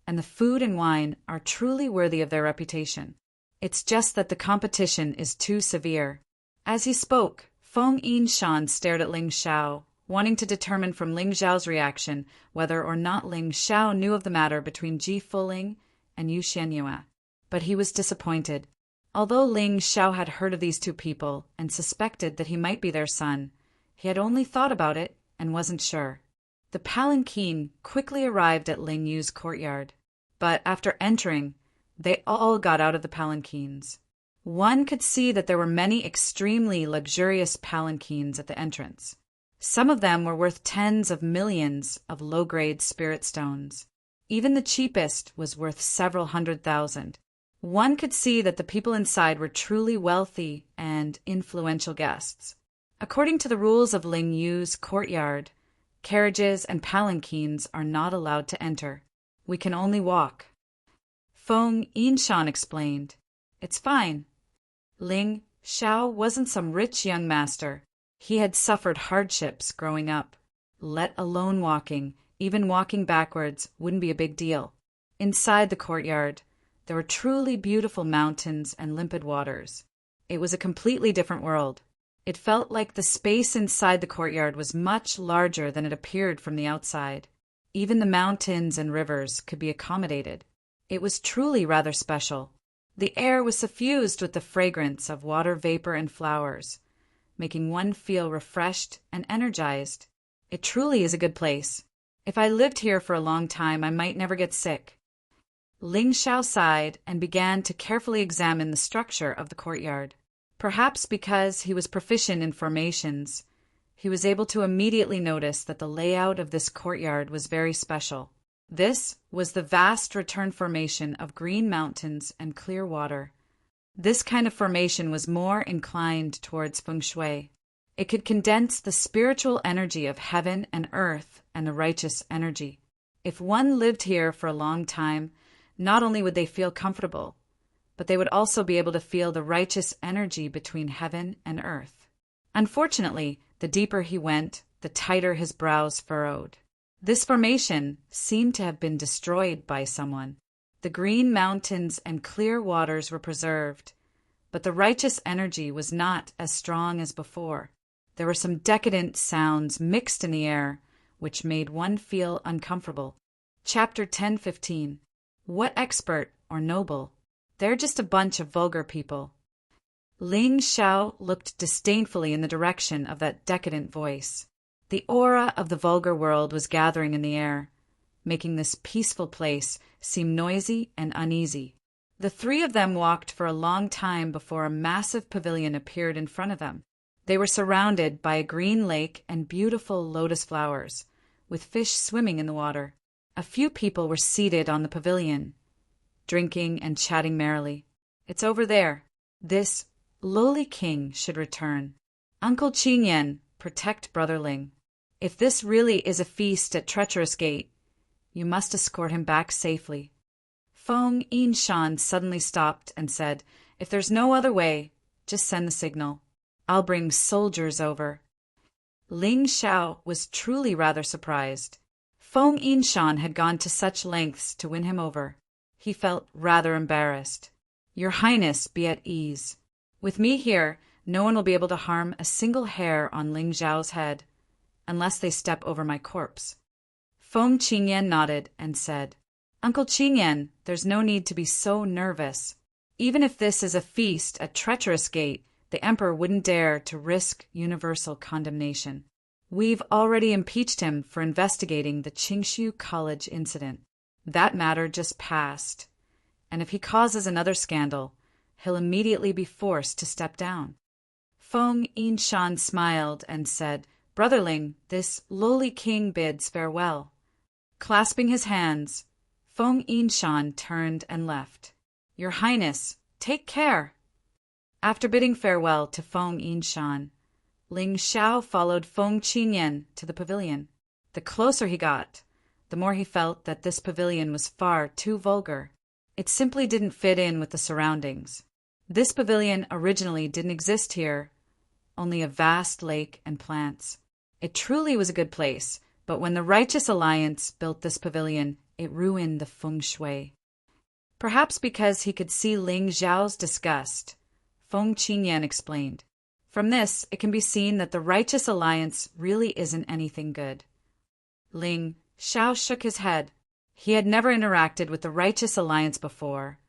and the food and wine are truly worthy of their reputation. It's just that the competition is too severe. As he spoke, Feng Yinshan stared at Ling Xiao, wanting to determine from Ling Xiao's reaction whether or not Ling Xiao knew of the matter between Ji Fuling and Yu Xianyue. But he was disappointed. Although Ling Xiao had heard of these two people and suspected that he might be their son, he had only thought about it and wasn't sure. The palanquin quickly arrived at Ling Yu's courtyard, but after entering, they all got out of the palanquins. One could see that there were many extremely luxurious palanquins at the entrance. Some of them were worth tens of millions of low-grade spirit stones. Even the cheapest was worth several 100,000. One could see that the people inside were truly wealthy and influential guests. According to the rules of Ling Yu's courtyard, carriages and palanquins are not allowed to enter. We can only walk. Feng Yinshan explained. It's fine. Ling Xiao wasn't some rich young master. He had suffered hardships growing up. Let alone walking, even walking backwards wouldn't be a big deal. Inside the courtyard, there were truly beautiful mountains and limpid waters. It was a completely different world. It felt like the space inside the courtyard was much larger than it appeared from the outside. Even the mountains and rivers could be accommodated. It was truly rather special. The air was suffused with the fragrance of water vapor and flowers, making one feel refreshed and energized. It truly is a good place. If I lived here for a long time, I might never get sick. Ling Xiao sighed and began to carefully examine the structure of the courtyard. Perhaps because he was proficient in formations, he was able to immediately notice that the layout of this courtyard was very special. This was the vast return formation of green mountains and clear water. This kind of formation was more inclined towards feng shui. It could condense the spiritual energy of heaven and earth and the righteous energy. If one lived here for a long time, not only would they feel comfortable, but they would also be able to feel the righteous energy between heaven and earth. Unfortunately, the deeper he went, the tighter his brows furrowed. This formation seemed to have been destroyed by someone. The green mountains and clear waters were preserved, but the righteous energy was not as strong as before. There were some decadent sounds mixed in the air, which made one feel uncomfortable. Chapter 10:15. What expert or noble? They're just a bunch of vulgar people. Ling Xiao looked disdainfully in the direction of that decadent voice. The aura of the vulgar world was gathering in the air, making this peaceful place seem noisy and uneasy. The three of them walked for a long time before a massive pavilion appeared in front of them. They were surrounded by a green lake and beautiful lotus flowers, with fish swimming in the water. A few people were seated on the pavilion, drinking and chatting merrily. It's over there. This lowly king should return. Uncle Qingyan, protect Brother Ling. If this really is a feast at Treacherous Gate, you must escort him back safely. Feng Yinshan suddenly stopped and said, If there's no other way, just send the signal. I'll bring soldiers over. Ling Xiao was truly rather surprised. Feng Yinshan had gone to such lengths to win him over. He felt rather embarrassed. Your Highness, be at ease. With me here, no one will be able to harm a single hair on Ling Xiao's head, unless they step over my corpse. Feng Qingyan nodded and said, Uncle Qingyan, there's no need to be so nervous. Even if this is a feast at Treacherous Gate, the Emperor wouldn't dare to risk universal condemnation. We've already impeached him for investigating the Qingshu College incident. That matter just passed, and if he causes another scandal, he'll immediately be forced to step down. Feng Yinshan smiled and said, Brother Ling, this lowly king bids farewell. Clasping his hands, Feng Yinshan turned and left. Your Highness, take care. After bidding farewell to Feng Yinshan, Ling Xiao followed Feng Qinyan to the pavilion. The closer he got, the more he felt that this pavilion was far too vulgar. It simply didn't fit in with the surroundings. This pavilion originally didn't exist here, only a vast lake and plants. It truly was a good place, but when the Righteous Alliance built this pavilion, it ruined the feng shui. Perhaps because he could see Ling Xiao's disgust, Feng Qinyan explained. From this, it can be seen that the Righteous Alliance really isn't anything good. Ling Xiao shook his head. He had never interacted with the Righteous Alliance before,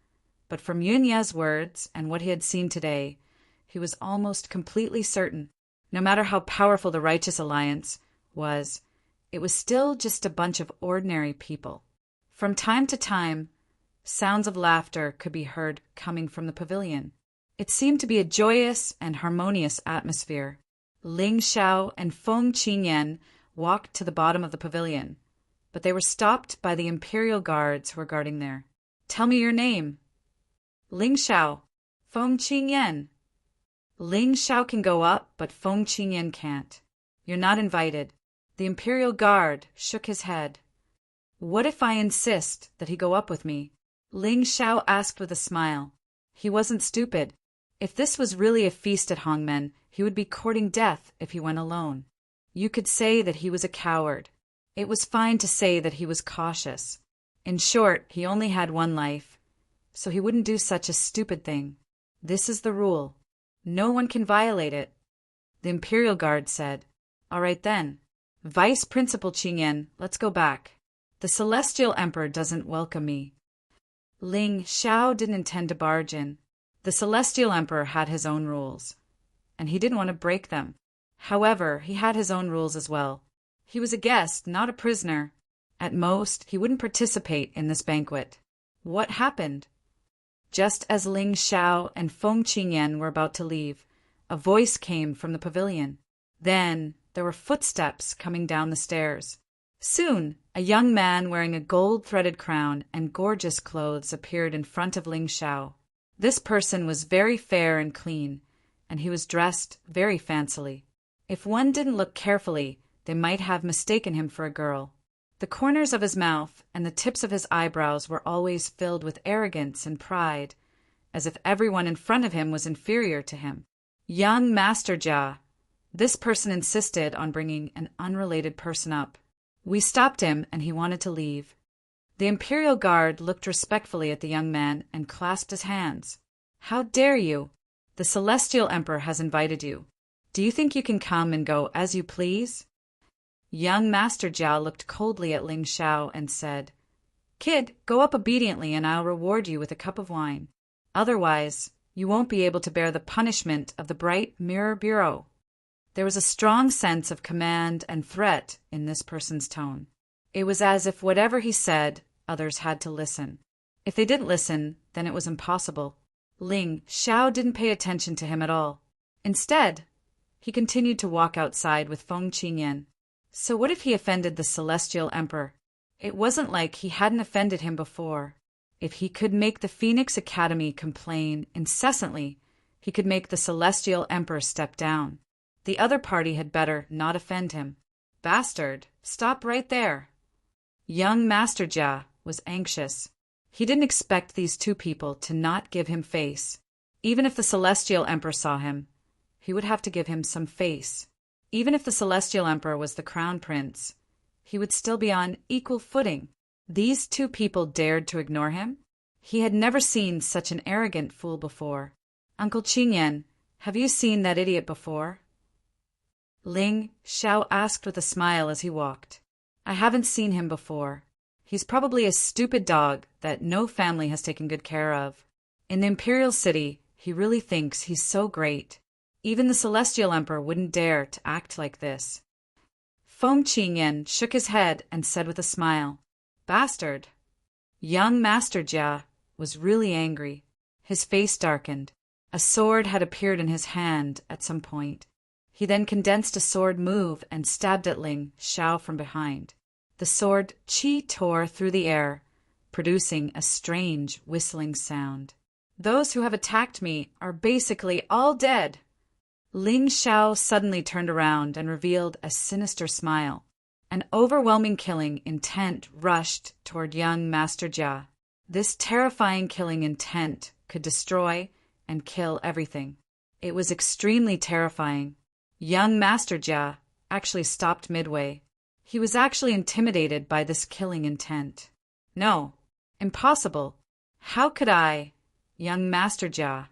but from Yunya's words and what he had seen today, he was almost completely certain, no matter how powerful the Righteous Alliance was, it was still just a bunch of ordinary people. From time to time, sounds of laughter could be heard coming from the pavilion. It seemed to be a joyous and harmonious atmosphere. Ling Xiao and Feng Qinyan walked to the bottom of the pavilion, but they were stopped by the imperial guards who were guarding there. "Tell me your name." "Ling Xiao." "Feng Qinyan." "Ling Xiao can go up, but Feng Qinyan can't. You're not invited." The imperial guard shook his head. "What if I insist that he go up with me?" Ling Xiao asked with a smile. He wasn't stupid. If this was really a feast at Hongmen, he would be courting death if he went alone. You could say that he was a coward. It was fine to say that he was cautious. In short, he only had one life, so he wouldn't do such a stupid thing. This is the rule. No one can violate it. The Imperial Guard said, "All right then. Vice Principal Qinyan, let's go back. The Celestial Emperor doesn't welcome me." Ling Xiao didn't intend to barge in. The Celestial Emperor had his own rules, and he didn't want to break them. However, he had his own rules as well. He was a guest, not a prisoner. At most, he wouldn't participate in this banquet. What happened? Just as Ling Xiao and Feng Qinyan were about to leave, a voice came from the pavilion. Then there were footsteps coming down the stairs. Soon, a young man wearing a gold-threaded crown and gorgeous clothes appeared in front of Ling Xiao. This person was very fair and clean, and he was dressed very fancily. If one didn't look carefully, they might have mistaken him for a girl. The corners of his mouth and the tips of his eyebrows were always filled with arrogance and pride, as if everyone in front of him was inferior to him. "Young Master Jia." This person insisted on bringing an unrelated person up. We stopped him, and he wanted to leave. The Imperial Guard looked respectfully at the young man and clasped his hands. "How dare you? The Celestial Emperor has invited you. Do you think you can come and go as you please?" Young Master Jia looked coldly at Ling Xiao and said, "Kid, go up obediently and I'll reward you with a cup of wine. Otherwise, you won't be able to bear the punishment of the Bright Mirror Bureau." There was a strong sense of command and threat in this person's tone. It was as if whatever he said, others had to listen. If they didn't listen, then it was impossible. Ling Xiao didn't pay attention to him at all. Instead, he continued to walk outside with Feng Qinyan. So what if he offended the Celestial Emperor? It wasn't like he hadn't offended him before. If he could make the Phoenix Academy complain incessantly, he could make the Celestial Emperor step down. The other party had better not offend him. "Bastard, stop right there." Young Master Jia was anxious. He didn't expect these two people to not give him face. Even if the Celestial Emperor saw him, he would have to give him some face. Even if the Celestial Emperor was the Crown Prince, he would still be on equal footing. These two people dared to ignore him? He had never seen such an arrogant fool before. "Uncle Qinyan, have you seen that idiot before?" Ling Xiao asked with a smile as he walked. "I haven't seen him before. He's probably a stupid dog that no family has taken good care of. In the Imperial City, he really thinks he's so great. Even the Celestial Emperor wouldn't dare to act like this." Feng Qinyan shook his head and said with a smile, "Bastard." Young Master Jia was really angry. His face darkened. A sword had appeared in his hand at some point. He then condensed a sword move and stabbed at Ling Xiao from behind. The sword qi tore through the air, producing a strange whistling sound. "Those who have attacked me are basically all dead." Ling Xiao suddenly turned around and revealed a sinister smile. An overwhelming killing intent rushed toward young Master Jia. This terrifying killing intent could destroy and kill everything. It was extremely terrifying. Young Master Jia actually stopped midway. He was actually intimidated by this killing intent. No, impossible. How could I, young Master Jia,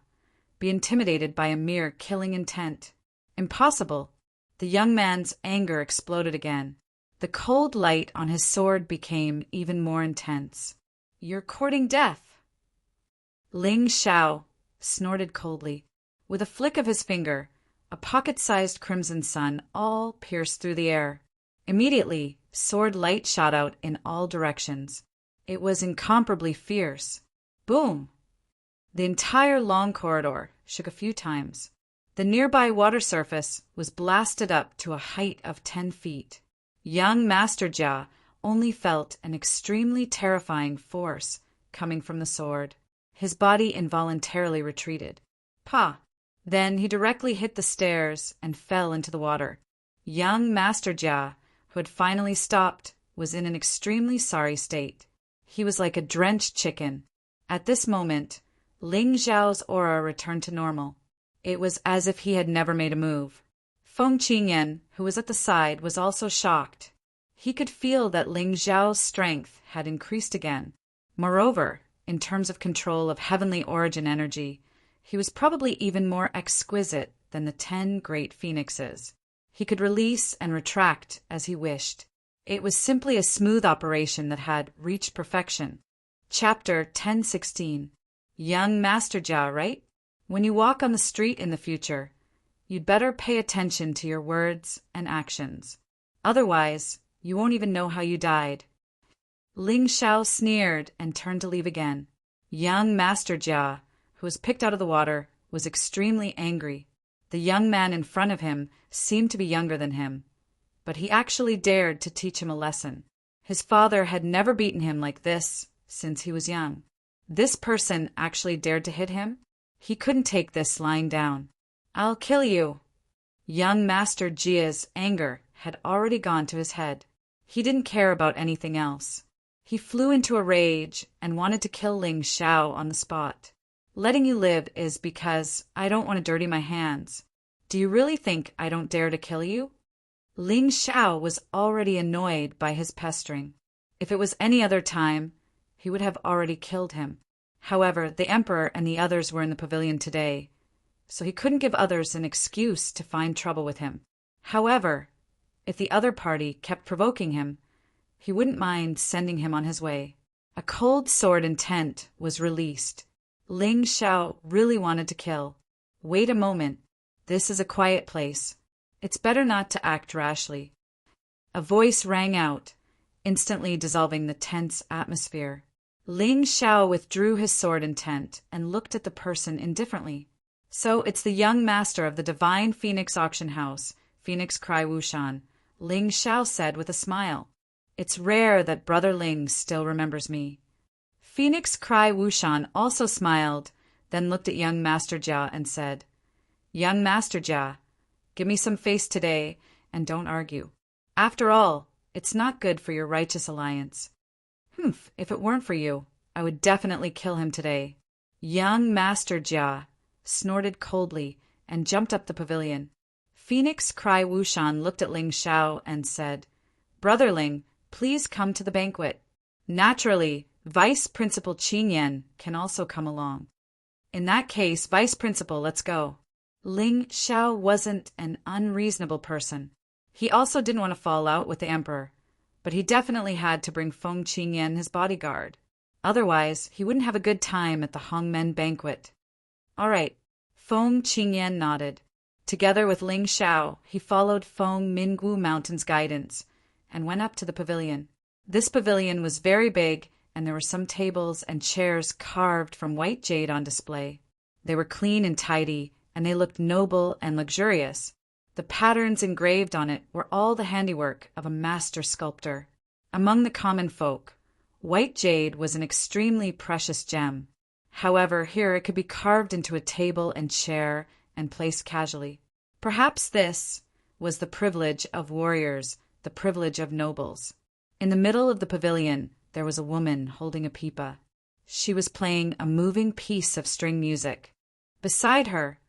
be intimidated by a mere killing intent? Impossible. The young man's anger exploded again. The cold light on his sword became even more intense. You're courting death. Ling Xiao snorted coldly. With a flick of his finger, a pocket-sized crimson sun all pierced through the air. Immediately, sword light shot out in all directions. It was incomparably fierce. Boom! The entire long corridor shook a few times. The nearby water surface was blasted up to a height of 10 feet. Young Master Jia only felt an extremely terrifying force coming from the sword. His body involuntarily retreated. Pa! Then he directly hit the stairs and fell into the water. Young Master Jia, who had finally stopped, was in an extremely sorry state. He was like a drenched chicken. At this moment, Ling Xiao's aura returned to normal. It was as if he had never made a move. Feng Qingyan, who was at the side, was also shocked. He could feel that Ling Xiao's strength had increased again. Moreover, in terms of control of heavenly origin energy, he was probably even more exquisite than the 10 great phoenixes. He could release and retract as he wished. It was simply a smooth operation that had reached perfection. Chapter 1016. Young Master Jia, right? When you walk on the street in the future, you'd better pay attention to your words and actions. Otherwise, you won't even know how you died. Ling Xiao sneered and turned to leave again. Young Master Jia, who was picked out of the water, was extremely angry. The young man in front of him seemed to be younger than him, but he actually dared to teach him a lesson. His father had never beaten him like this since he was young. This person actually dared to hit him? He couldn't take this lying down. I'll kill you. Young Master Jia's anger had already gone to his head. He didn't care about anything else. He flew into a rage and wanted to kill Ling Xiao on the spot. Letting you live is because I don't want to dirty my hands. Do you really think I don't dare to kill you? Ling Xiao was already annoyed by his pestering. If it was any other time, he would have already killed him. However, the emperor and the others were in the pavilion today, so he couldn't give others an excuse to find trouble with him. However, if the other party kept provoking him, he wouldn't mind sending him on his way. A cold sword intent was released. Ling Xiao really wanted to kill. Wait a moment. This is a quiet place. It's better not to act rashly. A voice rang out, instantly dissolving the tense atmosphere. Ling Xiao withdrew his sword intent and looked at the person indifferently. So it's the young master of the Divine Phoenix Auction House, Phoenix Cry Wushan, Ling Xiao said with a smile. It's rare that Brother Ling still remembers me. Phoenix Cry Wushan also smiled, then looked at young Master Jia and said, Young Master Jia, give me some face today and don't argue. After all, it's not good for your righteous alliance. If it weren't for you, I would definitely kill him today. Young Master Jia snorted coldly and jumped up the pavilion. Phoenix Cry Wushan looked at Ling Xiao and said, Brother Ling, please come to the banquet. Naturally, Vice Principal Qin Yan can also come along. In that case, Vice Principal, let's go. Ling Xiao wasn't an unreasonable person. He also didn't want to fall out with the emperor, but he definitely had to bring Feng Qingyan his bodyguard. Otherwise, he wouldn't have a good time at the Hongmen banquet. All right, Feng Qingyan nodded. Together with Ling Xiao, he followed Feng Minggu Mountain's guidance and went up to the pavilion. This pavilion was very big, and there were some tables and chairs carved from white jade on display. They were clean and tidy, and they looked noble and luxurious. The patterns engraved on it were all the handiwork of a master sculptor. Among the common folk, white jade was an extremely precious gem. However, here it could be carved into a table and chair and placed casually. Perhaps this was the privilege of warriors, the privilege of nobles. In the middle of the pavilion, there was a woman holding a pipa. She was playing a moving piece of string music. Beside her,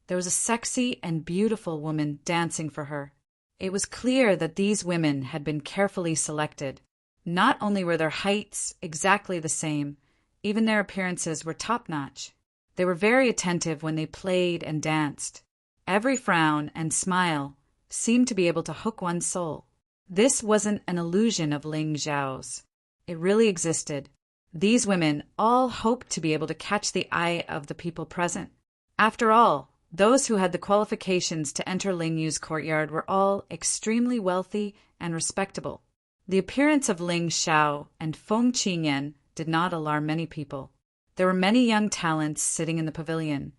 there was a sexy and beautiful woman dancing for her. It was clear that these women had been carefully selected. Not only were their heights exactly the same, even their appearances were top-notch. They were very attentive when they played and danced. Every frown and smile seemed to be able to hook one's soul. This wasn't an illusion of Ling Xiao's. It really existed. These women all hoped to be able to catch the eye of the people present. After all, those who had the qualifications to enter Ling Yu's courtyard were all extremely wealthy and respectable. The appearance of Ling Xiao and Feng Qingyan did not alarm many people. There were many young talents sitting in the pavilion,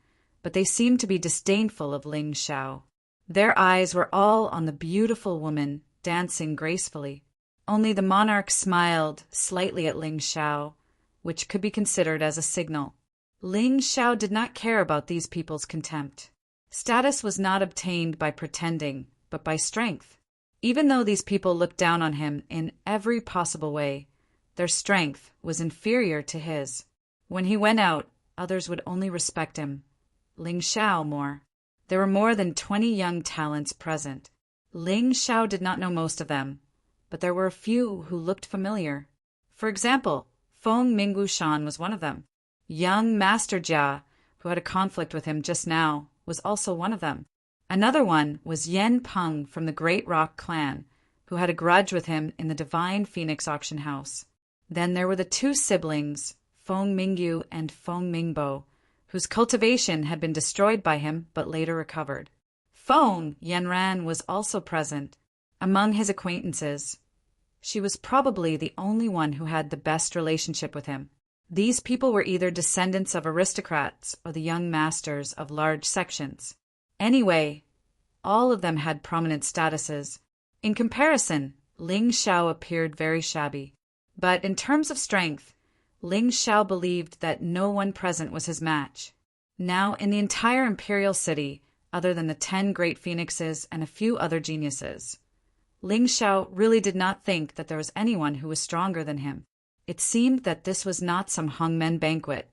but they seemed to be disdainful of Ling Xiao. Their eyes were all on the beautiful woman dancing gracefully. Only the monarch smiled slightly at Ling Xiao, which could be considered as a signal. Ling Xiao did not care about these people's contempt. Status was not obtained by pretending, but by strength. Even though these people looked down on him in every possible way, their strength was inferior to his. When he went out, others would only respect him. Ling Xiao more. There were more than 20 young talents present. Ling Xiao did not know most of them, but there were a few who looked familiar. For example, Feng Mingwushan was one of them. Young Master Jia, who had a conflict with him just now, was also one of them. Another one was Yen Peng from the Great Rock clan, who had a grudge with him in the Divine Phoenix auction house. Then there were the two siblings, Feng Mingyu and Feng Mingbo, whose cultivation had been destroyed by him but later recovered. Feng Yanran was also present. Among his acquaintances, she was probably the only one who had the best relationship with him. These people were either descendants of aristocrats or the young masters of large sections. Anyway, all of them had prominent statuses. In comparison, Ling Xiao appeared very shabby. But in terms of strength, Ling Xiao believed that no one present was his match. Now, in the entire imperial city, other than the 10 great phoenixes and a few other geniuses, Ling Xiao really did not think that there was anyone who was stronger than him. It seemed that this was not some hangmen banquet.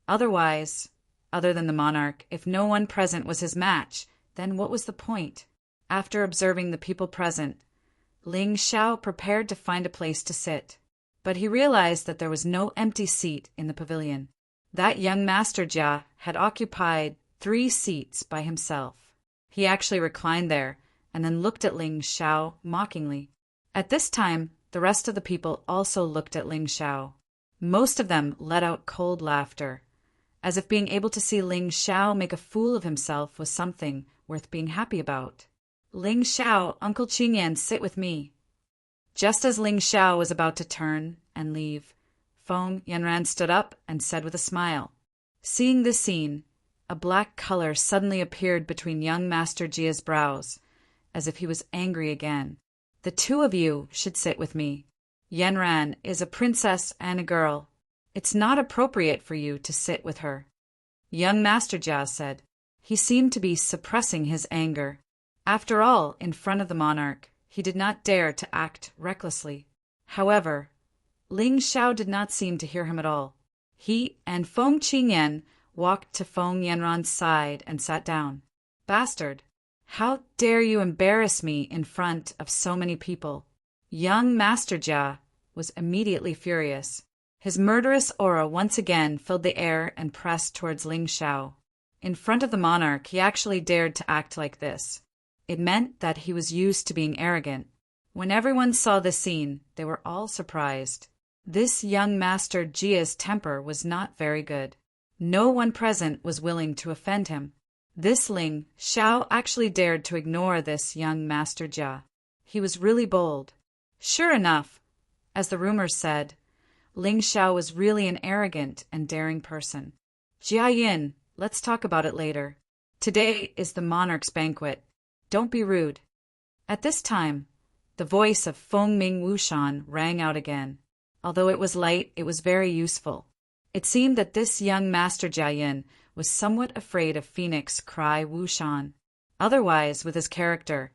Otherwise, other than the monarch, if no one present was his match, then what was the point? After observing the people present, Ling Xiao prepared to find a place to sit. But he realized that there was no empty seat in the pavilion. That young Master Jia had occupied 3 seats by himself. He actually reclined there and then looked at Ling Xiao mockingly. At this time, the rest of the people also looked at Ling Xiao. Most of them let out cold laughter, as if being able to see Ling Xiao make a fool of himself was something worth being happy about. Ling Xiao, Uncle Qingyan, sit with me. Just as Ling Xiao was about to turn and leave, Feng Yanran stood up and said with a smile. Seeing this scene, a black color suddenly appeared between young Master Jia's brows, as if he was angry again. The 2 of you should sit with me. Yanran is a princess and a girl. It's not appropriate for you to sit with her. Young Master Jia said. He seemed to be suppressing his anger. After all, in front of the monarch, he did not dare to act recklessly. However, Ling Xiao did not seem to hear him at all. He and Feng Qingyan walked to Feng Yanran's side and sat down. Bastard! How dare you embarrass me in front of so many people? Young Master Jia was immediately furious. His murderous aura once again filled the air and pressed towards Ling Xiao. In front of the monarch, he actually dared to act like this. It meant that he was used to being arrogant. When everyone saw this scene, they were all surprised. This young Master Jia's temper was not very good. No one present was willing to offend him. This Ling Xiao actually dared to ignore this young Master Jia. He was really bold. Sure enough, as the rumors said, Ling Xiao was really an arrogant and daring person. Jia Yin, let's talk about it later. Today is the monarch's banquet. Don't be rude. At this time, the voice of Feng Mingwushan rang out again. Although it was light, it was very useful. It seemed that this young Master Jia Yin was somewhat afraid of Phoenix Cry Wushan. Otherwise, with his character,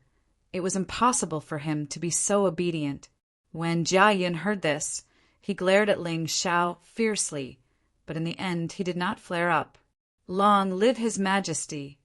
it was impossible for him to be so obedient. When Jia Yin heard this, he glared at Ling Xiao fiercely, but in the end he did not flare up. Long live His Majesty!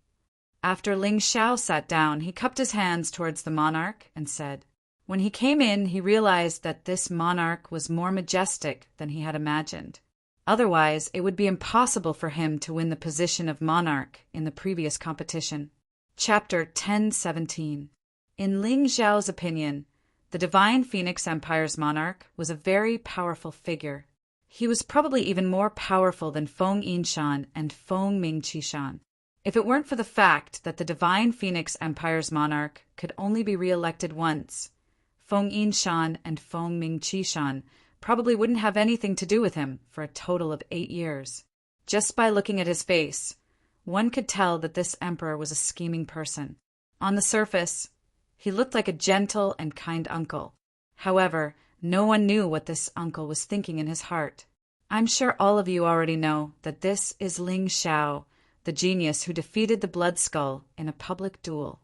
After Ling Xiao sat down, he cupped his hands towards the monarch and said, when he came in, he realized that this monarch was more majestic than he had imagined. Otherwise, it would be impossible for him to win the position of monarch in the previous competition. Chapter 1017. In Ling Xiao's opinion, the Divine Phoenix Empire's monarch was a very powerful figure. He was probably even more powerful than Feng Yinshan and Feng Mingqishan. If it weren't for the fact that the Divine Phoenix Empire's monarch could only be re-elected once, Feng Yinshan and Feng Mingqishan probably wouldn't have anything to do with him for a total of 8 years. Just by looking at his face, one could tell that this emperor was a scheming person. On the surface, he looked like a gentle and kind uncle. However, no one knew what this uncle was thinking in his heart. I'm sure all of you already know that this is Ling Xiao, the genius who defeated the Blood Skull in a public duel.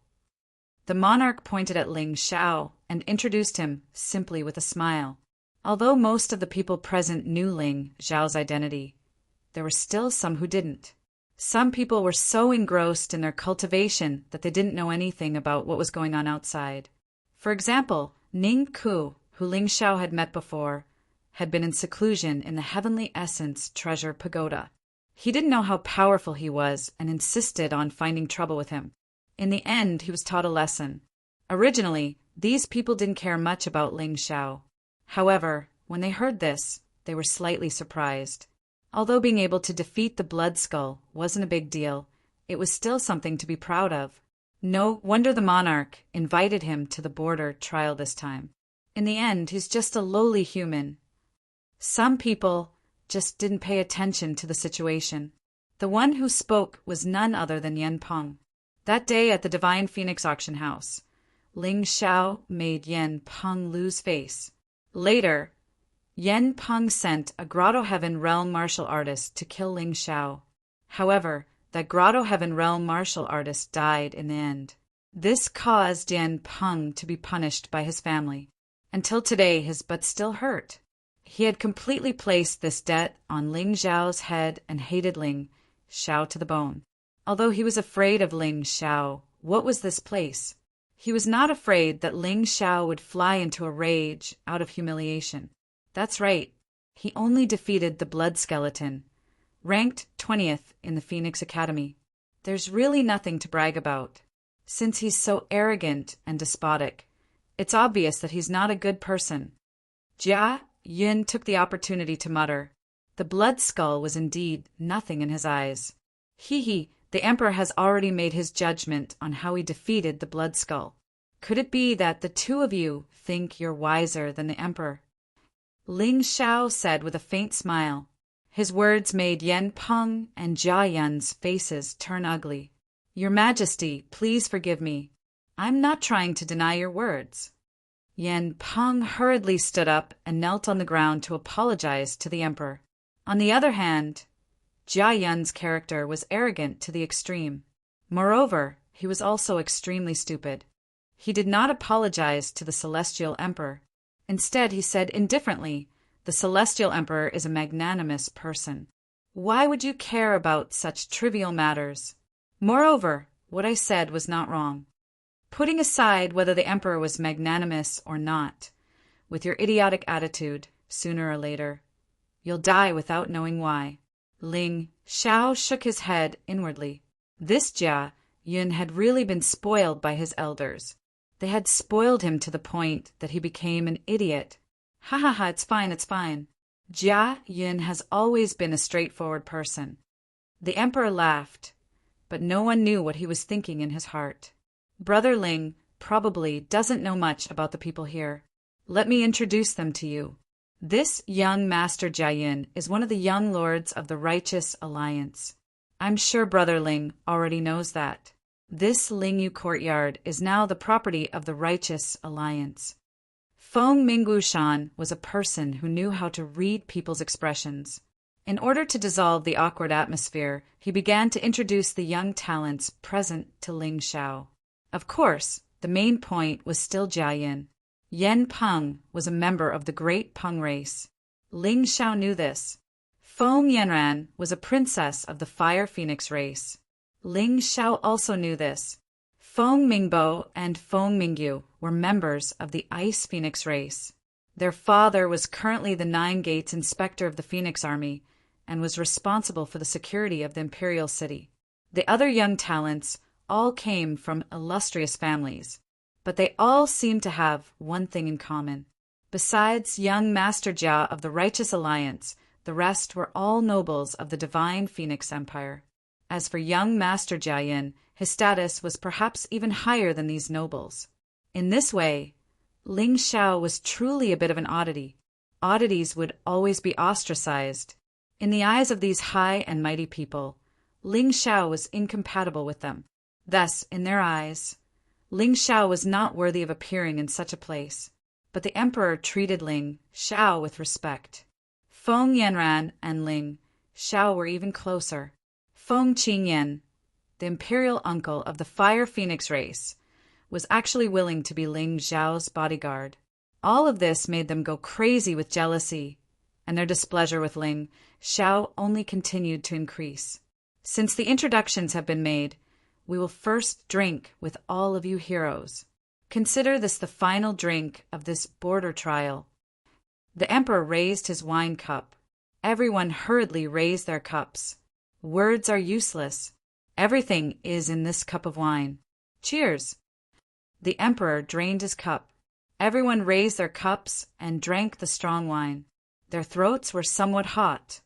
The monarch pointed at Ling Xiao and introduced him simply with a smile. Although most of the people present knew Ling Xiao's identity, there were still some who didn't. Some people were so engrossed in their cultivation that they didn't know anything about what was going on outside. For example, Ning Ku, who Ling Xiao had met before, had been in seclusion in the Heavenly Essence Treasure Pagoda. He didn't know how powerful he was and insisted on finding trouble with him. In the end, he was taught a lesson. Originally, these people didn't care much about Ling Xiao. However, when they heard this, they were slightly surprised. Although being able to defeat the Blood Skull wasn't a big deal, it was still something to be proud of. No wonder the monarch invited him to the border trial this time. In the end, he's just a lowly human. Some people just didn't pay attention to the situation. The one who spoke was none other than Yen Peng. That day at the Divine Phoenix auction house, Ling Xiao made Yen Peng lose face. Later, Yen Peng sent a Grotto Heaven Realm martial artist to kill Ling Xiao. However, that Grotto Heaven Realm martial artist died in the end. This caused Yen Peng to be punished by his family. Until today, his butt still hurt. He had completely placed this debt on Ling Xiao's head and hated Ling Xiao to the bone. Although he was afraid of Ling Xiao, what was this place? He was not afraid that Ling Xiao would fly into a rage out of humiliation. That's right, he only defeated the Blood Skeleton, ranked 20th in the Phoenix Academy. There's really nothing to brag about. Since he's so arrogant and despotic, it's obvious that he's not a good person. Jia Yin took the opportunity to mutter. The Blood Skull was indeed nothing in his eyes. The Emperor has already made his judgment on how he defeated the Blood Skull. Could it be that the two of you think you're wiser than the Emperor? Ling Xiao said with a faint smile. His words made Yen Peng and Jia Yun's faces turn ugly. Your Majesty, please forgive me. I'm not trying to deny your words. Yen Peng hurriedly stood up and knelt on the ground to apologize to the Emperor. On the other hand, Jia Yun's character was arrogant to the extreme. Moreover, he was also extremely stupid. He did not apologize to the Celestial Emperor. Instead, he said indifferently, the Celestial Emperor is a magnanimous person. Why would you care about such trivial matters? Moreover, what I said was not wrong. Putting aside whether the Emperor was magnanimous or not, with your idiotic attitude, sooner or later, you'll die without knowing why. Ling Xiao shook his head inwardly. This Jia Yun had really been spoiled by his elders. They had spoiled him to the point that he became an idiot. Ha, it's fine, it's fine. Jia Yun has always been a straightforward person. The Emperor laughed, but no one knew what he was thinking in his heart. Brother Ling probably doesn't know much about the people here. Let me introduce them to you. This young Master Jia Yun is one of the young lords of the Righteous Alliance. I'm sure Brother Ling already knows that. This Lingyu courtyard is now the property of the Righteous Alliance. Feng Mingu Shan was a person who knew how to read people's expressions. In order to dissolve the awkward atmosphere, he began to introduce the young talents present to Ling Xiao. Of course, the main point was still Jia Yin. Yen Peng was a member of the great Peng race. Ling Xiao knew this. Feng Yanran was a princess of the Fire Phoenix race. Ling Xiao also knew this. Feng Mingbo and Feng Mingyu were members of the Ice Phoenix race. Their father was currently the Nine Gates Inspector of the Phoenix Army and was responsible for the security of the imperial city. The other young talents all came from illustrious families, but they all seemed to have one thing in common. Besides young Master Jia of the Righteous Alliance, the rest were all nobles of the Divine Phoenix Empire. As for young Master Jia Yin, his status was perhaps even higher than these nobles. In this way, Ling Xiao was truly a bit of an oddity. Oddities would always be ostracized. In the eyes of these high and mighty people, Ling Xiao was incompatible with them. Thus, in their eyes, Ling Xiao was not worthy of appearing in such a place. But the emperor treated Ling Xiao with respect. Feng Yanran and Ling Xiao were even closer. Feng Qingyan, the imperial uncle of the Fire Phoenix race, was actually willing to be Ling Xiao's bodyguard. All of this made them go crazy with jealousy, and their displeasure with Ling Xiao only continued to increase. Since the introductions have been made, we will first drink with all of you heroes. Consider this the final drink of this border trial. The emperor raised his wine cup. Everyone hurriedly raised their cups. Words are useless. Everything is in this cup of wine. Cheers! The emperor drained his cup. Everyone raised their cups and drank the strong wine. Their throats were somewhat hot,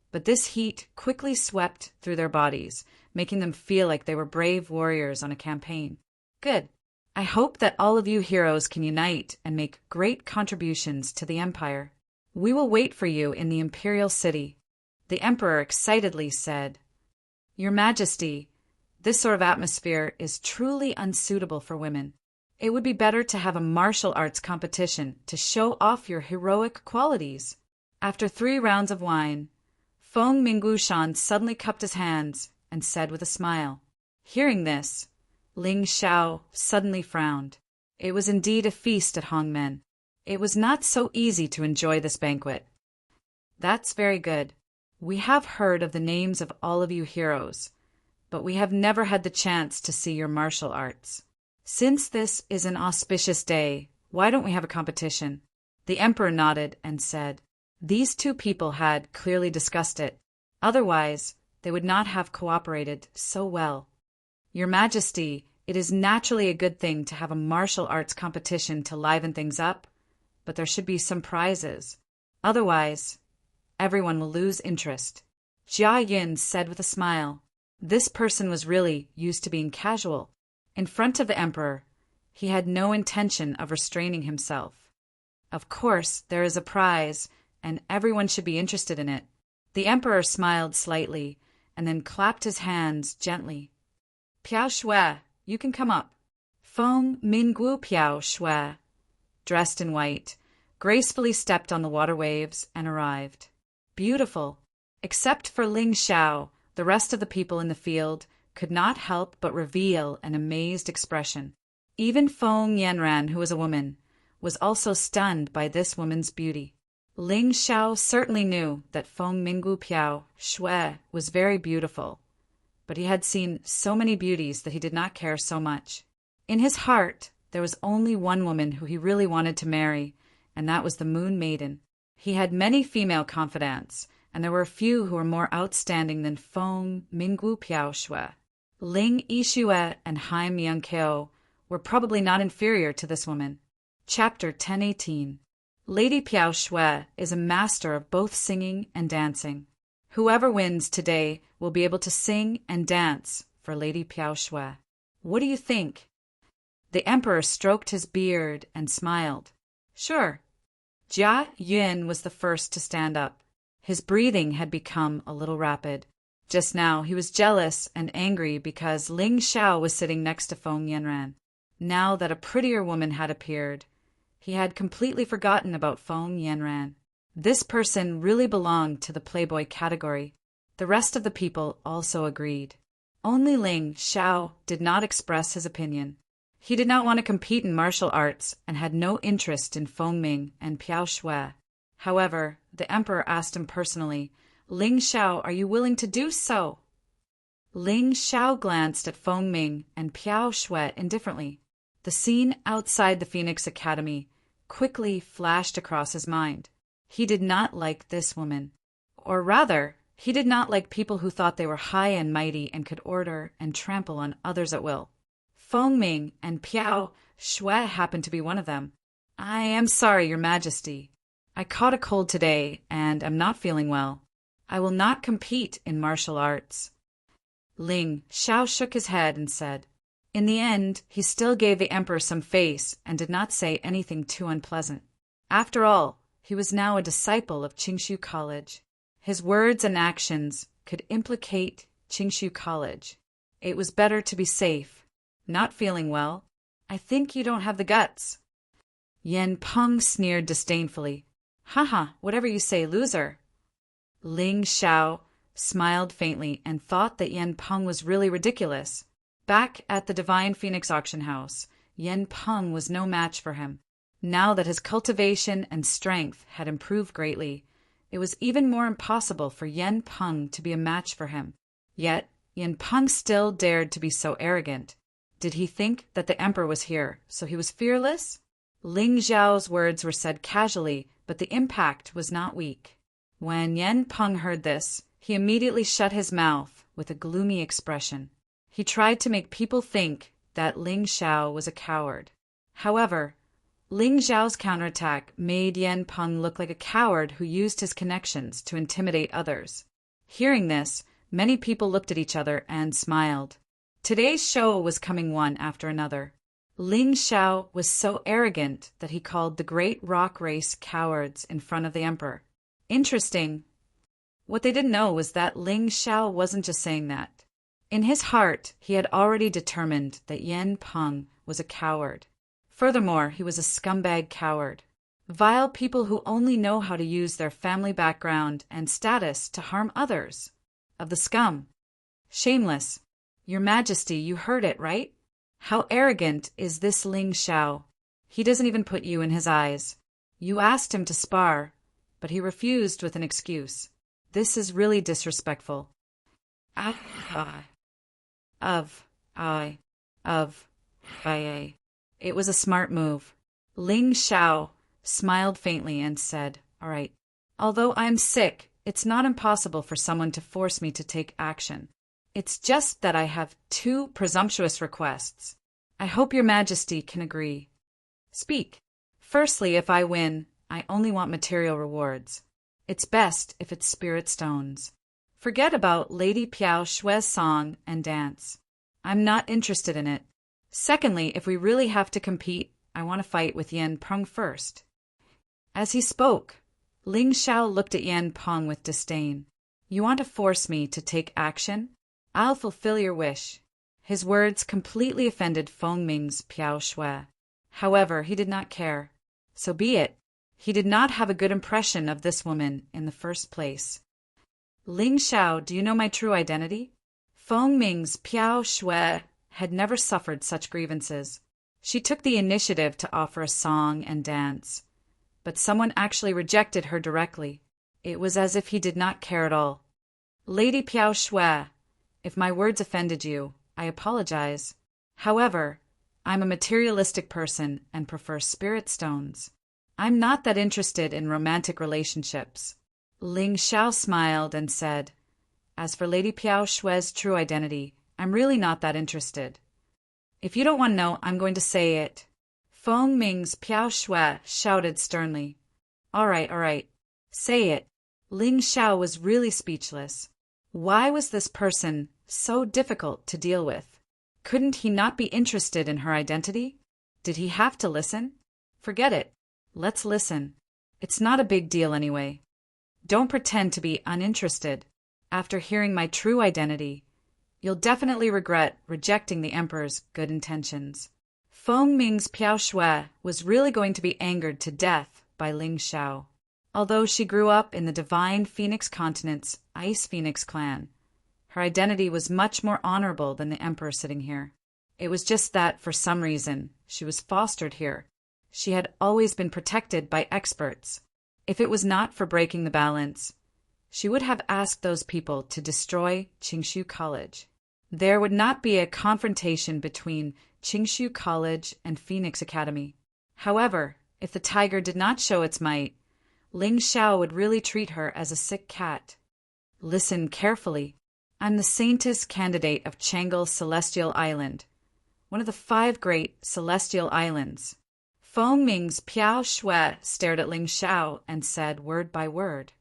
but this heat quickly swept through their bodies, making them feel like they were brave warriors on a campaign. Good. I hope that all of you heroes can unite and make great contributions to the empire. We will wait for you in the imperial city. The emperor excitedly said, Your Majesty, this sort of atmosphere is truly unsuitable for women. It would be better to have a martial arts competition to show off your heroic qualities. After 3 rounds of wine, Feng Mingyushan suddenly cupped his hands and said with a smile. Hearing this, Ling Xiao suddenly frowned. It was indeed a feast at Hongmen. It was not so easy to enjoy this banquet. That's very good. We have heard of the names of all of you heroes, but we have never had the chance to see your martial arts. Since this is an auspicious day, why don't we have a competition? The emperor nodded and said, These 2 people had clearly discussed it. Otherwise, they would not have cooperated so well. Your Majesty, it is naturally a good thing to have a martial arts competition to liven things up, but there should be some prizes. Otherwise, everyone will lose interest. Jia Yin said with a smile. This person was really used to being casual. In front of the emperor, he had no intention of restraining himself. Of course, there is a prize, and everyone should be interested in it. The emperor smiled slightly, and then clapped his hands gently. Piao Shui, you can come up. Feng Minggu Piao Shui, dressed in white, gracefully stepped on the water waves and arrived. Beautiful. Except for Ling Xiao, the rest of the people in the field could not help but reveal an amazed expression. Even Feng Yanran, who was a woman, was also stunned by this woman's beauty. Ling Xiao certainly knew that Feng Minggu Piao Shui was very beautiful, but he had seen so many beauties that he did not care so much. In his heart, there was only one woman who he really wanted to marry, and that was the Moon Maiden. He had many female confidants, and there were a few who were more outstanding than Feng Minggu Piao Shui. Ling Yixue and Hai Miankeo were probably not inferior to this woman. Chapter 1018. Lady Piao Shui is a master of both singing and dancing. Whoever wins today will be able to sing and dance for Lady Piao Shui. What do you think? The emperor stroked his beard and smiled. Sure. Jia Yun was the first to stand up. His breathing had become a little rapid. Just now he was jealous and angry because Ling Xiao was sitting next to Feng Yanran. Now that a prettier woman had appeared, he had completely forgotten about Feng Yanran. This person really belonged to the playboy category. The rest of the people also agreed. Only Ling Xiao did not express his opinion. He did not want to compete in martial arts and had no interest in Feng Ming and Piao Shui. However, the emperor asked him personally, "Ling Xiao, are you willing to do so?" Ling Xiao glanced at Feng Ming and Piao Shui indifferently. The scene outside the Phoenix Academy quickly flashed across his mind. He did not like this woman. Or rather, he did not like people who thought they were high and mighty and could order and trample on others at will. Feng Ming and Piao Shui happened to be one of them. "I am sorry, Your Majesty. I caught a cold today and am not feeling well. I will not compete in martial arts." Ling Xiao shook his head and said, in the end, he still gave the emperor some face and did not say anything too unpleasant. After all, he was now a disciple of Qingshu College. His words and actions could implicate Qingshu College. It was better to be safe. "Not feeling well? I think you don't have the guts." Yen Peng sneered disdainfully. "Haha, whatever you say, loser." Ling Xiao smiled faintly and thought that Yen Peng was really ridiculous. Back at the Divine Phoenix Auction House, Yen Peng was no match for him. Now that his cultivation and strength had improved greatly, it was even more impossible for Yen Peng to be a match for him. Yet, Yen Peng still dared to be so arrogant. Did he think that the emperor was here, so he was fearless? Ling Xiao's words were said casually, but the impact was not weak. When Yen Peng heard this, he immediately shut his mouth with a gloomy expression. He tried to make people think that Ling Xiao was a coward. However, Ling Xiao's counterattack made Yen Peng look like a coward who used his connections to intimidate others. Hearing this, many people looked at each other and smiled. Today's show was coming one after another. Ling Xiao was so arrogant that he called the great rock race cowards in front of the emperor. Interesting. What they didn't know was that Ling Xiao wasn't just saying that. In his heart, he had already determined that Yen Peng was a coward. Furthermore, he was a scumbag coward. Vile people who only know how to use their family background and status to harm others. Of the scum. Shameless. Your Majesty, you heard it, right? How arrogant is this Ling Xiao? He doesn't even put you in his eyes. You asked him to spar, but he refused with an excuse. This is really disrespectful. It was a smart move. Ling Xiao smiled faintly and said, "All right. Although I'm sick, it's not impossible for someone to force me to take action. It's just that I have two presumptuous requests. I hope Your Majesty can agree." "Speak." "Firstly, if I win, I only want material rewards. It's best if it's spirit stones. Forget about Lady Piao Shui's song and dance. I'm not interested in it. Secondly, if we really have to compete, I want to fight with Yen Peng first." As he spoke, Ling Xiao looked at Yen Peng with disdain. "You want to force me to take action? I'll fulfill your wish." His words completely offended Feng Ming's Piao Shui. However, he did not care. So be it. He did not have a good impression of this woman in the first place. "Ling Xiao, do you know my true identity?" Feng Ming's Piao Shui had never suffered such grievances. She took the initiative to offer a song and dance, but someone actually rejected her directly. It was as if he did not care at all. "Lady Piao Shui, if my words offended you, I apologize. However, I'm a materialistic person and prefer spirit stones. I'm not that interested in romantic relationships." Ling Xiao smiled and said, "As for Lady Piao Shui's true identity, I'm really not that interested. If you don't want to know, I'm going to say it." Feng Ming's Piao Shui shouted sternly. All right. Say it." Ling Xiao was really speechless. Why was this person so difficult to deal with? Couldn't he not be interested in her identity? Did he have to listen? Forget it. Let's listen. It's not a big deal anyway. Don't pretend to be uninterested. After hearing my true identity, you'll definitely regret rejecting the emperor's good intentions. Feng Ming's Piao Shui was really going to be angered to death by Ling Xiao. Although she grew up in the Divine Phoenix Continent's Ice Phoenix clan, her identity was much more honorable than the Emperor sitting here. It was just that, for some reason, she was fostered here. She had always been protected by experts. If it was not for breaking the balance, she would have asked those people to destroy Qingshu College. There would not be a confrontation between Qingshu College and Phoenix Academy. However, if the tiger did not show its might, Ling Xiao would really treat her as a sick cat. Listen carefully. I'm the Saintess candidate of Chang'e Celestial Island, one of the 5 great celestial islands. Feng Ming's Piao Shui stared at Ling Xiao and said word by word,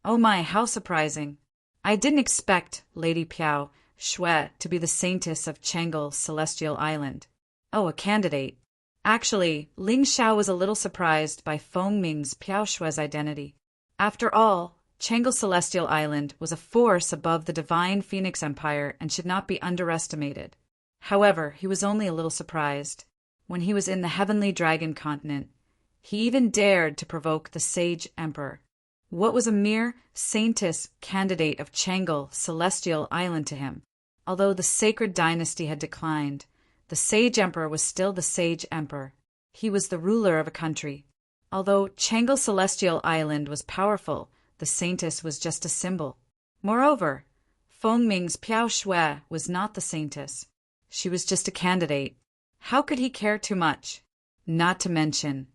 "Oh my, how surprising. I didn't expect Lady Piao Shui to be the Saintess of Chang'e Celestial Island. Oh, a candidate." Actually, Ling Xiao was a little surprised by Feng Ming's Piao Shui's identity. After all, Chang'e Celestial Island was a force above the Divine Phoenix Empire and should not be underestimated. However, he was only a little surprised. When he was in the Heavenly Dragon Continent, he even dared to provoke the Sage Emperor. What was a mere Saintess candidate of Chang'e Celestial Island to him? Although the sacred dynasty had declined, the Sage Emperor was still the Sage Emperor. He was the ruler of a country. Although Chang'e Celestial Island was powerful, the Saintess was just a symbol. Moreover, Feng Ming's Piao Shui was not the Saintess. She was just a candidate. How could he care too much? Not to mention,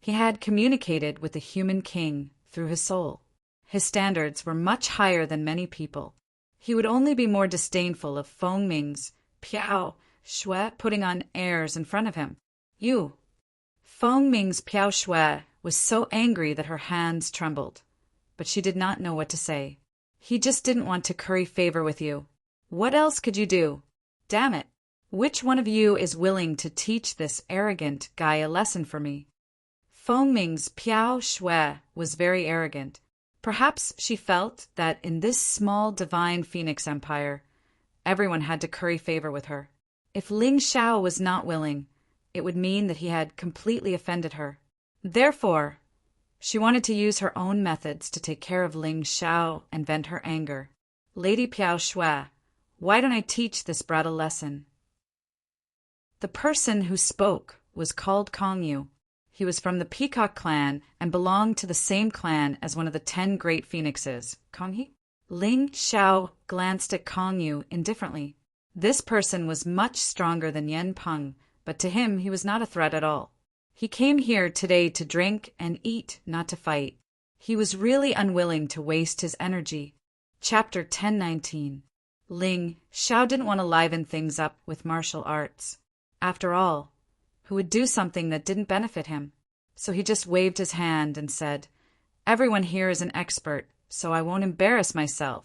he had communicated with the human king through his soul. His standards were much higher than many people. He would only be more disdainful of Feng Ming's Piao Shui putting on airs in front of him. You. Feng Ming's Piao Shui was so angry that her hands trembled, but she did not know what to say. He just didn't want to curry favor with you. What else could you do? Damn it. Which one of you is willing to teach this arrogant guy a lesson for me? Feng Ming's Piao Shui was very arrogant. Perhaps she felt that in this small Divine Phoenix Empire, everyone had to curry favor with her. If Ling Xiao was not willing, it would mean that he had completely offended her. Therefore, she wanted to use her own methods to take care of Ling Xiao and vent her anger. Lady Piao Shui, why don't I teach this brat a lesson? The person who spoke was called Kong Yu. He was from the Peacock clan and belonged to the same clan as one of the 10 great phoenixes. Kong He? Ling Xiao glanced at Kong Yu indifferently. This person was much stronger than Yen Peng, but to him he was not a threat at all. He came here today to drink and eat, not to fight. He was really unwilling to waste his energy. Chapter 1019. Ling Xiao didn't want to liven things up with martial arts. After all, who would do something that didn't benefit him? So he just waved his hand and said, "Everyone here is an expert, so I won't embarrass myself."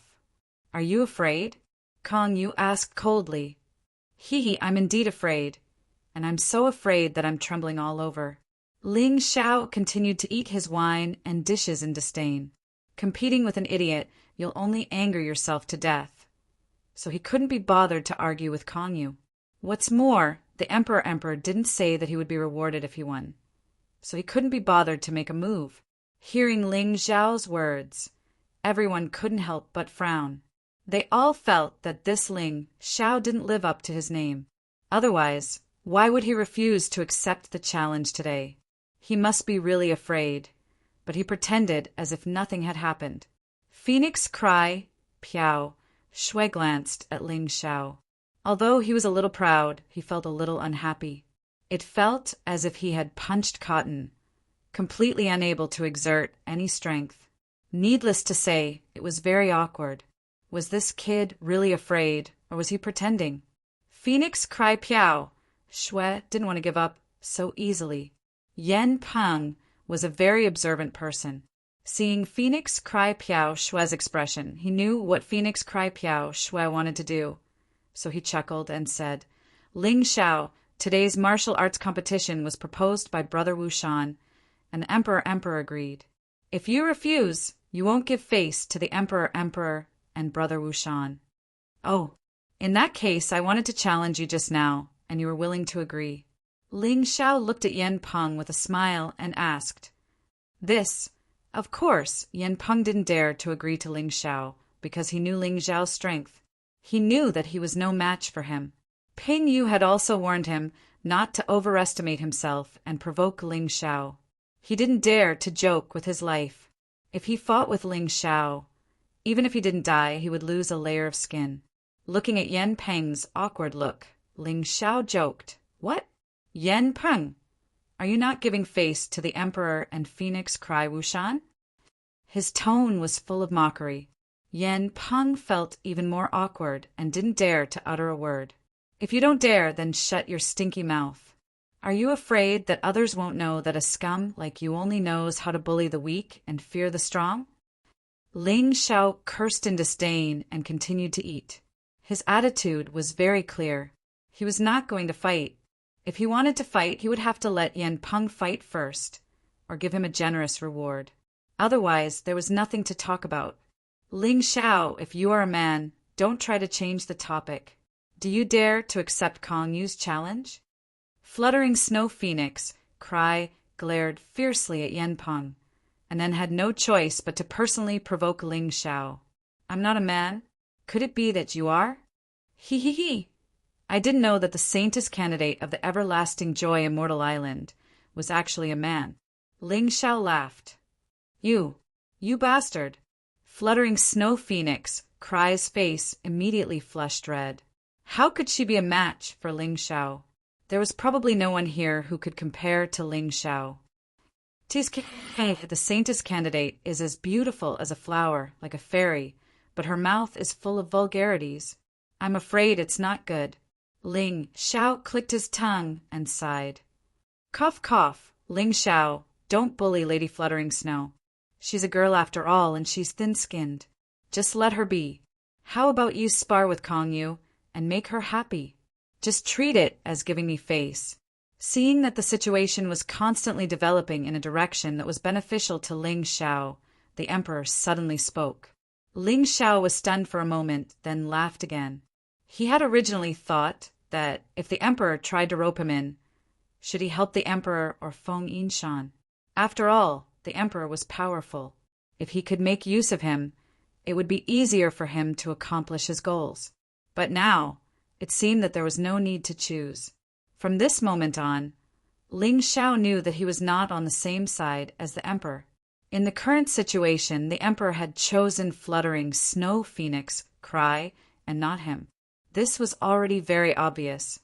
"Are you afraid?" Kong Yu asked coldly. Hee, I'm indeed afraid, and I'm so afraid that I'm trembling all over. Ling Xiao continued to eat his wine and dishes in disdain. Competing with an idiot, you'll only anger yourself to death. So he couldn't be bothered to argue with Kong Yu. What's more, the Emperor didn't say that he would be rewarded if he won. So he couldn't be bothered to make a move. Hearing Ling Xiao's words, everyone couldn't help but frown. They all felt that this Ling Xiao didn't live up to his name. Otherwise, why would he refuse to accept the challenge today? He must be really afraid, but he pretended as if nothing had happened. Phoenix Cry Piao Shui glanced at Ling Xiao. Although he was a little proud, he felt a little unhappy. It felt as if he had punched cotton, completely unable to exert any strength. Needless to say, it was very awkward. Was this kid really afraid, or was he pretending? Phoenix Cry Piao Shui didn't want to give up so easily. Yen Peng was a very observant person. Seeing Phoenix Cry Piao Shui's expression, he knew what Phoenix Cry Piao Shui wanted to do. So he chuckled and said, "Ling Xiao, today's martial arts competition was proposed by Brother Wu Shan, and the Emperor agreed. If you refuse, you won't give face to the Emperor and Brother Wu Shan." "Oh, in that case I wanted to challenge you just now, and you were willing to agree." Ling Xiao looked at Yen Peng with a smile and asked, "This Of course, Yen Peng didn't dare to agree to Ling Xiao because he knew Ling Xiao's strength. He knew that he was no match for him. Ping Yu had also warned him not to overestimate himself and provoke Ling Xiao. He didn't dare to joke with his life. If he fought with Ling Xiao, even if he didn't die, he would lose a layer of skin. Looking at Yen Peng's awkward look, Ling Xiao joked, "What? Yen Peng, are you not giving face to the Emperor and Phoenix Cry Wushan?" His tone was full of mockery. Yen Peng felt even more awkward and didn't dare to utter a word. "If you don't dare, then shut your stinky mouth. Are you afraid that others won't know that a scum like you only knows how to bully the weak and fear the strong?" Ling Xiao cursed in disdain and continued to eat. His attitude was very clear. He was not going to fight. If he wanted to fight, he would have to let Yen Peng fight first, or give him a generous reward. Otherwise, there was nothing to talk about. "Ling Xiao, if you are a man, don't try to change the topic. Do you dare to accept Kong Yu's challenge?" Fluttering Snow Phoenix, Cry glared fiercely at Yen Peng, and then had no choice but to personally provoke Ling Xiao. "I'm not a man. Could it be that you are?" "He he he! I didn't know that the saintest candidate of the everlasting joy immortal island was actually a man." Ling Xiao laughed. You bastard!" Fluttering Snow Phoenix, Cry's face immediately flushed red. How could she be a match for Ling Xiao? There was probably no one here who could compare to Ling Xiao. The saintest candidate is as beautiful as a flower, like a fairy, but her mouth is full of vulgarities. I'm afraid it's not good. Ling Xiao clicked his tongue and sighed. Cough, cough. Ling Xiao, don't bully Lady Fluttering Snow. She's a girl after all, and she's thin-skinned. Just let her be. How about you spar with Kong Yu and make her happy? Just treat it as giving me face. Seeing that the situation was constantly developing in a direction that was beneficial to Ling Xiao, the Emperor suddenly spoke. Ling Xiao was stunned for a moment, then laughed again. He had originally thought that if the Emperor tried to rope him in, should he help the Emperor or Feng Yinshan? After all, the Emperor was powerful. If he could make use of him, it would be easier for him to accomplish his goals. But now, it seemed that there was no need to choose. From this moment on, Ling Xiao knew that he was not on the same side as the Emperor. In the current situation, the Emperor had chosen Fluttering Snow Phoenix, Cry, and not him. This was already very obvious.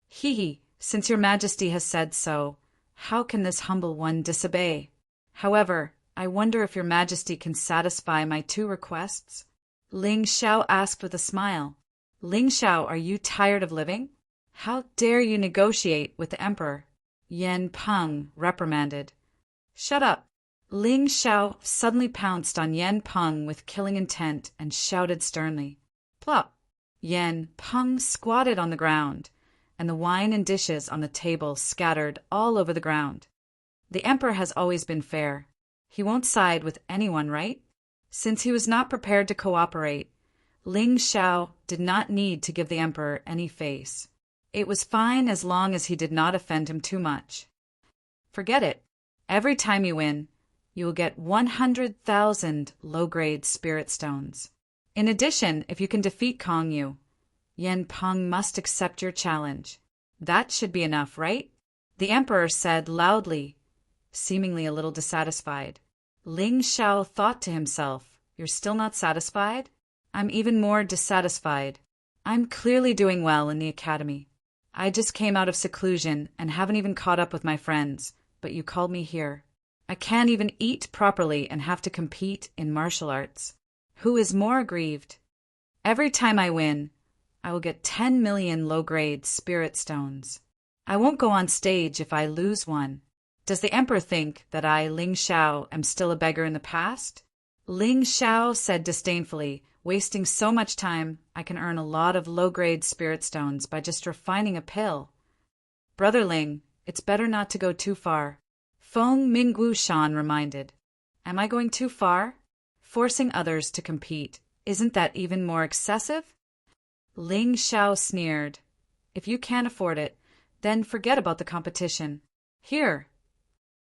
Hee, since your Majesty has said so, how can this humble one disobey? However, I wonder if your Majesty can satisfy my 2 requests? Ling Xiao asked with a smile. Ling Xiao, are you tired of living? How dare you negotiate with the Emperor? Yen Peng reprimanded. Shut up. Ling Xiao suddenly pounced on Yen Peng with killing intent and shouted sternly. Plop! Yen Peng squatted on the ground, and the wine and dishes on the table scattered all over the ground. The Emperor has always been fair. He won't side with anyone, right? Since he was not prepared to cooperate, Ling Xiao did not need to give the Emperor any face. It was fine as long as he did not offend him too much. Forget it. Every time you win, you will get 100,000 low-grade spirit stones. In addition, if you can defeat Kong Yu, Yen Peng must accept your challenge. That should be enough, right? The Emperor said loudly, seemingly a little dissatisfied. Ling Xiao thought to himself, you're still not satisfied? I'm even more dissatisfied. I'm clearly doing well in the academy. I just came out of seclusion and haven't even caught up with my friends, but you called me here. I can't even eat properly and have to compete in martial arts. Who is more aggrieved? Every time I win, I will get 10 million low-grade spirit stones. I won't go on stage if I lose one. Does the Emperor think that I, Ling Xiao, am still a beggar in the past? Ling Xiao said disdainfully, wasting so much time, I can earn a lot of low-grade spirit stones by just refining a pill. Brother Ling, it's better not to go too far. Feng Mingwu Shan reminded. Am I going too far? Forcing others to compete, isn't that even more excessive? Ling Xiao sneered. If you can't afford it, then forget about the competition. Here.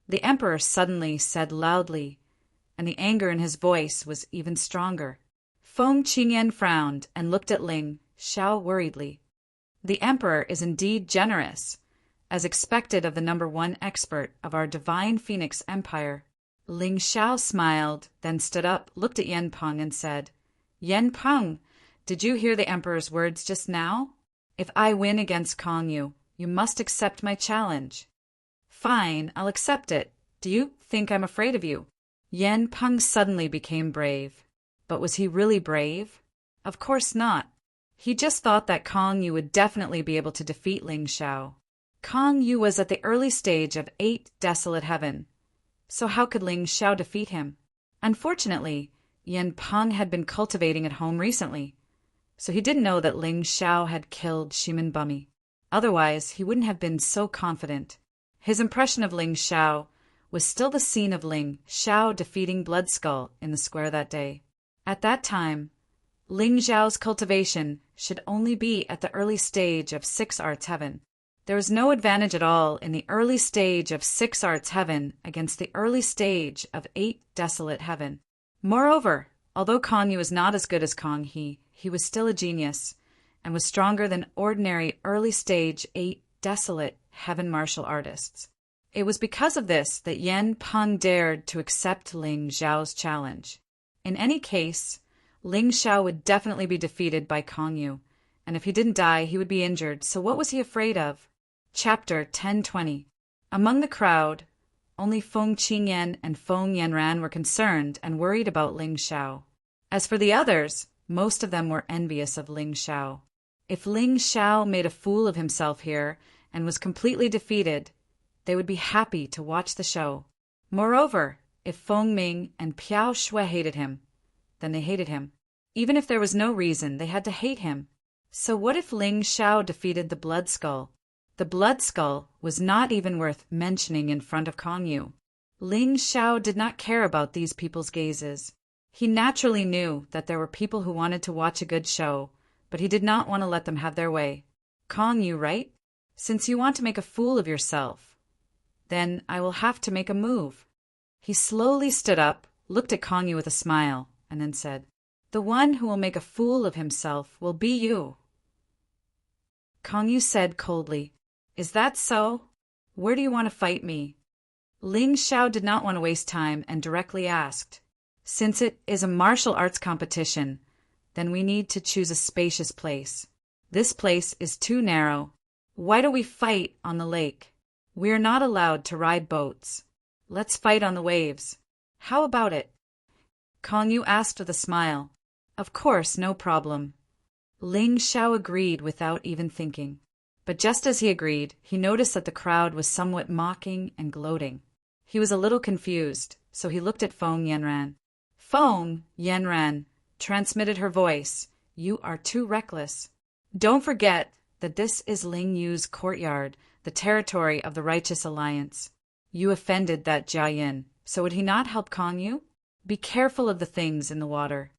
The Emperor suddenly said loudly, and the anger in his voice was even stronger. Feng Qingyan frowned and looked at Ling Xiao worriedly. The emperor is indeed generous, as expected of the #1 expert of our divine Phoenix Empire. Ling Xiao smiled, then stood up, looked at Yen Peng and said, Yen Peng, did you hear the emperor's words just now? If I win against Kong Yu, you must accept my challenge. Fine, I'll accept it. Do you think I'm afraid of you? Yen Peng suddenly became brave. But was he really brave? Of course not. He just thought that Kong Yu would definitely be able to defeat Ling Xiao. Kong Yu was at the early stage of 8 desolate heaven. So how could Ling Xiao defeat him? Unfortunately, Yen Peng had been cultivating at home recently, so he didn't know that Ling Xiao had killed Shimin Bumi. Otherwise, he wouldn't have been so confident. His impression of Ling Xiao was still the scene of Ling Xiao defeating Bloodskull in the square that day. At that time, Ling Xiao's cultivation should only be at the early stage of 6 arts heaven. There was no advantage at all in the early stage of 6 arts heaven against the early stage of 8 desolate heaven. Moreover, although Kong Yu was not as good as Kong He was still a genius, and was stronger than ordinary early stage 8 desolate heaven martial artists. It was because of this that Yen Peng dared to accept Ling Xiao's challenge. In any case, Ling Xiao would definitely be defeated by Kong Yu, and if he didn't die, he would be injured, so what was he afraid of? Chapter 1020. Among the crowd, only Feng Qingyan and Feng Yanran were concerned and worried about Ling Xiao. As for the others, most of them were envious of Ling Xiao. If Ling Xiao made a fool of himself here and was completely defeated, they would be happy to watch the show. Moreover, if Feng Ming and Piao Shui hated him, then they hated him. Even if there was no reason, they had to hate him. So what if Ling Xiao defeated the Bloodskull? The Bloodskull was not even worth mentioning in front of Kong Yu. Ling Xiao did not care about these people's gazes. He naturally knew that there were people who wanted to watch a good show, but he did not want to let them have their way. Kong Yu, right? Since you want to make a fool of yourself, then I will have to make a move. He slowly stood up, looked at Kong Yu with a smile, and then said, The one who will make a fool of himself will be you. Kong Yu said coldly, Is that so? Where do you want to fight me? Ling Xiao did not want to waste time and directly asked, Since it is a martial arts competition, then we need to choose a spacious place. This place is too narrow. Why don't we fight on the lake? We are not allowed to ride boats. Let's fight on the waves. How about it? Kong Yu asked with a smile. Of course, no problem. Ling Xiao agreed without even thinking. But just as he agreed, he noticed that the crowd was somewhat mocking and gloating. He was a little confused, so he looked at Feng Yanran. Feng Yanran transmitted her voice. You are too reckless. Don't forget that this is Ling Yu's courtyard, the territory of the Righteous Alliance. You offended that Jia Yin, so would he not help Kong Yu? Be careful of the things in the water.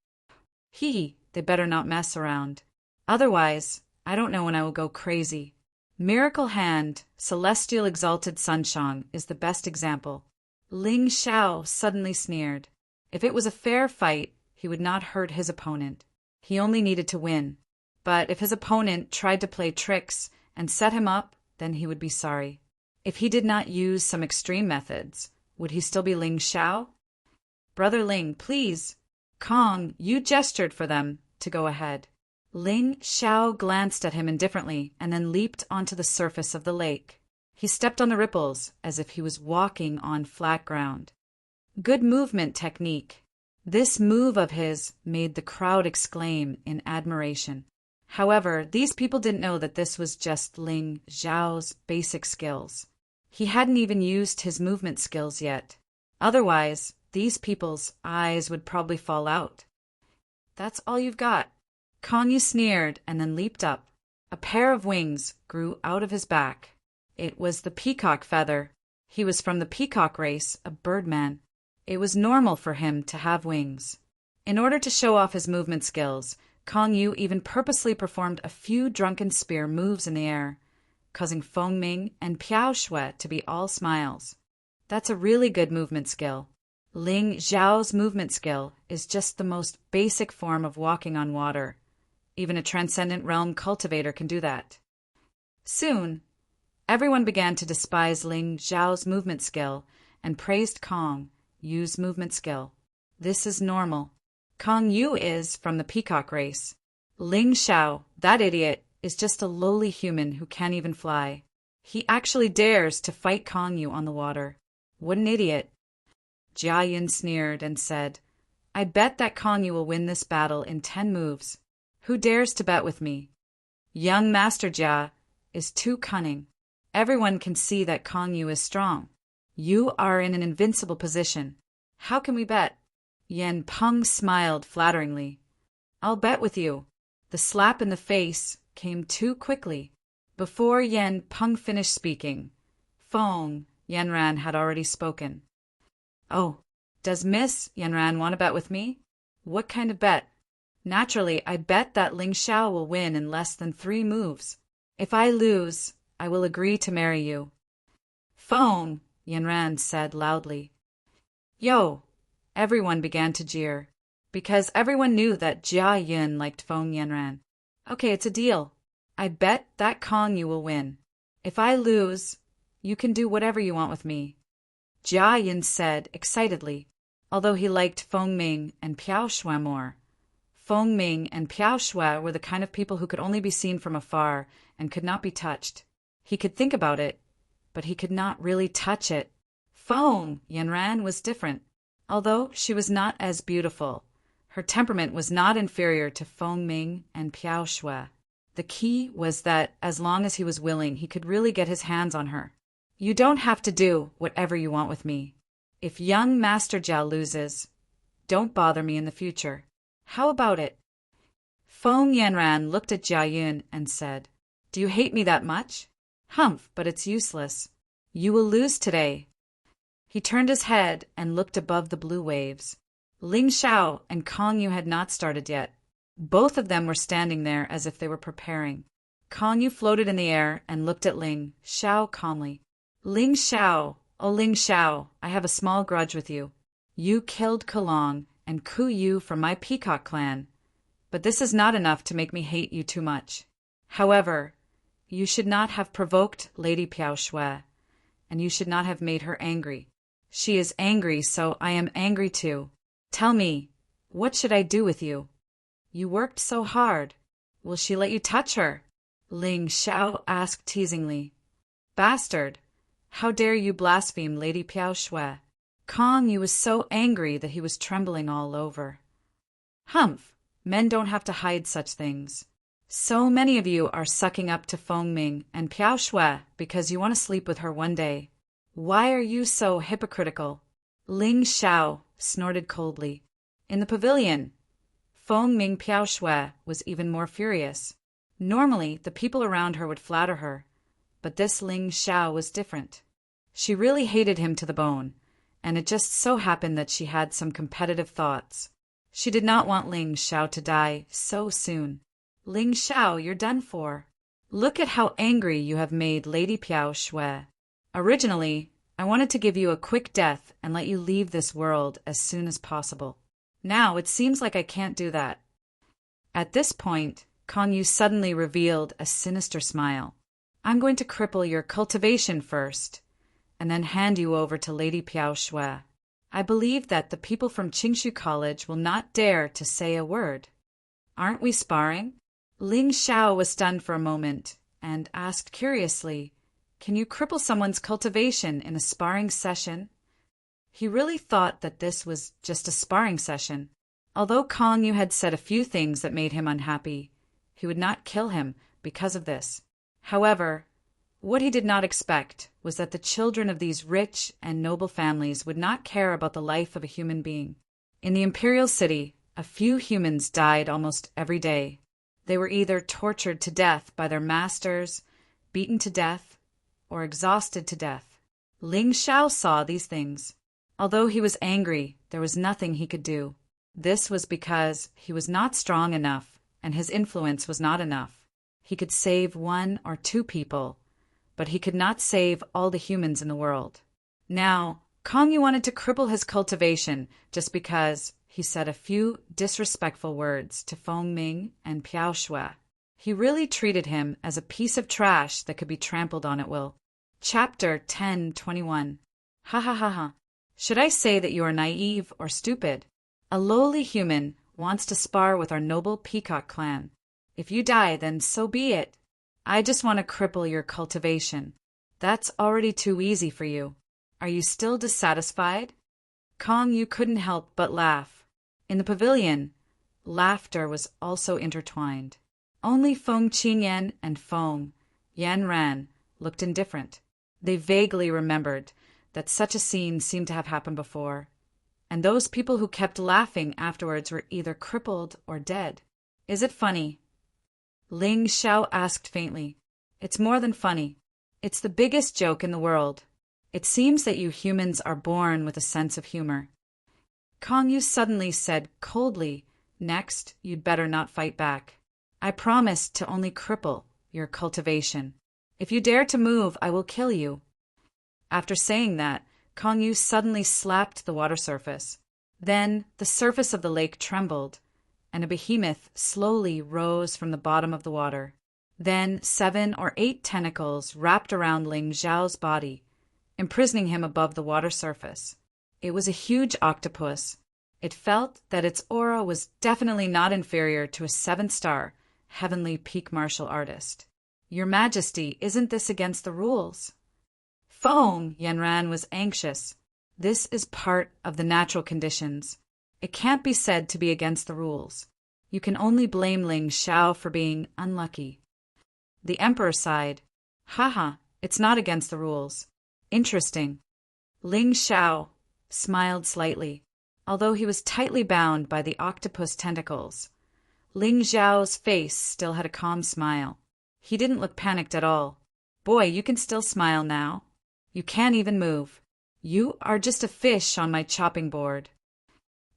They better not mess around. Otherwise, I don't know when I will go crazy. Miracle Hand, Celestial Exalted Sunshang, is the best example. Ling Xiao suddenly sneered. If it was a fair fight, he would not hurt his opponent. He only needed to win. But if his opponent tried to play tricks and set him up, then he would be sorry. If he did not use some extreme methods, would he still be Ling Xiao? Brother Ling, please. Kong, you gestured for them to go ahead. Ling Xiao glanced at him indifferently and then leaped onto the surface of the lake. He stepped on the ripples as if he was walking on flat ground. Good movement technique. This move of his made the crowd exclaim in admiration. However, these people didn't know that this was just Ling Xiao's basic skills. He hadn't even used his movement skills yet. Otherwise, these people's eyes would probably fall out. That's all you've got. Kong Yu sneered and then leaped up. A pair of wings grew out of his back. It was the peacock feather. He was from the peacock race, a birdman. It was normal for him to have wings. In order to show off his movement skills, Kong Yu even purposely performed a few drunken spear moves in the air, causing Feng Ming and Piao Shui to be all smiles. That's a really good movement skill. Ling Xiao's movement skill is just the most basic form of walking on water. Even a transcendent realm cultivator can do that. Soon, everyone began to despise Ling Xiao's movement skill and praised Kong Yu's movement skill. This is normal. Kong Yu is from the peacock race. Ling Xiao, that idiot, is just a lowly human who can't even fly. He actually dares to fight Kong Yu on the water. What an idiot. Jia Yun sneered and said, I bet that Kong Yu will win this battle in 10 moves. Who dares to bet with me? Young Master Jia is too cunning. Everyone can see that Kong Yu is strong. You are in an invincible position. How can we bet? Yen Peng smiled flatteringly. I'll bet with you. The slap in the face came too quickly. Before Yen Peng finished speaking, Feng Yanran had already spoken. Oh, does Miss Yanran want to bet with me? What kind of bet? Naturally, I bet that Ling Xiao will win in less than 3 moves. If I lose, I will agree to marry you. Feng Yanran said loudly. Yo! Everyone began to jeer, because everyone knew that Jia Yun liked Feng Yanran. Okay, it's a deal. I bet that Kong Yu will win. If I lose, you can do whatever you want with me. Jia Yun said excitedly, although he liked Feng Ming and Piao Shui more. Feng Ming and Piao Shui were the kind of people who could only be seen from afar and could not be touched. He could think about it, but he could not really touch it. Feng Yanran was different. Although she was not as beautiful, her temperament was not inferior to Feng Ming and Piao Shui. The key was that as long as he was willing, he could really get his hands on her. You don't have to do whatever you want with me. If young Master Jia loses, don't bother me in the future. How about it? Feng Yanran looked at Jia Yun and said, Do you hate me that much? Humph, but it's useless. You will lose today. He turned his head and looked above the blue waves. Ling Xiao and Kong Yu had not started yet. Both of them were standing there as if they were preparing. Kong Yu floated in the air and looked at Ling Xiao calmly. Ling Xiao, oh Ling Xiao, I have a small grudge with you. You killed Kelong and Ku Yu from my peacock clan. But this is not enough to make me hate you too much. However, you should not have provoked Lady Piao Shui, and you should not have made her angry. She is angry, so I am angry too. Tell me, what should I do with you? You worked so hard. Will she let you touch her? Ling Xiao asked teasingly. Bastard! How dare you blaspheme Lady Piao Shui? Kong Yu was so angry that he was trembling all over. Humph! Men don't have to hide such things. So many of you are sucking up to Feng Ming and Piao Shui because you want to sleep with her one day. Why are you so hypocritical? Ling Xiao snorted coldly. In the pavilion, Feng Ming Piao Shui was even more furious. Normally, the people around her would flatter her, but this Ling Xiao was different. She really hated him to the bone, and it just so happened that she had some competitive thoughts. She did not want Ling Xiao to die so soon. Ling Xiao, you're done for. Look at how angry you have made Lady Piao Shui. Originally, I wanted to give you a quick death and let you leave this world as soon as possible. Now it seems like I can't do that. At this point, Kong Yu suddenly revealed a sinister smile. I'm going to cripple your cultivation first, and then hand you over to Lady Piao Shui. I believe that the people from Qingshu College will not dare to say a word. Aren't we sparring? Ling Xiao was stunned for a moment and asked curiously, Can you cripple someone's cultivation in a sparring session? He really thought that this was just a sparring session. Although Kong Yu had said a few things that made him unhappy, he would not kill him because of this. However, what he did not expect was that the children of these rich and noble families would not care about the life of a human being. In the imperial city, a few humans died almost every day. They were either tortured to death by their masters, beaten to death, or exhausted to death. Ling Xiao saw these things. Although he was angry, there was nothing he could do. This was because he was not strong enough, and his influence was not enough. He could save 1 or 2 people, but he could not save all the humans in the world. Now, Kong Yu wanted to cripple his cultivation just because he said a few disrespectful words to Feng Ming and Piao Shui. He really treated him as a piece of trash that could be trampled on at will. Chapter 10:21. Ha ha ha ha. Should I say that you are naive or stupid? A lowly human wants to spar with our noble peacock clan. If you die, then so be it. I just want to cripple your cultivation. That's already too easy for you. Are you still dissatisfied? Kong Yu couldn't help but laugh. In the pavilion, laughter was also intertwined. Only Feng Qingyan and Feng Yanran looked indifferent. They vaguely remembered that such a scene seemed to have happened before, and those people who kept laughing afterwards were either crippled or dead. Is it funny? Ling Xiao asked faintly. It's more than funny. It's the biggest joke in the world. It seems that you humans are born with a sense of humor. Kong Yu suddenly said coldly, Next, you'd better not fight back. I promised to only cripple your cultivation. If you dare to move, I will kill you. After saying that, Kong Yu suddenly slapped the water surface. Then the surface of the lake trembled, and a behemoth slowly rose from the bottom of the water. Then 7 or 8 tentacles wrapped around Ling Xiao's body, imprisoning him above the water surface. It was a huge octopus. It felt that its aura was definitely not inferior to a 7-star heavenly peak martial artist. Your Majesty, isn't this against the rules? Feng Yanran was anxious. This is part of the natural conditions. It can't be said to be against the rules. You can only blame Ling Xiao for being unlucky. The Emperor sighed. Haha, it's not against the rules. Interesting. Ling Xiao smiled slightly, although he was tightly bound by the octopus tentacles. Ling Xiao's face still had a calm smile. He didn't look panicked at all. Boy, you can still smile now. You can't even move. You are just a fish on my chopping board.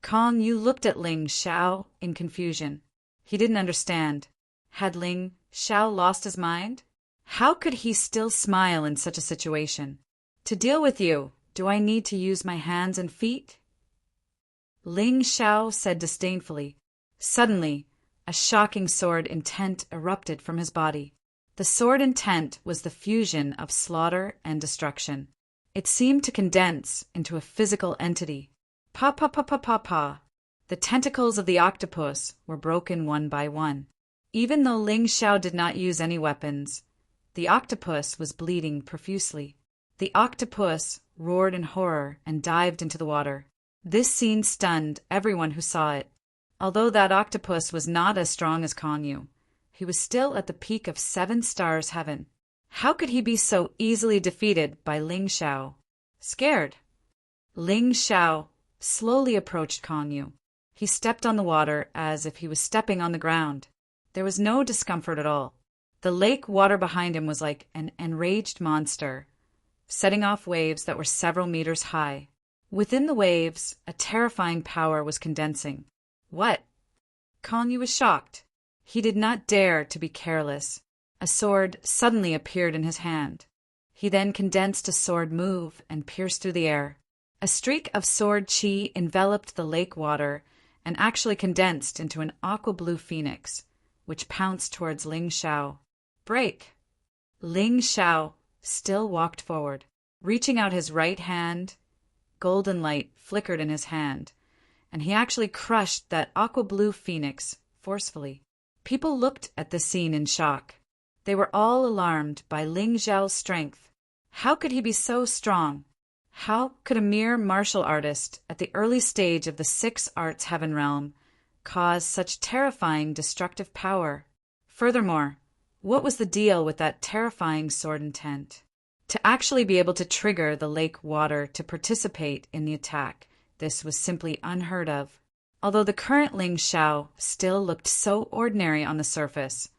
Kong Yu looked at Ling Xiao in confusion. He didn't understand. Had Ling Xiao lost his mind? How could he still smile in such a situation? To deal with you, do I need to use my hands and feet? Ling Xiao said disdainfully. Suddenly, a shocking sword intent erupted from his body. The sword intent was the fusion of slaughter and destruction. It seemed to condense into a physical entity. Pa pa pa pa pa pa. The tentacles of the octopus were broken one by one. Even though Ling Xiao did not use any weapons, the octopus was bleeding profusely. The octopus roared in horror and dived into the water. This scene stunned everyone who saw it. Although that octopus was not as strong as Kong Yu, he was still at the peak of 7 stars heaven. How could he be so easily defeated by Ling Xiao? Scared, Ling Xiao slowly approached Kong Yu. He stepped on the water as if he was stepping on the ground. There was no discomfort at all. The lake water behind him was like an enraged monster, setting off waves that were several meters high. Within the waves, a terrifying power was condensing. What? Kong Yu was shocked. He did not dare to be careless. A sword suddenly appeared in his hand. He then condensed a sword move and pierced through the air. A streak of sword chi enveloped the lake water and actually condensed into an aqua blue phoenix, which pounced towards Ling Xiao. Break! Ling Xiao still walked forward. Reaching out his right hand, golden light flickered in his hand, and he actually crushed that aqua blue phoenix forcefully. People looked at the scene in shock. They were all alarmed by Ling Xiao's strength. How could he be so strong? How could a mere martial artist at the early stage of the 6 arts heaven realm cause such terrifying destructive power? Furthermore, what was the deal with that terrifying sword intent? To actually be able to trigger the lake water to participate in the attack, this was simply unheard of. Although the current Ling Xiao still looked so ordinary on the surface,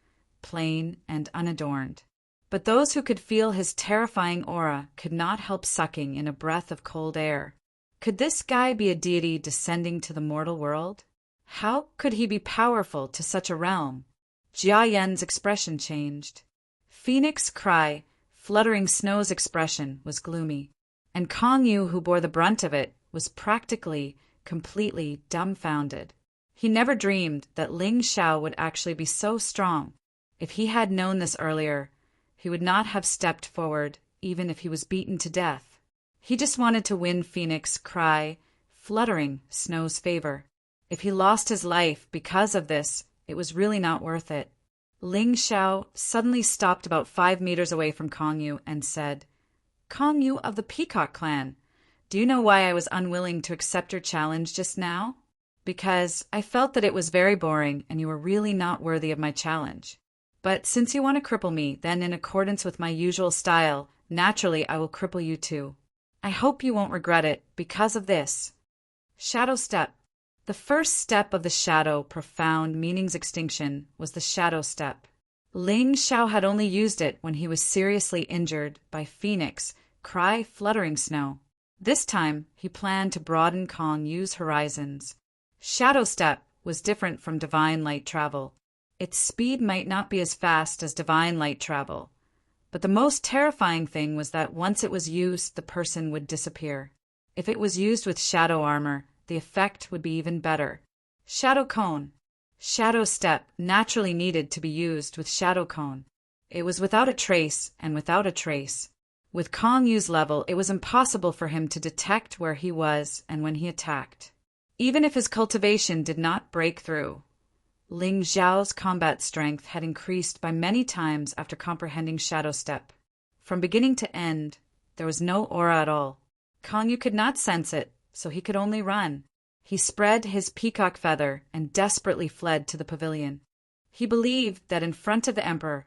plain and unadorned. But those who could feel his terrifying aura could not help sucking in a breath of cold air. Could this guy be a deity descending to the mortal world? How could he be powerful to such a realm? Jia Yan's expression changed. Phoenix Cry, Fluttering Snow's expression was gloomy. and Kong Yu, who bore the brunt of it, was practically, completely dumbfounded. He never dreamed that Ling Xiao would actually be so strong. If he had known this earlier, he would not have stepped forward, even if he was beaten to death. He just wanted to win Phoenix Cry, Fluttering Snow's favor. If he lost his life because of this, it was really not worth it. Ling Xiao suddenly stopped about 5 meters away from Kong Yu and said, "Kong Yu of the Peacock clan, do you know why I was unwilling to accept your challenge just now? Because I felt that it was very boring and you were really not worthy of my challenge. But since you want to cripple me, then in accordance with my usual style, naturally I will cripple you too. I hope you won't regret it because of this." Shadow Step. The first step of the shadow profound meaning's extinction was the shadow step. Ling Xiao had only used it when he was seriously injured by Phoenix Cry Fluttering Snow. This time, he planned to broaden Kong Yu's horizons. Shadow Step was different from divine light travel. Its speed might not be as fast as divine light travel, but the most terrifying thing was that once it was used, the person would disappear. If it was used with shadow armor, the effect would be even better. Shadow Cone. Shadow Step naturally needed to be used with Shadow Cone. It was without a trace and without a trace. With Kong Yu's level, it was impossible for him to detect where he was and when he attacked. Even if his cultivation did not break through, Ling Xiao's combat strength had increased by many times after comprehending Shadow Step. From beginning to end, there was no aura at all. Kong Yu could not sense it, so he could only run. He spread his peacock feather and desperately fled to the pavilion. He believed that in front of the emperor,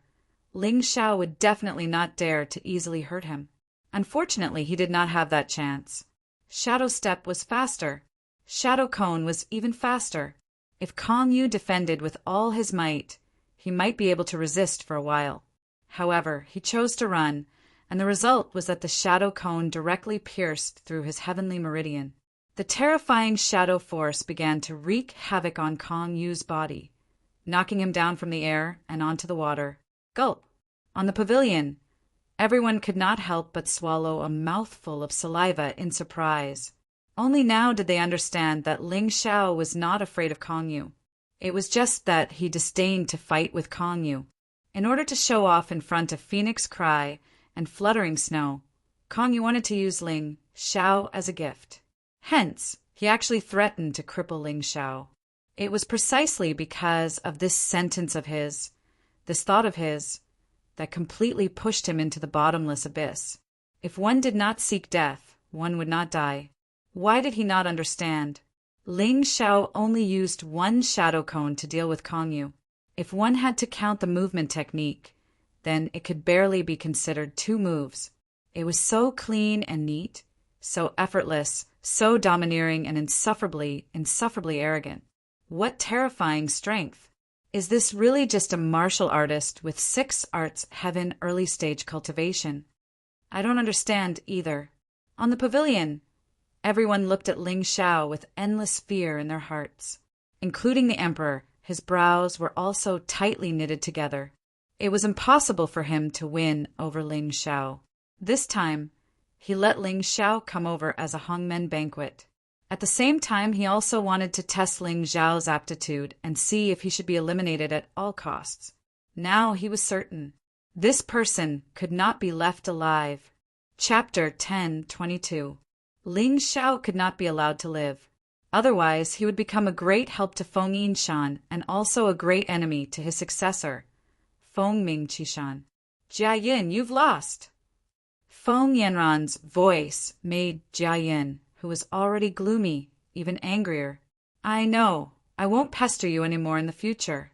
Ling Xiao would definitely not dare to easily hurt him. Unfortunately, he did not have that chance. Shadow Step was faster. Shadow Cone was even faster. If Kong Yu defended with all his might, he might be able to resist for a while. However, he chose to run, and the result was that the shadow cone directly pierced through his heavenly meridian. The terrifying shadow force began to wreak havoc on Kong Yu's body, knocking him down from the air and onto the water. Gulp! On the pavilion, everyone could not help but swallow a mouthful of saliva in surprise. Only now did they understand that Ling Xiao was not afraid of Kong Yu. It was just that he disdained to fight with Kong Yu. In order to show off in front of Phoenix Cry and Fluttering Snow, Kong Yu wanted to use Ling Xiao as a gift. Hence, he actually threatened to cripple Ling Xiao. It was precisely because of this sentence of his, this thought of his, that completely pushed him into the bottomless abyss. If one did not seek death, one would not die. Why did he not understand? Ling Xiao only used one shadow cone to deal with Kong Yu. If one had to count the movement technique, then it could barely be considered 2 moves. It was so clean and neat, so effortless, so domineering and insufferably arrogant. What terrifying strength! Is this really just a martial artist with 6 arts heaven early stage cultivation? I don't understand either. On the pavilion, everyone looked at Ling Xiao with endless fear in their hearts. Including the emperor, his brows were also tightly knitted together. It was impossible for him to win over Ling Xiao. This time, he let Ling Xiao come over as a hongmen banquet. At the same time, he also wanted to test Ling Xiao's aptitude and see if he should be eliminated at all costs. Now he was certain. This person could not be left alive. Chapter 10:22. Ling Xiao could not be allowed to live. Otherwise, he would become a great help to Feng Yinshan and also a great enemy to his successor, Feng Mingqishan. Jia Yin, you've lost! Feng Yanran's voice made Jia Yin, who was already gloomy, even angrier. I know. I won't pester you any more in the future.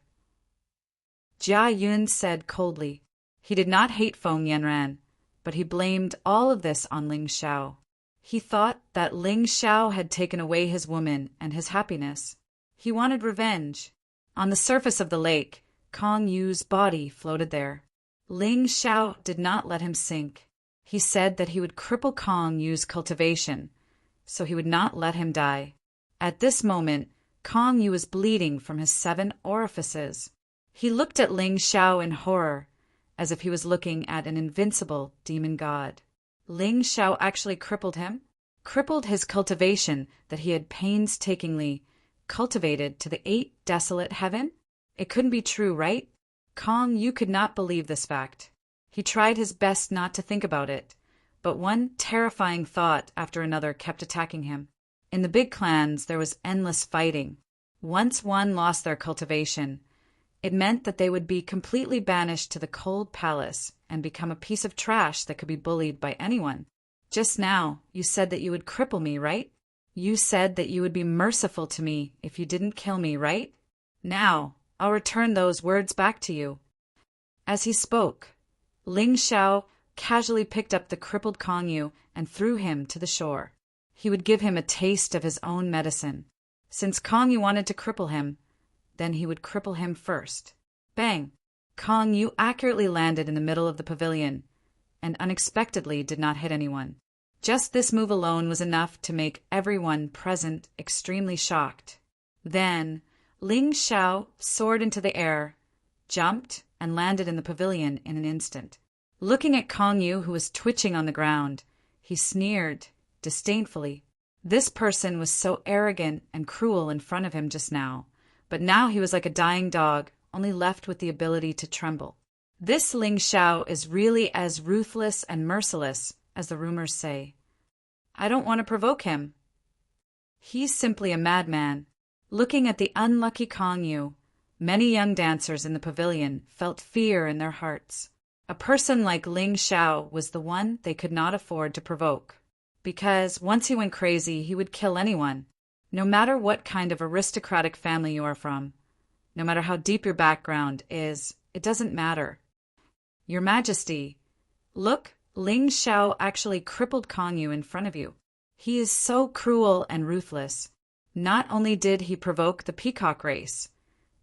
Jia Yun said coldly. He did not hate Feng Yanran, but he blamed all of this on Ling Xiao. He thought that Ling Xiao had taken away his woman and his happiness. He wanted revenge. On the surface of the lake, Kong Yu's body floated there. Ling Xiao did not let him sink. He said that he would cripple Kong Yu's cultivation, so he would not let him die. At this moment, Kong Yu was bleeding from his 7 orifices. He looked at Ling Xiao in horror, as if he was looking at an invincible demon god. Ling Xiao actually crippled him? Crippled his cultivation that he had painstakingly cultivated to the 8 desolate heaven? It couldn't be true, right? Kong Yu could not believe this fact. He tried his best not to think about it, but one terrifying thought after another kept attacking him. In the big clans, there was endless fighting. Once one lost their cultivation, it meant that they would be completely banished to the cold palace and become a piece of trash that could be bullied by anyone. Just now, you said that you would cripple me, right? You said that you would be merciful to me if you didn't kill me, right? Now, I'll return those words back to you. As he spoke, Ling Xiao casually picked up the crippled Kong Yu and threw him to the shore. He would give him a taste of his own medicine. Since Kong Yu wanted to cripple him, then he would cripple him first. Bang! Kong Yu accurately landed in the middle of the pavilion and unexpectedly did not hit anyone. Just this move alone was enough to make everyone present extremely shocked. Then, Ling Xiao soared into the air, jumped, and landed in the pavilion in an instant. Looking at Kong Yu, who was twitching on the ground, he sneered disdainfully. This person was so arrogant and cruel in front of him just now, but now he was like a dying dog, only left with the ability to tremble. This Ling Xiao is really as ruthless and merciless as the rumors say. I don't want to provoke him. He's simply a madman. Looking at the unlucky Kong Yu, many young dancers in the pavilion felt fear in their hearts. A person like Ling Xiao was the one they could not afford to provoke, because once he went crazy, he would kill anyone, no matter what kind of aristocratic family you are from, no matter how deep your background is, it doesn't matter. Your Majesty, look, Ling Xiao actually crippled Kong Yu in front of you. He is so cruel and ruthless. Not only did he provoke the peacock race,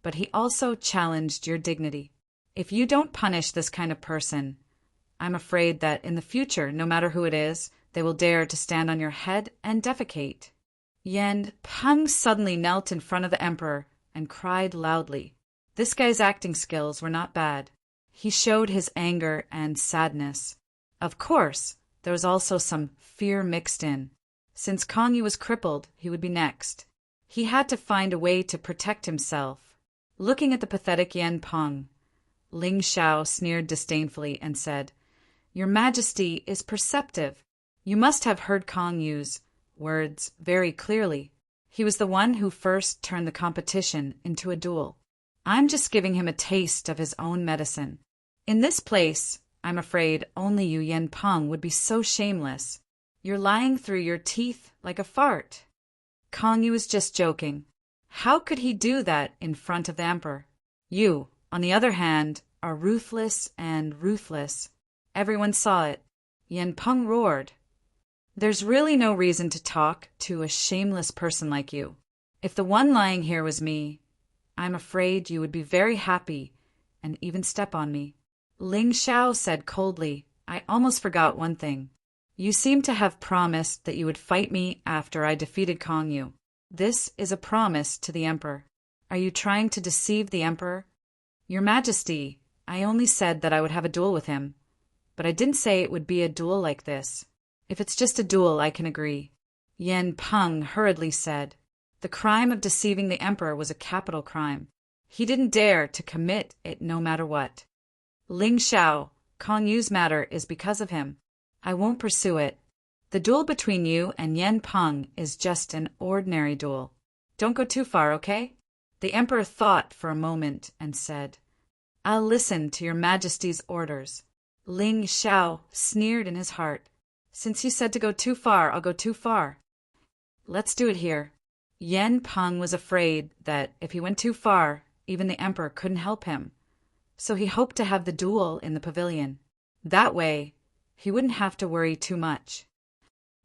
but he also challenged your dignity. If you don't punish this kind of person, I'm afraid that in the future, no matter who it is, they will dare to stand on your head and defecate. Yen Peng suddenly knelt in front of the emperor and cried loudly. This guy's acting skills were not bad. He showed his anger and sadness. Of course, there was also some fear mixed in. Since Kong Yu was crippled, he would be next. He had to find a way to protect himself. Looking at the pathetic Yen Peng, Ling Xiao sneered disdainfully and said, Your Majesty is perceptive. You must have heard Kong Yu's words very clearly. He was the one who first turned the competition into a duel. I'm just giving him a taste of his own medicine. In this place, I'm afraid only you, Yen Peng, would be so shameless. You're lying through your teeth like a fart. Kong Yu was just joking. How could he do that in front of the emperor? You, on the other hand, are ruthless and ruthless. Everyone saw it. Yen Peng roared. There's really no reason to talk to a shameless person like you. If the one lying here was me, I'm afraid you would be very happy and even step on me. Ling Xiao said coldly, I almost forgot one thing. You seem to have promised that you would fight me after I defeated Kong Yu. This is a promise to the emperor. Are you trying to deceive the emperor? Your Majesty, I only said that I would have a duel with him, but I didn't say it would be a duel like this. If it's just a duel, I can agree. Yen Peng hurriedly said. The crime of deceiving the emperor was a capital crime. He didn't dare to commit it no matter what. Ling Xiao, Kong Yu's matter is because of him. I won't pursue it. The duel between you and Yen Peng is just an ordinary duel. Don't go too far, okay? The emperor thought for a moment and said, I'll listen to your Majesty's orders. Ling Xiao sneered in his heart. Since you said to go too far, I'll go too far. Let's do it here. Yen Peng was afraid that if he went too far, even the emperor couldn't help him. So he hoped to have the duel in the pavilion. That way, he wouldn't have to worry too much.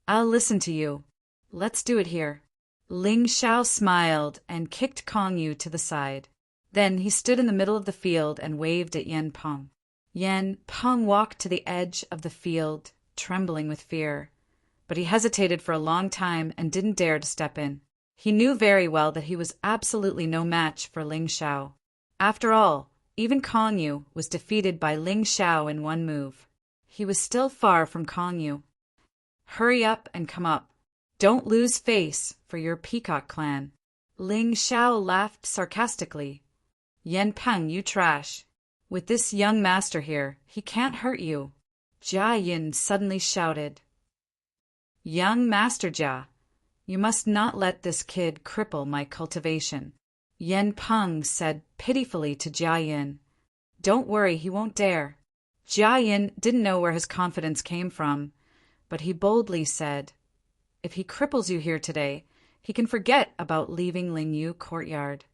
I'll listen to you. Let's do it here. Ling Xiao smiled and kicked Kong Yu to the side. Then he stood in the middle of the field and waved at Yen Peng. Yen Peng walked to the edge of the field, trembling with fear. But he hesitated for a long time and didn't dare to step in. He knew very well that he was absolutely no match for Ling Xiao. After all, even Kong Yu was defeated by Ling Xiao in one move. He was still far from Kong Yu. Hurry up and come up. Don't lose face for your peacock clan." Ling Xiao laughed sarcastically. "Yen Peng, you trash. With this young master here, he can't hurt you." Jia Yin suddenly shouted. "Young Master Jia, you must not let this kid cripple my cultivation," Yen Peng said pitifully to Jia Yin. "Don't worry, he won't dare." Jia Yin didn't know where his confidence came from, but he boldly said, "If he cripples you here today, he can forget about leaving Lingyu courtyard."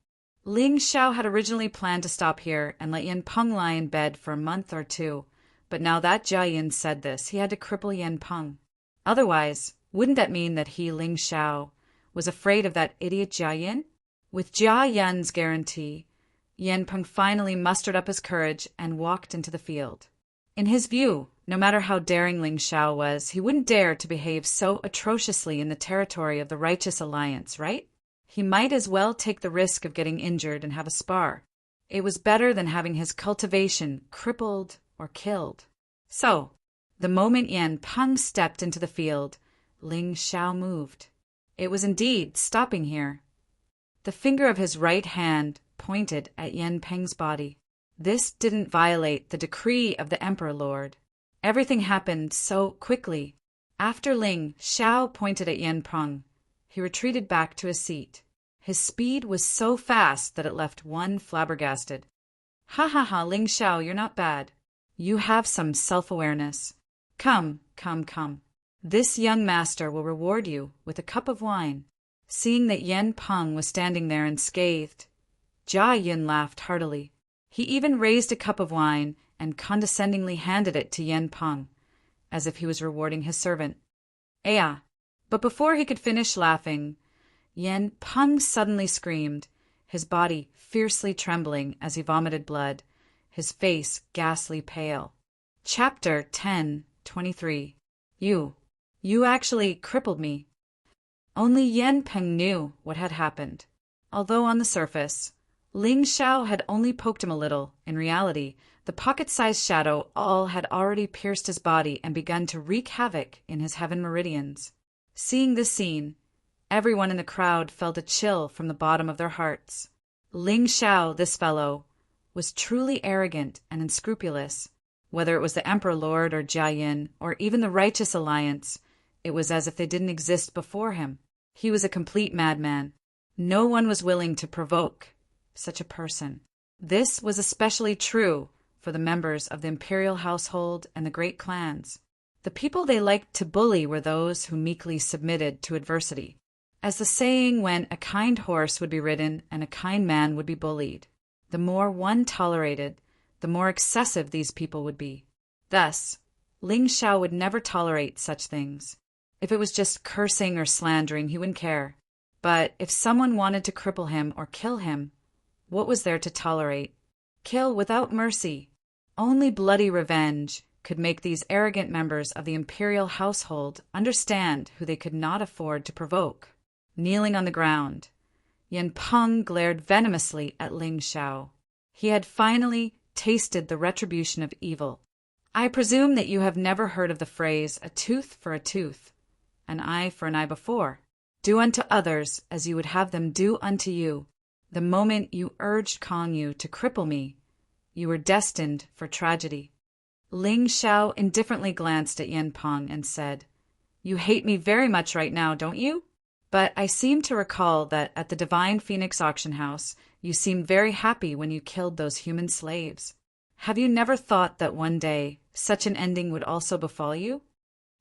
Ling Xiao had originally planned to stop here and let Yen Peng lie in bed for a month or two, but now that Jia Yin said this, he had to cripple Yen Peng. Otherwise, wouldn't that mean that he, Ling Xiao, was afraid of that idiot Jia Yin? With Jia Yin's guarantee, Yen Peng finally mustered up his courage and walked into the field. In his view, no matter how daring Ling Xiao was, he wouldn't dare to behave so atrociously in the territory of the Righteous Alliance, right? He might as well take the risk of getting injured and have a spar. It was better than having his cultivation crippled or killed. So, the moment Yen Peng stepped into the field, Ling Xiao moved. It was indeed stopping here. The finger of his right hand pointed at Yen Peng's body. This didn't violate the decree of the Emperor Lord. Everything happened so quickly. After Ling Xiao pointed at Yen Peng, he retreated back to his seat. His speed was so fast that it left one flabbergasted. "Ha ha ha, Ling Xiao, you're not bad. You have some self-awareness. Come, come, come. This young master will reward you with a cup of wine." Seeing that Yen Peng was standing there unscathed, Jia Yin laughed heartily. He even raised a cup of wine and condescendingly handed it to Yen Peng, as if he was rewarding his servant. "Aya!" But before he could finish laughing, Yen Peng suddenly screamed, his body fiercely trembling as he vomited blood, his face ghastly pale. Chapter 10:23. You actually crippled me. Only Yen Peng knew what had happened. Although on the surface, Ling Xiao had only poked him a little, in reality, the pocket-sized shadow all had already pierced his body and begun to wreak havoc in his heaven meridians. Seeing this scene, everyone in the crowd felt a chill from the bottom of their hearts. Ling Xiao, this fellow, was truly arrogant and unscrupulous. Whether it was the Emperor Lord or Jia Yin, or even the Righteous Alliance, it was as if they didn't exist before him. He was a complete madman. No one was willing to provoke such a person. This was especially true for the members of the imperial household and the great clans. The people they liked to bully were those who meekly submitted to adversity. As the saying went, a kind horse would be ridden and a kind man would be bullied. The more one tolerated, the more excessive these people would be. Thus, Ling Xiao would never tolerate such things. If it was just cursing or slandering, he wouldn't care. But if someone wanted to cripple him or kill him, what was there to tolerate? Kill without mercy. Only bloody revenge could make these arrogant members of the imperial household understand who they could not afford to provoke. Kneeling on the ground, Yen Peng glared venomously at Ling Xiao. He had finally tasted the retribution of evil. "I presume that you have never heard of the phrase, a tooth for a tooth, an eye for an eye before. Do unto others as you would have them do unto you. The moment you urged Kongyu to cripple me, you were destined for tragedy." Ling Xiao indifferently glanced at Yen Peng and said, "You hate me very much right now, don't you? But I seem to recall that at the Divine Phoenix Auction House, you seemed very happy when you killed those human slaves. Have you never thought that one day such an ending would also befall you?"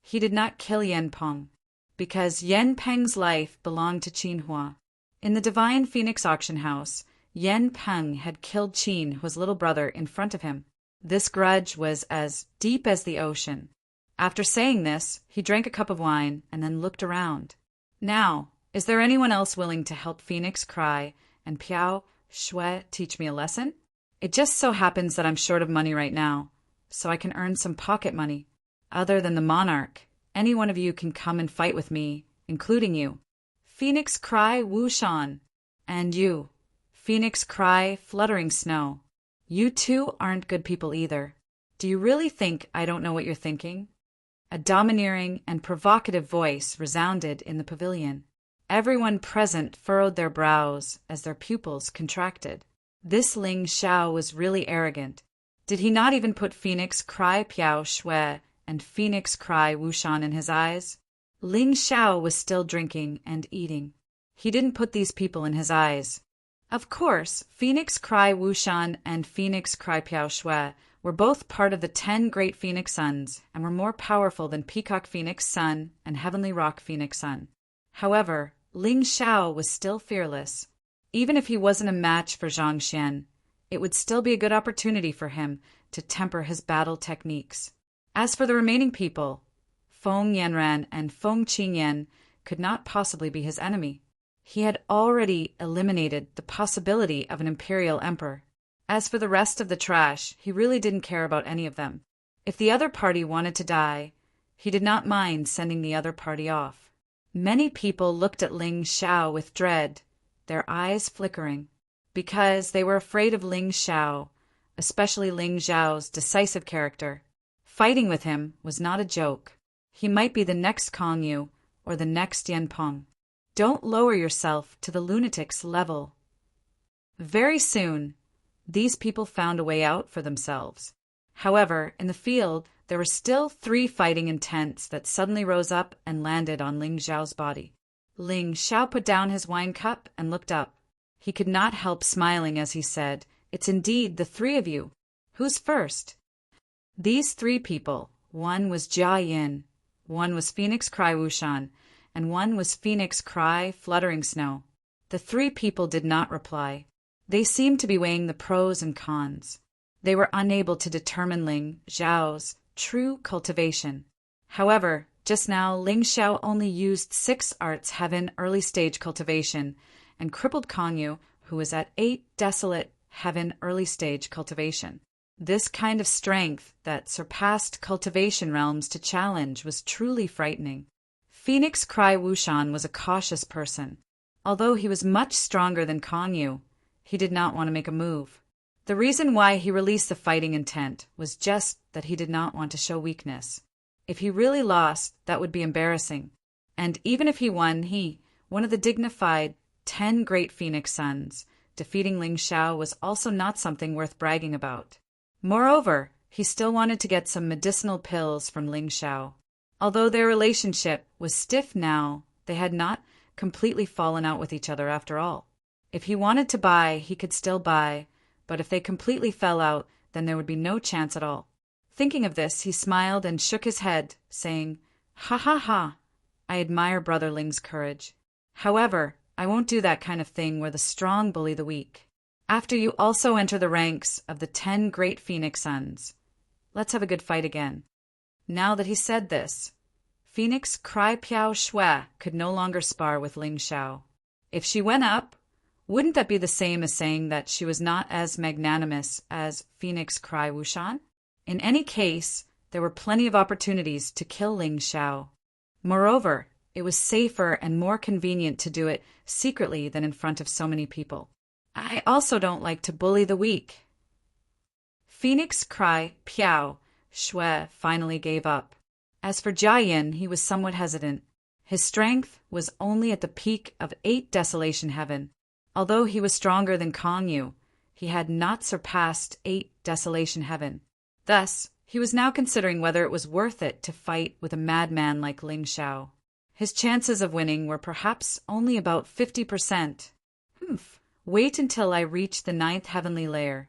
He did not kill Yen Peng, because Yen Peng's life belonged to Qin Hua. In the Divine Phoenix Auction House, Yen Peng had killed Qin Hua's little brother in front of him. This grudge was as deep as the ocean. After saying this, he drank a cup of wine and then looked around. "Now, is there anyone else willing to help Phoenix cry and Piao Shui teach me a lesson? It just so happens that I'm short of money right now, so I can earn some pocket money. Other than the monarch, any one of you can come and fight with me, including you." Phoenix Cry Wu Shan. And you, Phoenix Cry Fluttering Snow. You two aren't good people either. Do you really think I don't know what you're thinking? A domineering and provocative voice resounded in the pavilion. Everyone present furrowed their brows as their pupils contracted. This Ling Xiao was really arrogant. Did he not even put Phoenix Cry Piao Shui and Phoenix Cry Wushan in his eyes? Ling Xiao was still drinking and eating. He didn't put these people in his eyes. Of course, Phoenix Cry Wushan and Phoenix Cry Piao Shui were both part of the 10 great Phoenix Suns and were more powerful than Peacock Phoenix Sun and Heavenly Rock Phoenix Sun. However, Ling Xiao was still fearless. Even if he wasn't a match for Zhang Xian, it would still be a good opportunity for him to temper his battle techniques. As for the remaining people, Feng Yanran and Feng Qingyan could not possibly be his enemy. He had already eliminated the possibility of an imperial emperor. As for the rest of the trash, he really didn't care about any of them. If the other party wanted to die, he did not mind sending the other party off. Many people looked at Ling Xiao with dread, their eyes flickering, because they were afraid of Ling Xiao, especially Ling Xiao's decisive character. Fighting with him was not a joke. He might be the next Kong Yu or the next Yan Peng. Don't lower yourself to the lunatic's level. Very soon, these people found a way out for themselves. However, in the field, there were still 3 fighting intents that suddenly rose up and landed on Ling Xiao's body. Ling Xiao put down his wine cup and looked up. He could not help smiling as he said, "It's indeed the 3 of you. Who's first?" These 3 people, one was Jia Yin, one was Phoenix Cry Wushan, and one was Phoenix Cry Fluttering Snow. The 3 people did not reply. They seemed to be weighing the pros and cons. They were unable to determine Ling Xiao's true cultivation. However, just now Ling Xiao only used 6 arts heaven early stage cultivation and crippled Kong Yu, who was at 8 desolate heaven early stage cultivation. This kind of strength that surpassed cultivation realms to challenge was truly frightening. Phoenix Cry Wushan was a cautious person. Although he was much stronger than Kong Yu, he did not want to make a move. The reason why he released the fighting intent was just that he did not want to show weakness. If he really lost, that would be embarrassing. And even if he won, he, one of the dignified 10 great Phoenix Suns, defeating Ling Xiao was also not something worth bragging about. Moreover, he still wanted to get some medicinal pills from Ling Xiao. Although their relationship was stiff now, they had not completely fallen out with each other after all. If he wanted to buy, he could still buy, but if they completely fell out, then there would be no chance at all. Thinking of this, he smiled and shook his head, saying, "Ha ha ha, I admire Brother Ling's courage. However, I won't do that kind of thing where the strong bully the weak. After you also enter the ranks of the 10 great Phoenix Suns, let's have a good fight again." Now that he said this, Phoenix Cry Piao Shui could no longer spar with Ling Xiao. If she went up, wouldn't that be the same as saying that she was not as magnanimous as Phoenix Cry Wushan? In any case, there were plenty of opportunities to kill Ling Xiao. Moreover, it was safer and more convenient to do it secretly than in front of so many people. I also don't like to bully the weak. Phoenix Cry Piao Shui finally gave up. As for Jia Yin, he was somewhat hesitant. His strength was only at the peak of 8 Desolation Heaven. Although he was stronger than Kong Yu, he had not surpassed 8 Desolation Heaven. Thus, he was now considering whether it was worth it to fight with a madman like Ling Xiao. His chances of winning were perhaps only about 50%. Wait until I reach the 9th heavenly layer.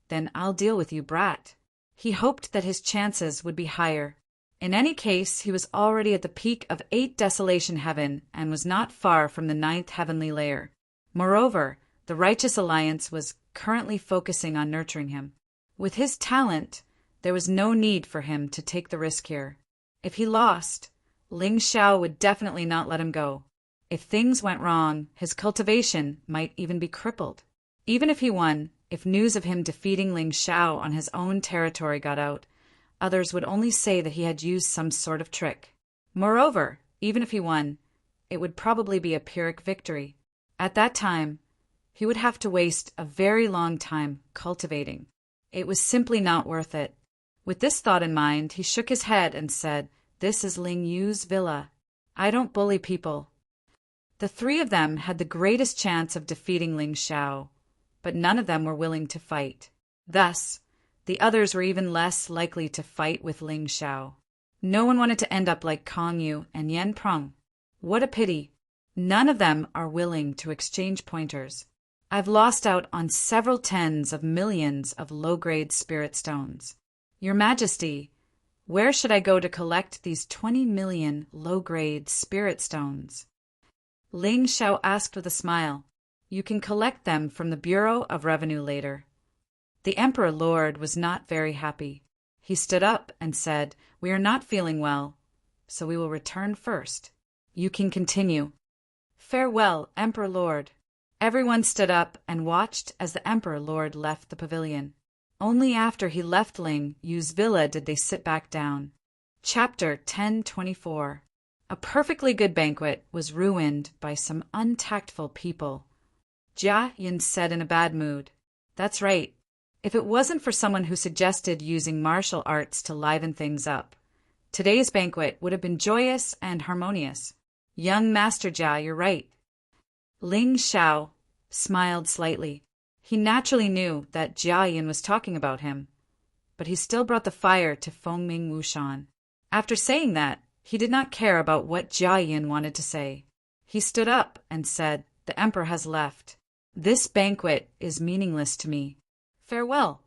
Then I'll deal with you, brat. He hoped that his chances would be higher. In any case, he was already at the peak of 8 Desolation Heaven and was not far from the 9th heavenly layer. Moreover, the Righteous Alliance was currently focusing on nurturing him. With his talent, there was no need for him to take the risk here. If he lost, Ling Xiao would definitely not let him go. If things went wrong, his cultivation might even be crippled. Even if he won, if news of him defeating Ling Xiao on his own territory got out, others would only say that he had used some sort of trick. Moreover, even if he won, it would probably be a Pyrrhic victory. At that time, he would have to waste a very long time cultivating. It was simply not worth it. With this thought in mind, he shook his head and said, This is Ling Yu's villa. I don't bully people. The three of them had the greatest chance of defeating Ling Xiao, but none of them were willing to fight. Thus, the others were even less likely to fight with Ling Xiao. No one wanted to end up like Kong Yu and Yan Prong. What a pity. None of them are willing to exchange pointers. I've lost out on several tens of millions of low-grade spirit stones. Your Majesty, where should I go to collect these 20 million low-grade spirit stones? Ling Xiao asked with a smile. You can collect them from the Bureau of Revenue later. The Emperor Lord was not very happy. He stood up and said, We are not feeling well, so we will return first. You can continue. Farewell, Emperor Lord. Everyone stood up and watched as the Emperor Lord left the pavilion. Only after he left Ling Yu's villa did they sit back down. Chapter 1024. A perfectly good banquet was ruined by some untactful people. Jia Yin said in a bad mood, That's right. If it wasn't for someone who suggested using martial arts to liven things up, today's banquet would have been joyous and harmonious. Young Master Jia, you're right. Ling Xiao smiled slightly. He naturally knew that Jia Yin was talking about him, but he still brought the fire to Fengming Wushan. After saying that, he did not care about what Jia Yin wanted to say. He stood up and said, The Emperor has left. This banquet is meaningless to me. Farewell.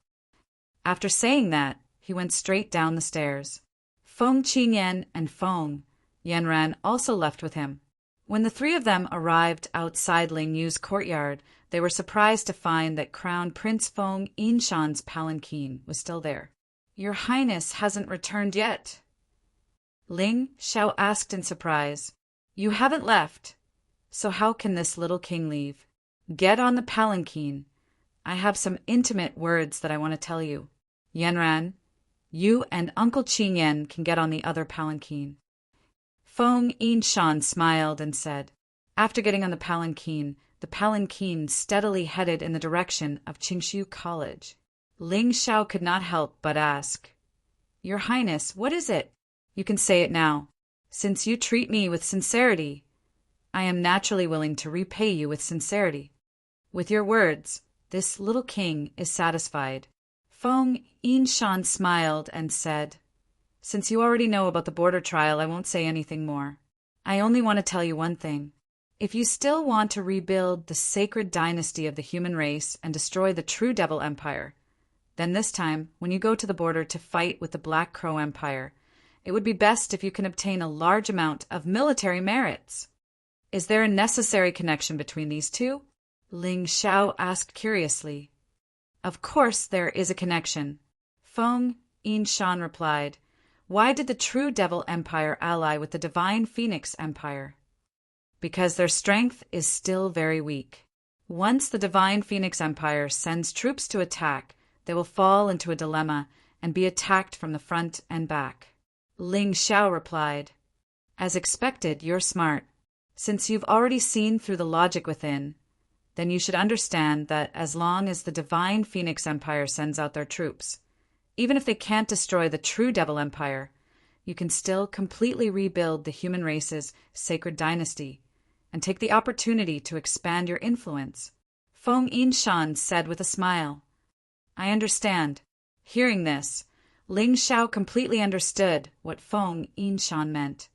After saying that, he went straight down the stairs. Feng Qingyan and Feng Yanran also left with him. When the three of them arrived outside Ling Yu's courtyard, they were surprised to find that Crown Prince Feng Yinshan's palanquin was still there. Your Highness hasn't returned yet. Ling Xiao asked in surprise. You haven't left, so how can this little king leave? Get on the palanquin. I have some intimate words that I want to tell you. Yanran, you and Uncle Qingyan can get on the other palanquin. Feng Yinshan smiled and said, After getting on the palanquin steadily headed in the direction of Qingshu College. Ling Xiao could not help but ask, Your Highness, what is it? You can say it now. Since you treat me with sincerity, I am naturally willing to repay you with sincerity. With your words, this little king is satisfied. Feng Yinshan smiled and said, Since you already know about the border trial, I won't say anything more. I only want to tell you one thing. If you still want to rebuild the sacred dynasty of the human race and destroy the true Devil Empire, then this time, when you go to the border to fight with the Black Crow Empire, it would be best if you can obtain a large amount of military merits. Is there a necessary connection between these two? Ling Xiao asked curiously. Of course there is a connection. Feng Yinshan replied. Why did the true Devil Empire ally with the Divine Phoenix Empire? Because their strength is still very weak. Once the Divine Phoenix Empire sends troops to attack, they will fall into a dilemma and be attacked from the front and back. Ling Xiao replied, As expected, you're smart. Since you've already seen through the logic within, then you should understand that as long as the Divine Phoenix Empire sends out their troops, even if they can't destroy the true Devil Empire, you can still completely rebuild the human race's sacred dynasty and take the opportunity to expand your influence. Feng Yinshan said with a smile. I understand. Hearing this, Ling Xiao completely understood what Feng Yinshan meant.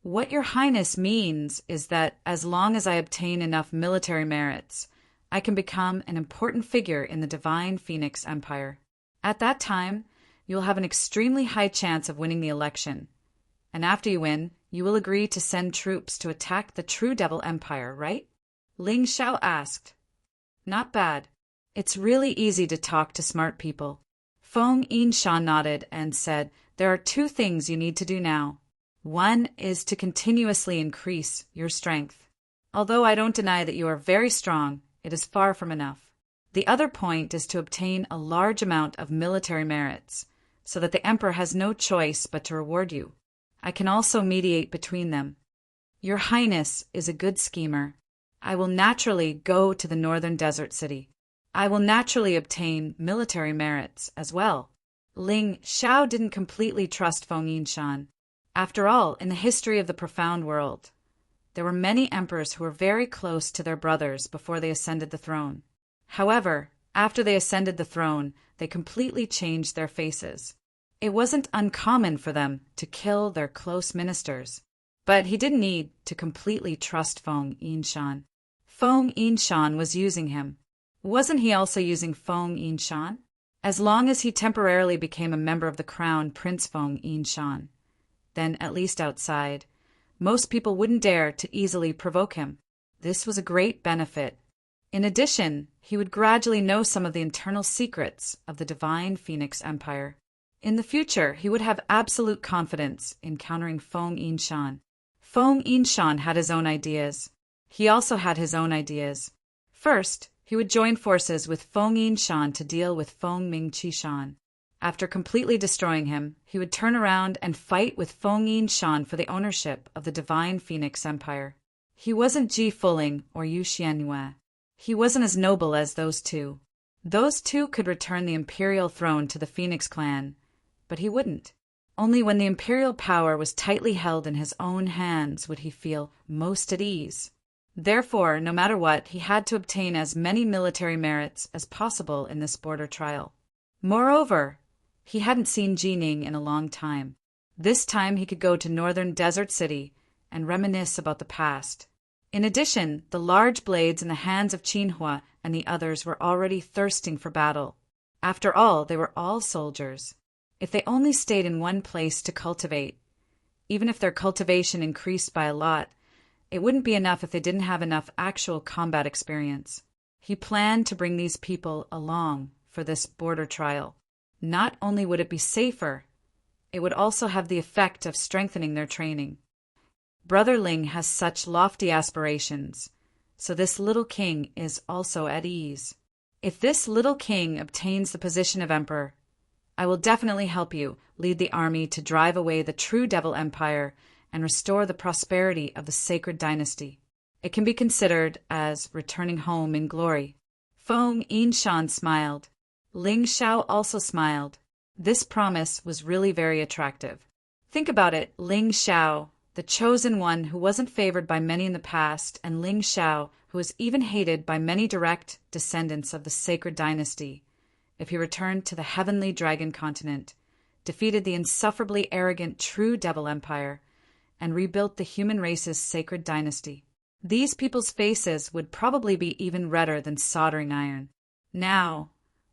What your Highness means is that as long as I obtain enough military merits, I can become an important figure in the Divine Phoenix Empire. At that time, you will have an extremely high chance of winning the election. And after you win, you will agree to send troops to attack the true Devil Empire, right? Ling Xiao asked. Not bad. It's really easy to talk to smart people. Feng Yinshan nodded and said, There are two things you need to do now. One is to continuously increase your strength. Although I don't deny that you are very strong, it is far from enough. The other point is to obtain a large amount of military merits, so that the Emperor has no choice but to reward you. I can also mediate between them. Your Highness is a good schemer. I will naturally go to the northern desert city. I will naturally obtain military merits as well. Ling Xiao didn't completely trust Feng Yinshan, After all, in the history of the profound world, there were many emperors who were very close to their brothers before they ascended the throne. However, after they ascended the throne, they completely changed their faces. It wasn't uncommon for them to kill their close ministers. But he didn't need to completely trust Feng Yinshan. Feng Yinshan was using him. Wasn't he also using Feng Yinshan? As long as he temporarily became a member of the crown, Prince Feng Yinshan, then at least outside, most people wouldn't dare to easily provoke him. This was a great benefit. In addition, he would gradually know some of the internal secrets of the divine Phoenix Empire. In the future, he would have absolute confidence in countering Feng Yinshan. Feng Yinshan had his own ideas. He also had his own ideas. First, he would join forces with Feng Yinshan to deal with Feng Mingqishan. After completely destroying him, he would turn around and fight with Feng Yinshan for the ownership of the divine Phoenix Empire. He wasn't Ji Fuling or Yu Xianyue. He wasn't as noble as those two. Those two could return the imperial throne to the Phoenix clan, but he wouldn't. Only when the imperial power was tightly held in his own hands would he feel most at ease. Therefore, no matter what, he had to obtain as many military merits as possible in this border trial. Moreover, he hadn't seen Jining in a long time. This time he could go to northern Desert City and reminisce about the past. In addition, the large blades in the hands of Qinhua and the others were already thirsting for battle. After all, they were all soldiers. If they only stayed in one place to cultivate, even if their cultivation increased by a lot, it wouldn't be enough if they didn't have enough actual combat experience. He planned to bring these people along for this border trial. Not only would it be safer, it would also have the effect of strengthening their training. Brother Ling has such lofty aspirations, so this little king is also at ease. If this little king obtains the position of emperor, I will definitely help you lead the army to drive away the true Devil Empire and restore the prosperity of the sacred dynasty. It can be considered as returning home in glory. Feng Yinshan smiled. Ling Xiao also smiled. This promise was really very attractive. Think about it, Ling Xiao, the chosen one who wasn't favored by many in the past, and Ling Xiao, who was even hated by many direct descendants of the sacred dynasty. If he returned to the heavenly dragon continent, defeated the insufferably arrogant true Devil Empire, and rebuilt the human race's sacred dynasty, these people's faces would probably be even redder than soldering iron. Now,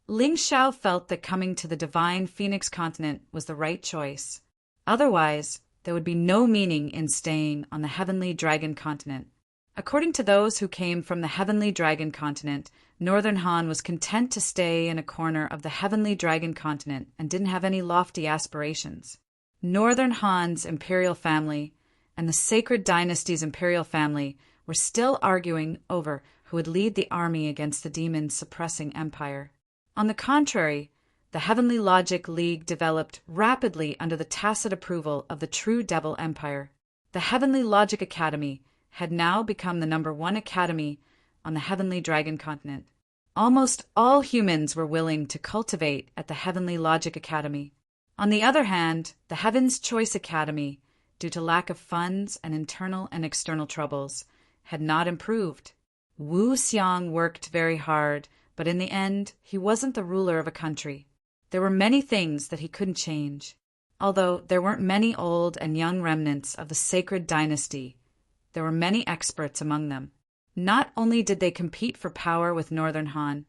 Ling Xiao felt that coming to the divine Phoenix continent was the right choice. Otherwise, there would be no meaning in staying on the heavenly dragon continent. According to those who came from the heavenly dragon continent, Northern Han was content to stay in a corner of the heavenly dragon continent and didn't have any lofty aspirations. Northern Han's imperial family and the sacred dynasty's imperial family were still arguing over who would lead the army against the demon-suppressing empire. On the contrary, the Heavenly Logic League developed rapidly under the tacit approval of the true Devil Empire. The Heavenly Logic Academy had now become the #1 academy on the Heavenly Dragon continent. Almost all humans were willing to cultivate at the Heavenly Logic Academy. On the other hand, the Heaven's Choice Academy, due to lack of funds and internal and external troubles, had not improved. Wu Xiang worked very hard, but in the end, he wasn't the ruler of a country. There were many things that he couldn't change. Although there weren't many old and young remnants of the sacred dynasty, there were many experts among them. Not only did they compete for power with Northern Han,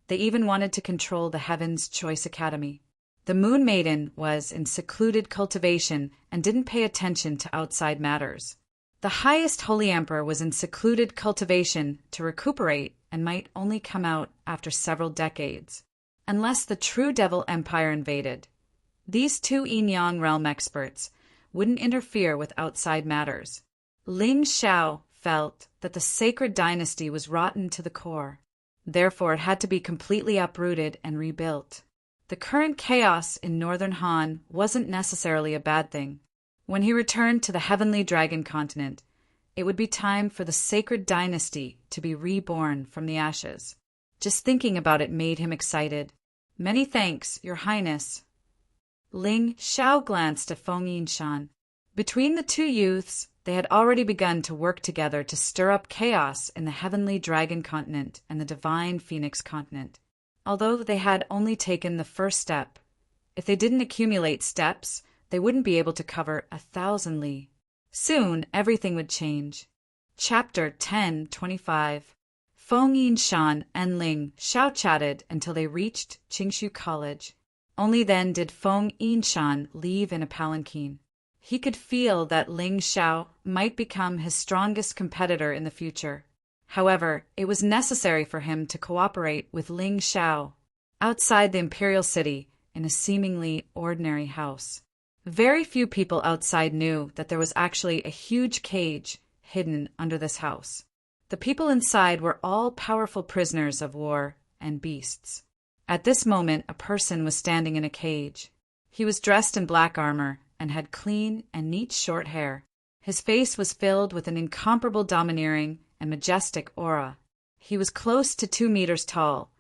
they even wanted to control the Heaven's Choice Academy. The Moon Maiden was in secluded cultivation and didn't pay attention to outside matters. The highest Holy Emperor was in secluded cultivation to recuperate and might only come out after several decades, unless the true Devil Empire invaded. These two Yin-Yang realm experts wouldn't interfere with outside matters. Ling Xiao felt that the sacred dynasty was rotten to the core. Therefore, it had to be completely uprooted and rebuilt. The current chaos in Northern Han wasn't necessarily a bad thing. When he returned to the Heavenly Dragon continent, it would be time for the sacred dynasty to be reborn from the ashes. Just thinking about it made him excited. "Many thanks, Your Highness." Ling Xiao glanced at Feng Yinshan. Between the two youths, they had already begun to work together to stir up chaos in the heavenly dragon continent and the divine phoenix continent. Although they had only taken the first step, if they didn't accumulate steps, they wouldn't be able to cover 1,000 li. Soon, everything would change. Chapter 10:25. Feng Yinshan and Ling Xiao chatted until they reached Qingshu College. Only then did Feng Yinshan leave in a palanquin. He could feel that Ling Xiao might become his strongest competitor in the future. However, it was necessary for him to cooperate with Ling Xiao outside the imperial city in a seemingly ordinary house. Very few people outside knew that there was actually a huge cage hidden under this house. The people inside were all powerful prisoners of war and beasts. At this moment, a person was standing in a cage. He was dressed in black armor and had clean and neat short hair. His face was filled with an incomparable domineering and majestic aura. He was close to 2 meters tall,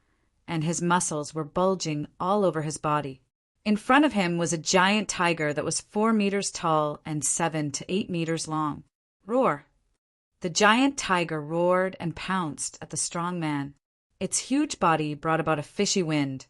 and his muscles were bulging all over his body. In front of him was a giant tiger that was 4 meters tall and 7 to 8 meters long. Roar! The giant tiger roared and pounced at the strong man. Its huge body brought about a fishy wind,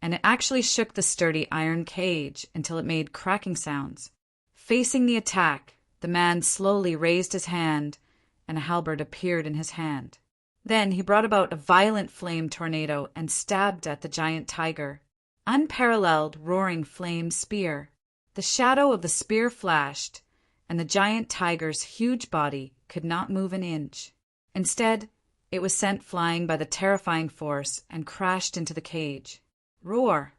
and it actually shook the sturdy iron cage until it made cracking sounds. Facing the attack, the man slowly raised his hand, and a halberd appeared in his hand. Then he brought about a violent flame tornado and stabbed at the giant tiger. Unparalleled roaring flame spear. The shadow of the spear flashed, and the giant tiger's huge body could not move an inch. Instead, it was sent flying by the terrifying force and crashed into the cage. Roar!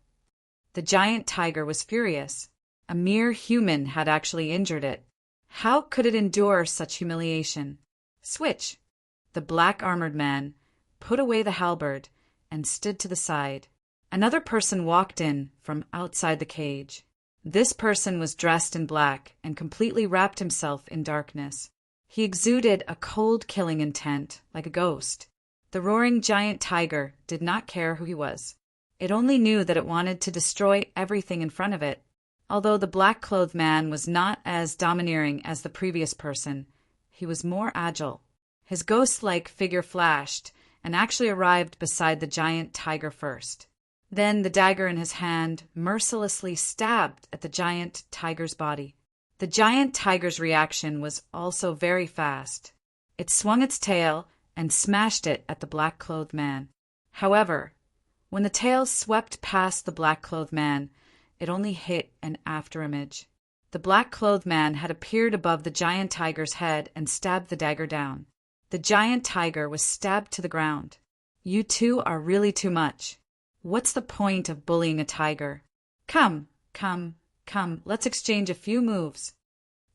The giant tiger was furious. A mere human had actually injured it. How could it endure such humiliation? Switch! The black-armored man put away the halberd and stood to the side. Another person walked in from outside the cage. This person was dressed in black and completely wrapped himself in darkness. He exuded a cold killing intent, like a ghost. The roaring giant tiger did not care who he was. It only knew that it wanted to destroy everything in front of it. Although the black-clothed man was not as domineering as the previous person, he was more agile. His ghost-like figure flashed and actually arrived beside the giant tiger first. Then the dagger in his hand mercilessly stabbed at the giant tiger's body. The giant tiger's reaction was also very fast. It swung its tail and smashed it at the black-clothed man. However, when the tail swept past the black-clothed man, it only hit an afterimage. The black-clothed man had appeared above the giant tiger's head and stabbed the dagger down. The giant tiger was stabbed to the ground. You two are really too much. What's the point of bullying a tiger? Come, let's exchange a few moves.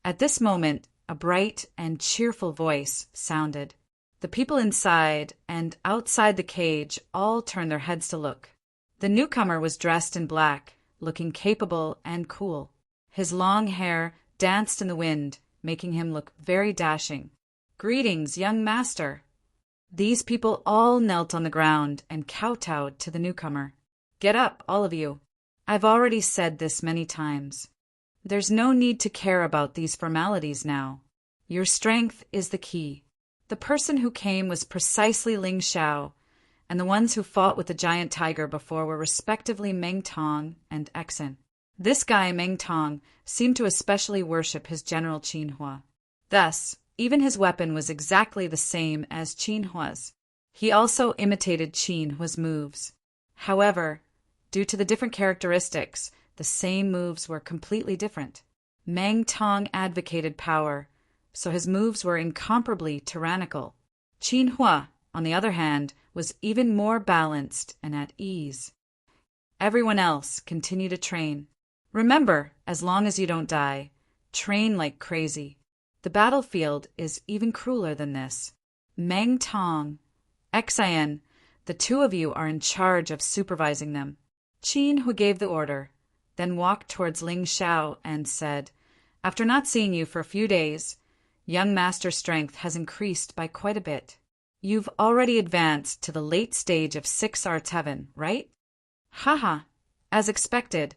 At this moment, a bright and cheerful voice sounded. The people inside and outside the cage all turned their heads to look. The newcomer was dressed in black, looking capable and cool. His long hair danced in the wind, making him look very dashing. Greetings, young master. These people all knelt on the ground and kowtowed to the newcomer. Get up, all of you. I've already said this many times. There's no need to care about these formalities now. Your strength is the key. The person who came was precisely Ling Xiao, and the ones who fought with the giant tiger before were respectively Meng Tong and Exen. This guy, Meng Tong, seemed to especially worship his general Qin Hua. Thus, even his weapon was exactly the same as Qin Hua's. He also imitated Qin Hua's moves. However, due to the different characteristics, the same moves were completely different. Meng Tong advocated power, so his moves were incomparably tyrannical. Qin Hua, on the other hand, was even more balanced and at ease. Everyone else continued to train. Remember, as long as you don't die, train like crazy. The battlefield is even crueler than this. Meng Tong, Xian, the two of you are in charge of supervising them. Qin, who gave the order, then walked towards Ling Xiao and said, After not seeing you for a few days, young master's strength has increased by quite a bit. You've already advanced to the late stage of 6 Arts Heaven, right? Haha, as expected.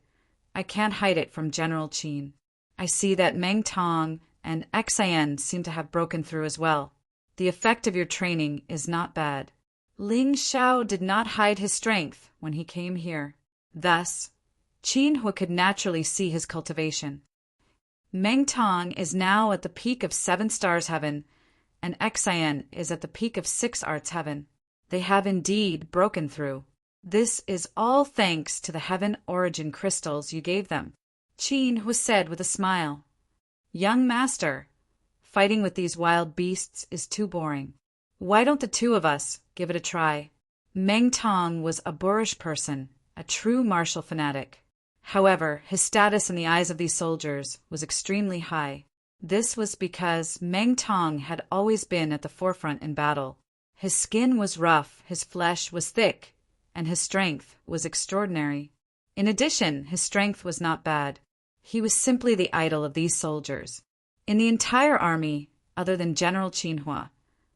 I can't hide it from General Qin. I see that Meng Tong and Xian seem to have broken through as well. The effect of your training is not bad. Ling Xiao did not hide his strength when he came here. Thus, Qin Hua could naturally see his cultivation. Meng Tong is now at the peak of 7 stars heaven, and Xian is at the peak of 6 arts heaven. They have indeed broken through. This is all thanks to the heaven origin crystals you gave them, Qin Hua said with a smile. Young master, fighting with these wild beasts is too boring. Why don't the two of us give it a try? Meng Tong was a boorish person, a true martial fanatic. However, his status in the eyes of these soldiers was extremely high. This was because Meng Tong had always been at the forefront in battle. His skin was rough, his flesh was thick, and his strength was extraordinary. In addition, his strength was not bad. He was simply the idol of these soldiers. In the entire army, other than General Qin Hua,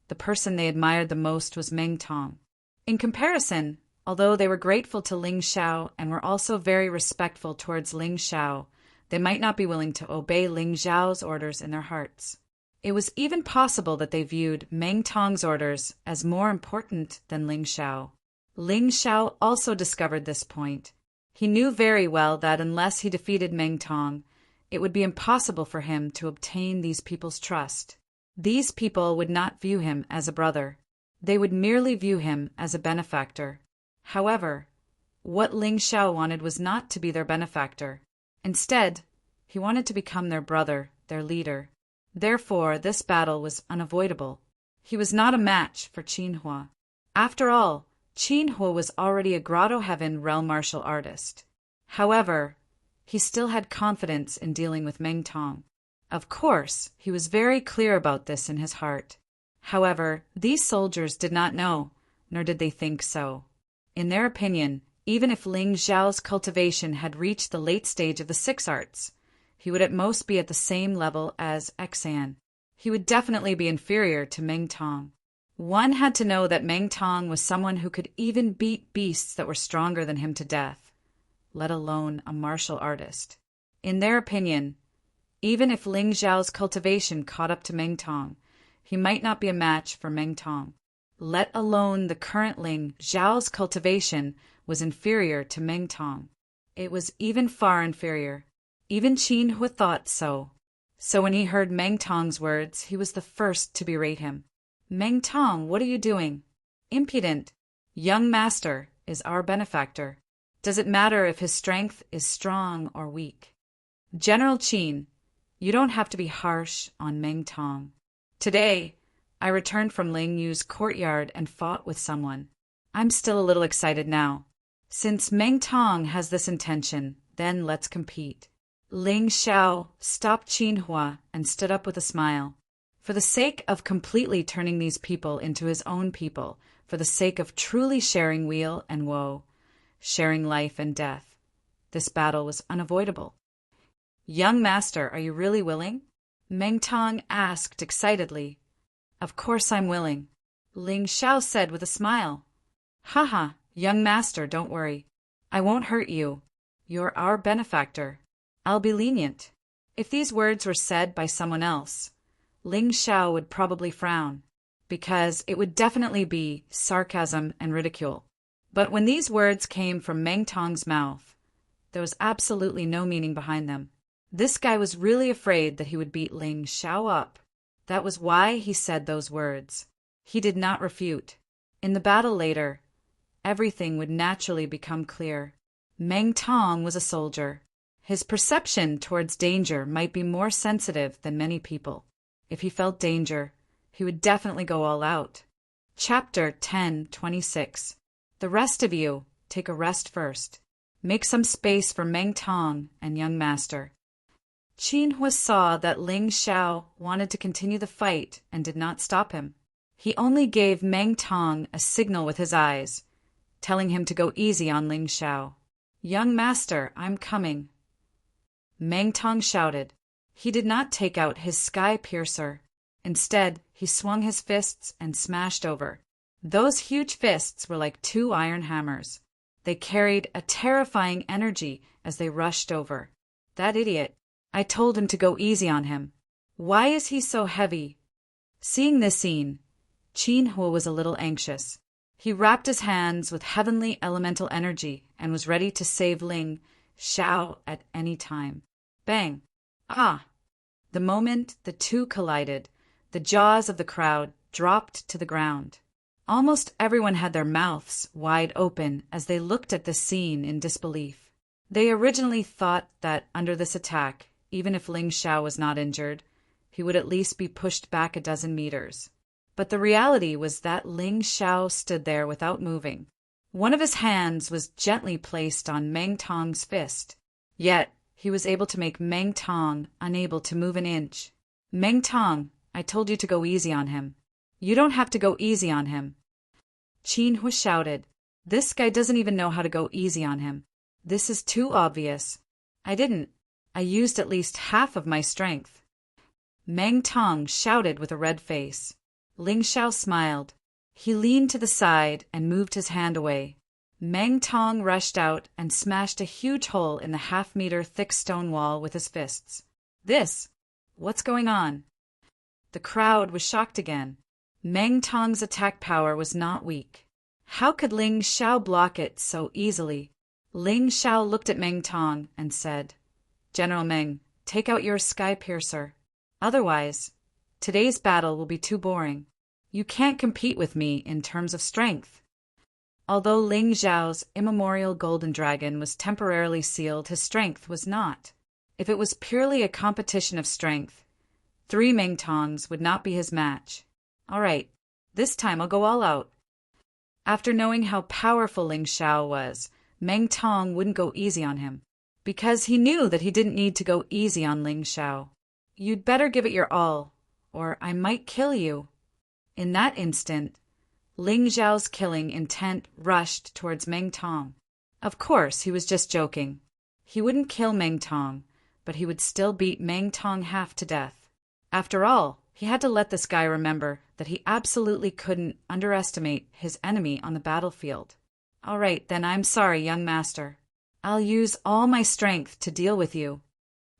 the person they admired the most was Meng Tong. In comparison, although they were grateful to Ling Xiao and were also very respectful towards Ling Xiao, they might not be willing to obey Ling Xiao's orders in their hearts. It was even possible that they viewed Meng Tong's orders as more important than Ling Xiao. Ling Xiao also discovered this point. He knew very well that unless he defeated Meng Tong, it would be impossible for him to obtain these people's trust. These people would not view him as a brother. They would merely view him as a benefactor. However, what Ling Xiao wanted was not to be their benefactor. Instead, he wanted to become their brother, their leader. Therefore, this battle was unavoidable. He was not a match for Qin Hua. After all, Qin Hua was already a Grotto Heaven realm martial artist. However, he still had confidence in dealing with Meng Tong. Of course, he was very clear about this in his heart. However, these soldiers did not know, nor did they think so. In their opinion, even if Ling Xiao's cultivation had reached the late stage of the 6 arts, he would at most be at the same level as Xian. He would definitely be inferior to Meng Tong. One had to know that Meng Tong was someone who could even beat beasts that were stronger than him to death, let alone a martial artist. In their opinion, even if Ling Xiao's cultivation caught up to Meng Tong, he might not be a match for Meng Tong. Let alone the current Ling Xiao's cultivation was inferior to Meng Tong. It was even far inferior. Even Qin Hua thought so. So when he heard Meng Tong's words, he was the first to berate him. Meng Tong, what are you doing? Impudent. Young master is our benefactor. Does it matter if his strength is strong or weak? General Qin, you don't have to be harsh on Meng Tong. Today, I returned from Ling Yu's courtyard and fought with someone. I'm still a little excited now. Since Meng Tong has this intention, then let's compete. Ling Xiao stopped Qin Hua and stood up with a smile. For the sake of completely turning these people into his own people, for the sake of truly sharing weal and woe, sharing life and death, this battle was unavoidable. Young master, are you really willing? Meng Tong asked excitedly. Of course I'm willing, Ling Xiao said with a smile. Haha, young master, don't worry. I won't hurt you. You're our benefactor. I'll be lenient. If these words were said by someone else, Ling Xiao would probably frown, because it would definitely be sarcasm and ridicule. But when these words came from Meng Tong's mouth, there was absolutely no meaning behind them. This guy was really afraid that he would beat Ling Xiao up. That was why he said those words. He did not refute. In the battle later, everything would naturally become clear. Meng Tong was a soldier. His perception towards danger might be more sensitive than many people. If he felt danger, he would definitely go all out. Chapter 10:26. The rest of you, take a rest first. Make some space for Meng Tong and young master. Qin Hua saw that Ling Xiao wanted to continue the fight and did not stop him. He only gave Meng Tong a signal with his eyes, telling him to go easy on Ling Xiao. Young master, I'm coming. Meng Tong shouted. He did not take out his sky piercer. Instead, he swung his fists and smashed over. Those huge fists were like 2 iron hammers. They carried a terrifying energy as they rushed over. That idiot. I told him to go easy on him. Why is he so heavy? Seeing this scene, Qin Huo was a little anxious. He wrapped his hands with heavenly elemental energy and was ready to save Ling Xiao at any time. Bang! Ah! The moment the two collided, the jaws of the crowd dropped to the ground. Almost everyone had their mouths wide open as they looked at this scene in disbelief. They originally thought that under this attack, even if Ling Xiao was not injured, he would at least be pushed back a dozen meters. But the reality was that Ling Xiao stood there without moving. One of his hands was gently placed on Meng Tong's fist, yet he was able to make Meng Tong unable to move an inch. Meng Tong, I told you to go easy on him. You don't have to go easy on him. Qin Huo shouted. This guy doesn't even know how to go easy on him. This is too obvious. I didn't. I used at least half of my strength. Meng Tong shouted with a red face. Ling Xiao smiled. He leaned to the side and moved his hand away. Meng Tong rushed out and smashed a huge hole in the half-meter thick stone wall with his fists. What's going on? The crowd was shocked again. Meng Tong's attack power was not weak. How could Ling Xiao block it so easily? Ling Xiao looked at Meng Tong and said, General Meng, take out your sky piercer. Otherwise, today's battle will be too boring. You can't compete with me in terms of strength. Although Ling Xiao's immemorial golden dragon was temporarily sealed, his strength was not. If it was purely a competition of strength, 3 Meng Tongs would not be his match. All right, this time I'll go all out. After knowing how powerful Ling Xiao was, Meng Tong wouldn't go easy on him, because he knew that he didn't need to go easy on Ling Xiao. You'd better give it your all, or I might kill you. In that instant, Ling Xiao's killing intent rushed towards Meng Tong. Of course, he was just joking. He wouldn't kill Meng Tong, but he would still beat Meng Tong half to death. After all, he had to let this guy remember that he absolutely couldn't underestimate his enemy on the battlefield. All right, then I'm sorry, young master. I'll use all my strength to deal with you.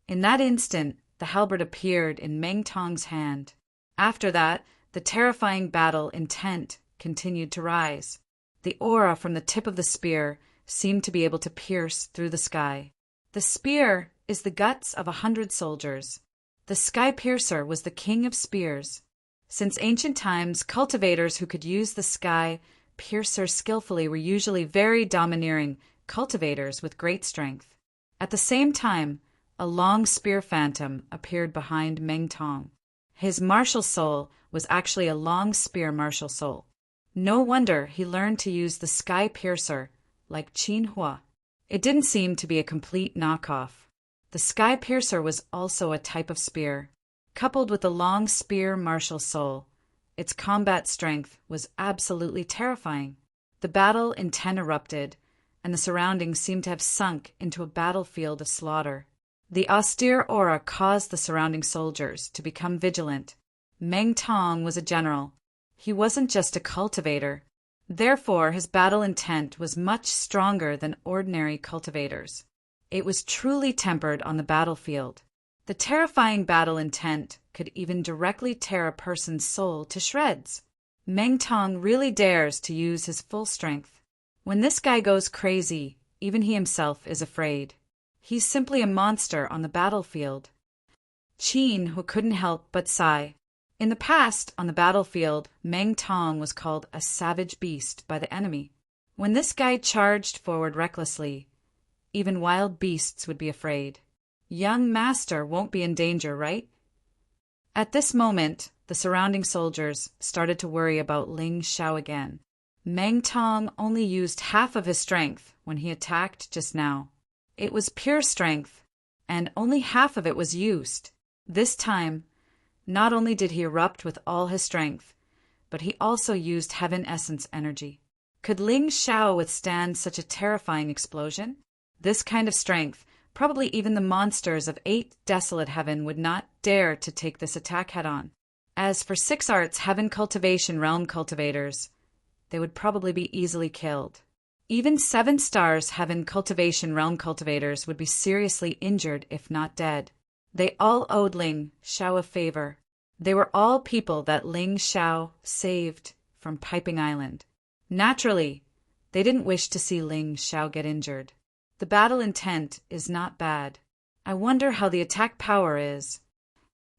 In that instant, the halberd appeared in Meng Tong's hand. After that, the terrifying battle intent continued to rise. The aura from the tip of the spear seemed to be able to pierce through the sky. The spear is the guts of 100 soldiers. The sky piercer was the king of spears. Since ancient times, cultivators who could use the sky piercer skillfully were usually very domineering cultivators with great strength. At the same time, a long spear phantom appeared behind Meng Tong. His martial soul was actually a long spear martial soul. No wonder he learned to use the sky piercer like Qin Huo. It didn't seem to be a complete knockoff. The sky piercer was also a type of spear. Coupled with the long spear martial soul, its combat strength was absolutely terrifying. The battle intent erupted, and the surroundings seemed to have sunk into a battlefield of slaughter. The austere aura caused the surrounding soldiers to become vigilant. Meng Tong was a general. He wasn't just a cultivator. Therefore, his battle intent was much stronger than ordinary cultivators. It was truly tempered on the battlefield. The terrifying battle intent could even directly tear a person's soul to shreds. Meng Tong really dares to use his full strength. When this guy goes crazy, even he himself is afraid. He's simply a monster on the battlefield. Qin, who couldn't help but sigh. In the past, on the battlefield, Meng Tong was called a savage beast by the enemy. When this guy charged forward recklessly, even wild beasts would be afraid. Young master won't be in danger, right? At this moment, the surrounding soldiers started to worry about Ling Xiao again. Meng Tong only used half of his strength when he attacked just now. It was pure strength, and only half of it was used. This time, not only did he erupt with all his strength, but he also used heaven essence energy. Could Ling Xiao withstand such a terrifying explosion? This kind of strength, probably even the monsters of 8 desolate heaven would not dare to take this attack head-on. As for 6 arts heaven cultivation realm cultivators, they would probably be easily killed. Even 7 stars heaven cultivation realm cultivators would be seriously injured if not dead. They all owed Ling Xiao a favor. They were all people that Ling Xiao saved from Piping Island. Naturally, they didn't wish to see Ling Xiao get injured. The battle intent is not bad. I wonder how the attack power is.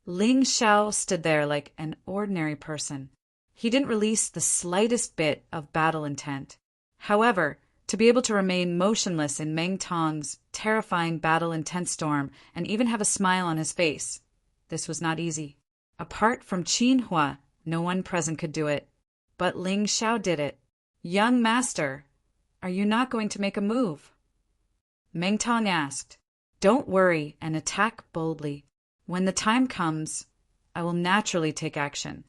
Ling Xiao stood there like an ordinary person. He didn't release the slightest bit of battle intent. However, to be able to remain motionless in Meng Tong's terrifying battle intent storm and even have a smile on his face, this was not easy. Apart from Qin Hua, no one present could do it. But Ling Xiao did it. Young master, are you not going to make a move? Meng Tong asked. Don't worry and attack boldly. When the time comes, I will naturally take action.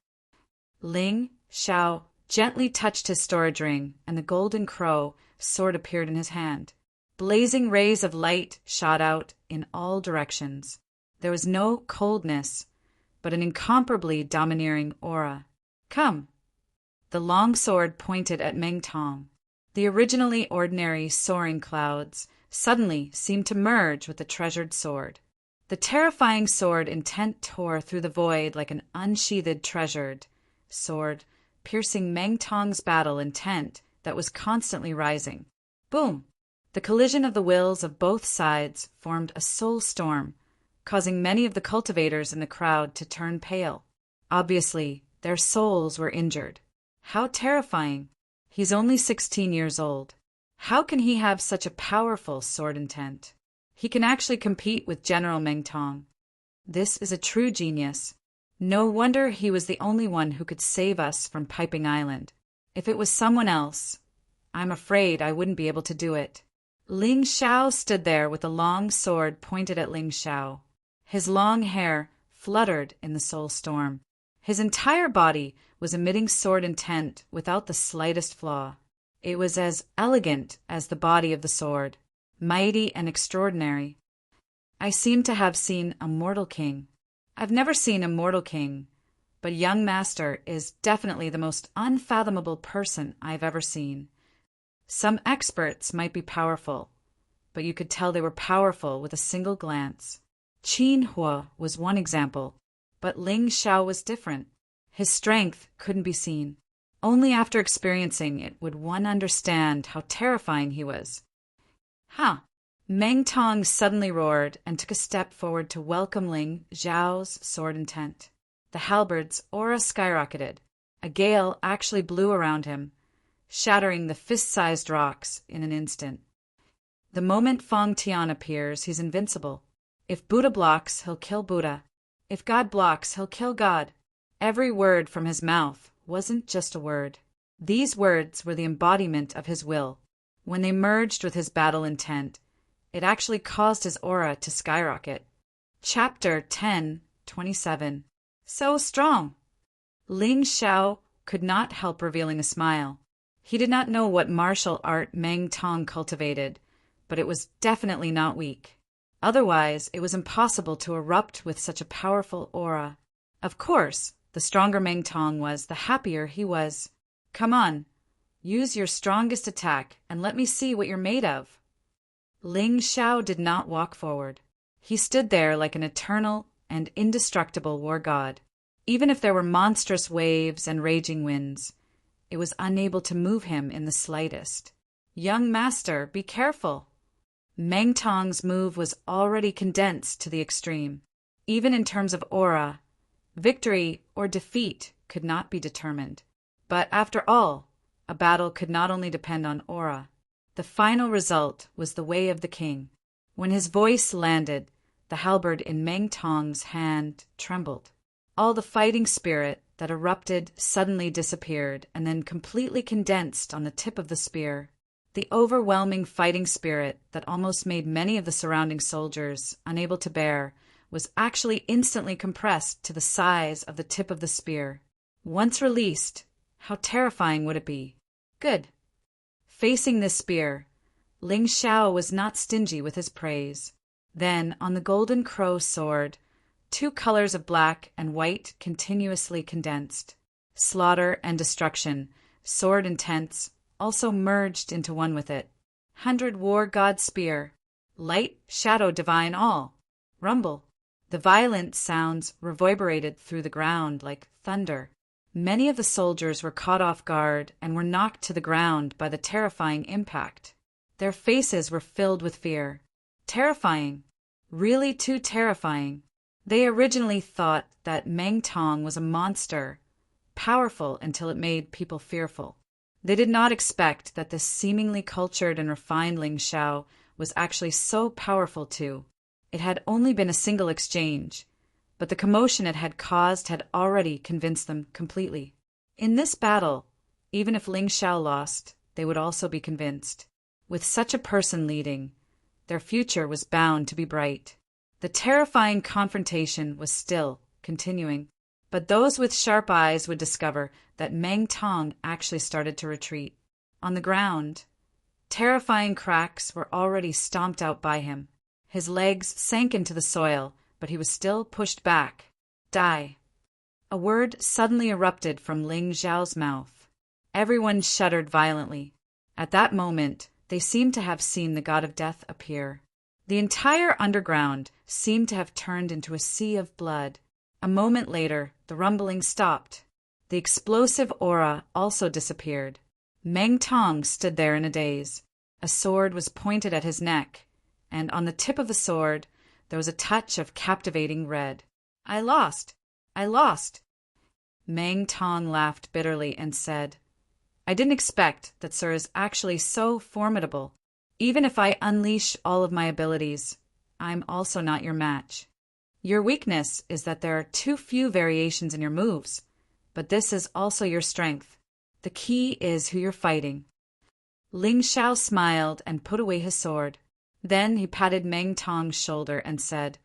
Ling Xiao gently touched his storage ring, and the golden crow sword appeared in his hand. Blazing rays of light shot out in all directions. There was no coldness, but an incomparably domineering aura. Come! The long sword pointed at Meng Tong. The originally ordinary soaring clouds suddenly seemed to merge with the treasured sword. The terrifying sword intent tore through the void like an unsheathed treasured sword, piercing Meng Tong's battle intent that was constantly rising. Boom! The collision of the wills of both sides formed a soul storm, causing many of the cultivators in the crowd to turn pale. Obviously, their souls were injured. How terrifying! He's only 16 years old. How can he have such a powerful sword intent? He can actually compete with General Meng Tong. This is a true genius. No wonder he was the only one who could save us from Piping Island. If it was someone else, I'm afraid I wouldn't be able to do it. Ling Xiao stood there with a long sword pointed at Ling Xiao. His long hair fluttered in the soul storm. His entire body was emitting sword intent without the slightest flaw. It was as elegant as the body of the sword, mighty and extraordinary. I seem to have seen a mortal king. I've never seen a mortal king, but young master is definitely the most unfathomable person I've ever seen. Some experts might be powerful, but you could tell they were powerful with a single glance. Qin Hua was one example, but Ling Xiao was different. His strength couldn't be seen. Only after experiencing it would one understand how terrifying he was. Ha! Meng Tong suddenly roared and took a step forward to welcome Ling Xiao's sword intent. The halberd's aura skyrocketed. A gale actually blew around him, shattering the fist-sized rocks in an instant. The moment Feng Tian appears, he's invincible. If Buddha blocks, he'll kill Buddha. If God blocks, he'll kill God. Every word from his mouth wasn't just a word. These words were the embodiment of his will. When they merged with his battle intent, it actually caused his aura to skyrocket. Chapter 10:27. So strong! Ling Xiao could not help revealing a smile. He did not know what martial art Meng Tong cultivated, but it was definitely not weak. Otherwise, it was impossible to erupt with such a powerful aura. Of course, the stronger Meng Tong was, the happier he was. Come on, use your strongest attack and let me see what you're made of. Ling Xiao did not walk forward. He stood there like an eternal and indestructible war god. Even if there were monstrous waves and raging winds, it was unable to move him in the slightest. Young master, be careful. Meng Tong's move was already condensed to the extreme. Even in terms of aura, victory or defeat could not be determined. But after all, a battle could not only depend on aura. The final result was the way of the king. When his voice landed, the halberd in Meng Tong's hand trembled. All the fighting spirit that erupted suddenly disappeared and then completely condensed on the tip of the spear. The overwhelming fighting spirit that almost made many of the surrounding soldiers unable to bear was actually instantly compressed to the size of the tip of the spear. Once released, how terrifying would it be? Good. Facing this spear, Ling Xiao was not stingy with his praise. Then, on the golden crow sword, 2 colors of black and white continuously condensed. Slaughter and destruction, sword intents, also merged into one with it. 100 war god spear, light, shadow divine all. Rumble. The violent sounds reverberated through the ground like thunder. Many of the soldiers were caught off guard and were knocked to the ground by the terrifying impact. Their faces were filled with fear. Terrifying. Really too terrifying. They originally thought that Meng Tong was a monster, powerful until it made people fearful. They did not expect that this seemingly cultured and refined Ling Xiao was actually so powerful too. It had only been a single exchange, but the commotion it had caused had already convinced them completely. In this battle, even if Ling Xiao lost, they would also be convinced. With such a person leading, their future was bound to be bright. The terrifying confrontation was still continuing, but those with sharp eyes would discover that Meng Tong actually started to retreat. On the ground, terrifying cracks were already stomped out by him. His legs sank into the soil, but he was still pushed back. Die. A word suddenly erupted from Ling Xiao's mouth. Everyone shuddered violently. At that moment, they seemed to have seen the god of death appear. The entire underground seemed to have turned into a sea of blood. A moment later, the rumbling stopped. The explosive aura also disappeared. Meng Tong stood there in a daze. A sword was pointed at his neck, and on the tip of the sword there was a touch of captivating red. I lost! I lost! Meng Tong laughed bitterly and said, I didn't expect that Sir is actually so formidable. Even if I unleash all of my abilities, I'm also not your match. Your weakness is that there are too few variations in your moves, but this is also your strength. The key is who you're fighting. Ling Xiao smiled and put away his sword. Then he patted Meng Tong's shoulder and said,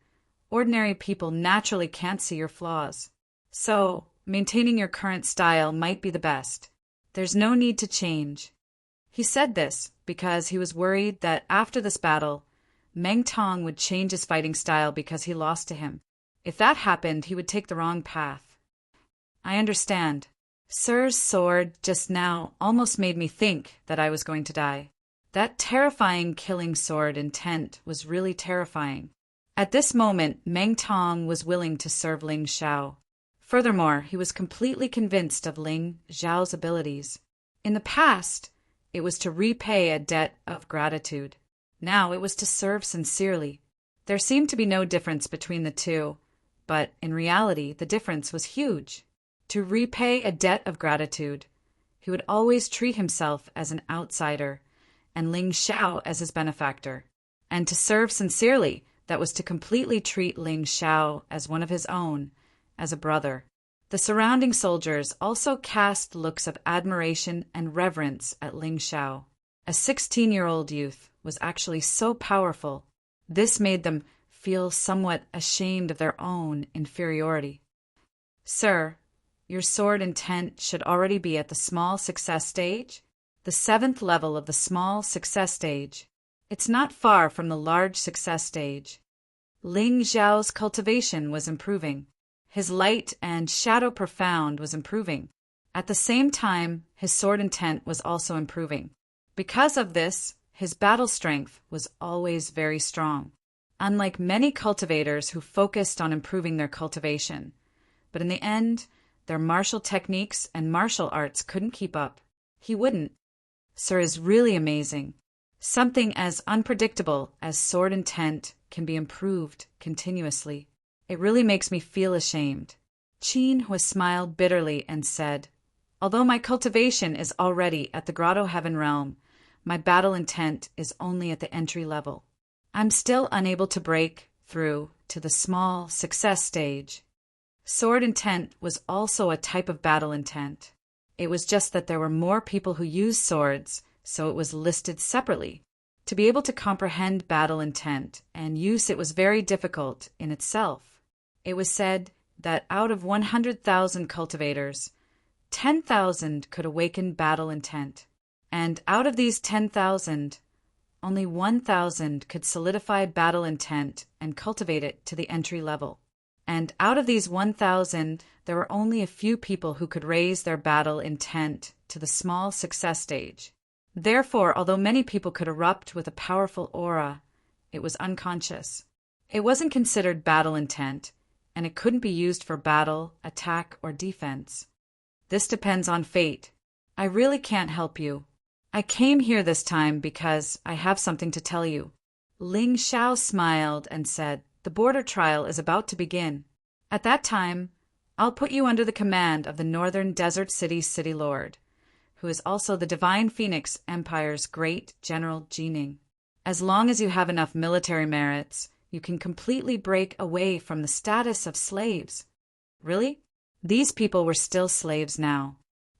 Ordinary people naturally can't see your flaws. So, maintaining your current style might be the best. There's no need to change. He said this because he was worried that after this battle, Meng Tong would change his fighting style because he lost to him. If that happened, he would take the wrong path. I understand. Sir's sword just now almost made me think that I was going to die. That terrifying killing sword intent was really terrifying. At this moment, Meng Tong was willing to serve Ling Xiao. Furthermore, he was completely convinced of Ling Xiao's abilities. In the past, it was to repay a debt of gratitude. Now it was to serve sincerely. There seemed to be no difference between the two, but in reality, the difference was huge. To repay a debt of gratitude, he would always treat himself as an outsider and Ling Xiao as his benefactor. And to serve sincerely, that was to completely treat Ling Xiao as one of his own, as a brother. The surrounding soldiers also cast looks of admiration and reverence at Ling Xiao. A 16-year-old youth was actually so powerful. This made them feel somewhat ashamed of their own inferiority. Sir, your sword intent should already be at the small success stage, the 7th level of the small success stage. It's not far from the large success stage. Ling Xiao's cultivation was improving. His light and shadow profound was improving. At the same time, his sword intent was also improving. Because of this, his battle strength was always very strong. Unlike many cultivators who focused on improving their cultivation, but in the end, their martial techniques and martial arts couldn't keep up. He wouldn't. Sir is really amazing. Something as unpredictable as sword intent can be improved continuously. It really makes me feel ashamed. Qin Hua smiled bitterly and said, Although my cultivation is already at the Grotto Heaven realm, my battle intent is only at the entry level. I'm still unable to break through to the small success stage. Sword intent was also a type of battle intent. It was just that there were more people who used swords, so it was listed separately. To be able to comprehend battle intent and use it was very difficult in itself. It was said that out of 100,000 cultivators, 10,000 could awaken battle intent. And out of these 10,000, only 1,000 could solidify battle intent and cultivate it to the entry level. And out of these 1,000, there were only a few people who could raise their battle intent to the small success stage. Therefore, although many people could erupt with a powerful aura, it was unconscious. It wasn't considered battle intent, and it couldn't be used for battle, attack, or defense. This depends on fate. I really can't help you. I came here this time because I have something to tell you. Ling Xiao smiled and said, "The border trial is about to begin. At that time, I'll put you under the command of the Northern Desert City's city lord, who is also the Divine Phoenix Empire's great General Jining. As long as you have enough military merits, you can completely break away from the status of slaves." Really? These people were still slaves now.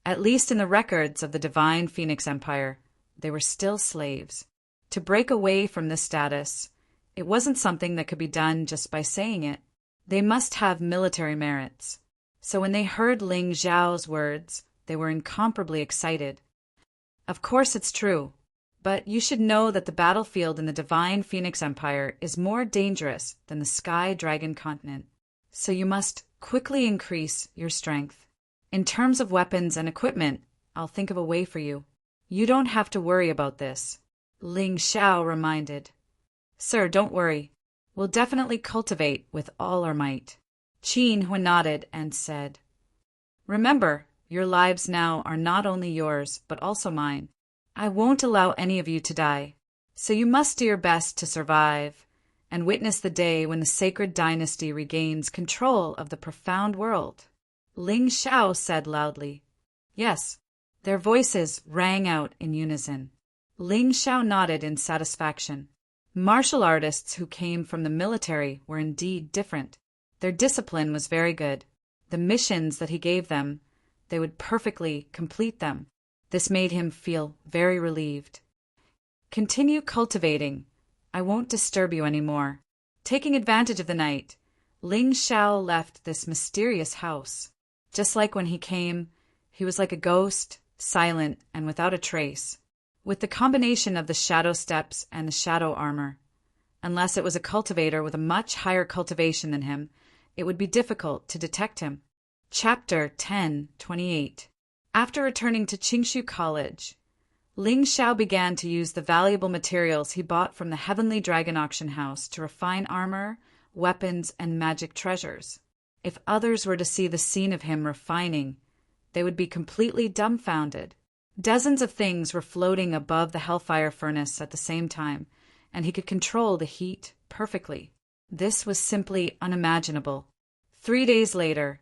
At least in the records of the Divine Phoenix Empire, they were still slaves. To break away from this status, it wasn't something that could be done just by saying it. They must have military merits. So when they heard Ling Xiao's words, they were incomparably excited. Of course it's true, but you should know that the battlefield in the Divine Phoenix Empire is more dangerous than the Sky Dragon continent. So you must quickly increase your strength. In terms of weapons and equipment, I'll think of a way for you. You don't have to worry about this, Ling Xiao reminded. Sir, don't worry. We'll definitely cultivate with all our might. Qin Hui nodded and said, Remember, your lives now are not only yours, but also mine. I won't allow any of you to die, so you must do your best to survive and witness the day when the sacred dynasty regains control of the profound world. Ling Xiao said loudly. Yes, their voices rang out in unison. Ling Xiao nodded in satisfaction. Martial artists who came from the military were indeed different. Their discipline was very good. The missions that he gave them, they would perfectly complete them. This made him feel very relieved. Continue cultivating. I won't disturb you anymore. Taking advantage of the night, Ling Xiao left this mysterious house. Just like when he came, he was like a ghost, silent and without a trace. With the combination of the shadow steps and the shadow armor, unless it was a cultivator with a much higher cultivation than him, it would be difficult to detect him. Chapter 10:28. After returning to Qingshu College, Ling Xiao began to use the valuable materials he bought from the Heavenly Dragon Auction House to refine armor, weapons, and magic treasures. If others were to see the scene of him refining, they would be completely dumbfounded. Dozens of things were floating above the hellfire furnace at the same time, and he could control the heat perfectly. This was simply unimaginable. 3 days later,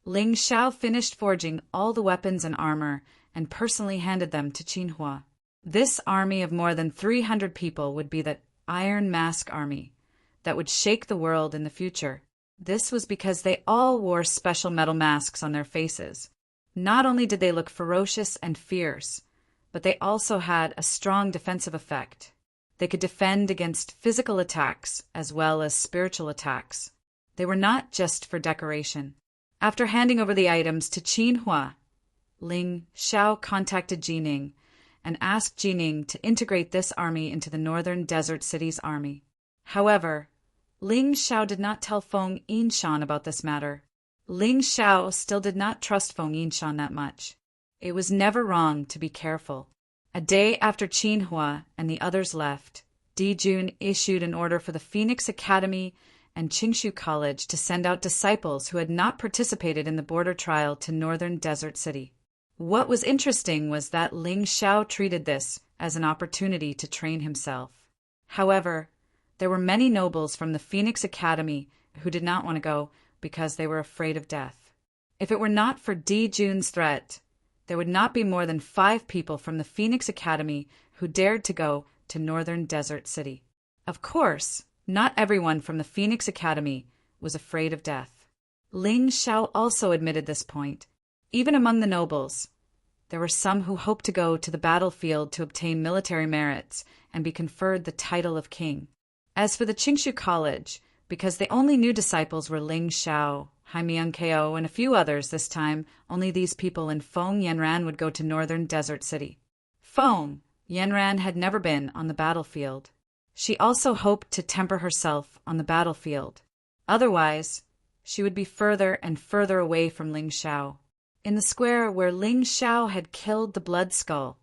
Ling Xiao finished forging all the weapons and armor and personally handed them to Qinhua. This army of more than 300 people would be the Iron Mask Army that would shake the world in the future. This was because they all wore special metal masks on their faces. Not only did they look ferocious and fierce, but they also had a strong defensive effect. They could defend against physical attacks as well as spiritual attacks. They were not just for decoration. After handing over the items to Qinhua, Ling Xiao contacted Jining and asked Jining to integrate this army into the Northern Desert City's army. However, Ling Xiao did not tell Feng Yinshan about this matter. Ling Xiao still did not trust Feng Yinshan that much. It was never wrong to be careful. A day after Qinhua and the others left, Di Jun issued an order for the Phoenix Academy and Qingshu College to send out disciples who had not participated in the border trial to Northern Desert City. What was interesting was that Ling Xiao treated this as an opportunity to train himself. However, there were many nobles from the Phoenix Academy who did not want to go because they were afraid of death. If it were not for Di Jun's threat, there would not be more than 5 people from the Phoenix Academy who dared to go to Northern Desert City. Of course, not everyone from the Phoenix Academy was afraid of death. Ling Xiao also admitted this point. Even among the nobles, there were some who hoped to go to the battlefield to obtain military merits and be conferred the title of king. As for the Qingshu College, because the only new disciples were Ling Xiao, Haimian Ko, and a few others this time, only these people and Feng Yanran would go to Northern Desert City. Feng Yanran had never been on the battlefield. She also hoped to temper herself on the battlefield. Otherwise, she would be further and further away from Ling Xiao. In the square where Ling Xiao had killed the Blood Skull,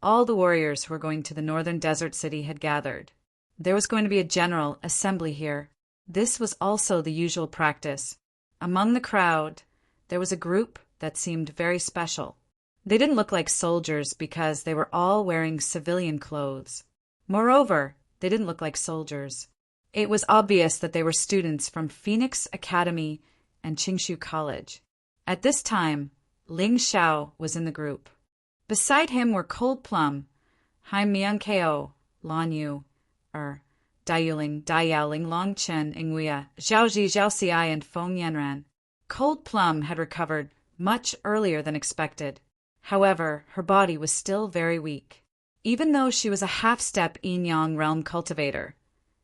all the warriors who were going to the Northern Desert City had gathered. There was going to be a general assembly here. This was also the usual practice. Among the crowd, there was a group that seemed very special. They didn't look like soldiers because they were all wearing civilian clothes. Moreover, they didn't look like soldiers. It was obvious that they were students from Phoenix Academy and Qingshu College. At this time, Ling Xiao was in the group. Beside him were Cold Plum, Haim Miankeo, Lan Yu, Dai Yaoling, Long Chen, Ingwea, Zhao Ji, Zhao Xiai, and Feng Yanran. Cold Plum had recovered much earlier than expected. However, her body was still very weak. Even though she was a half-step yin-yang realm cultivator,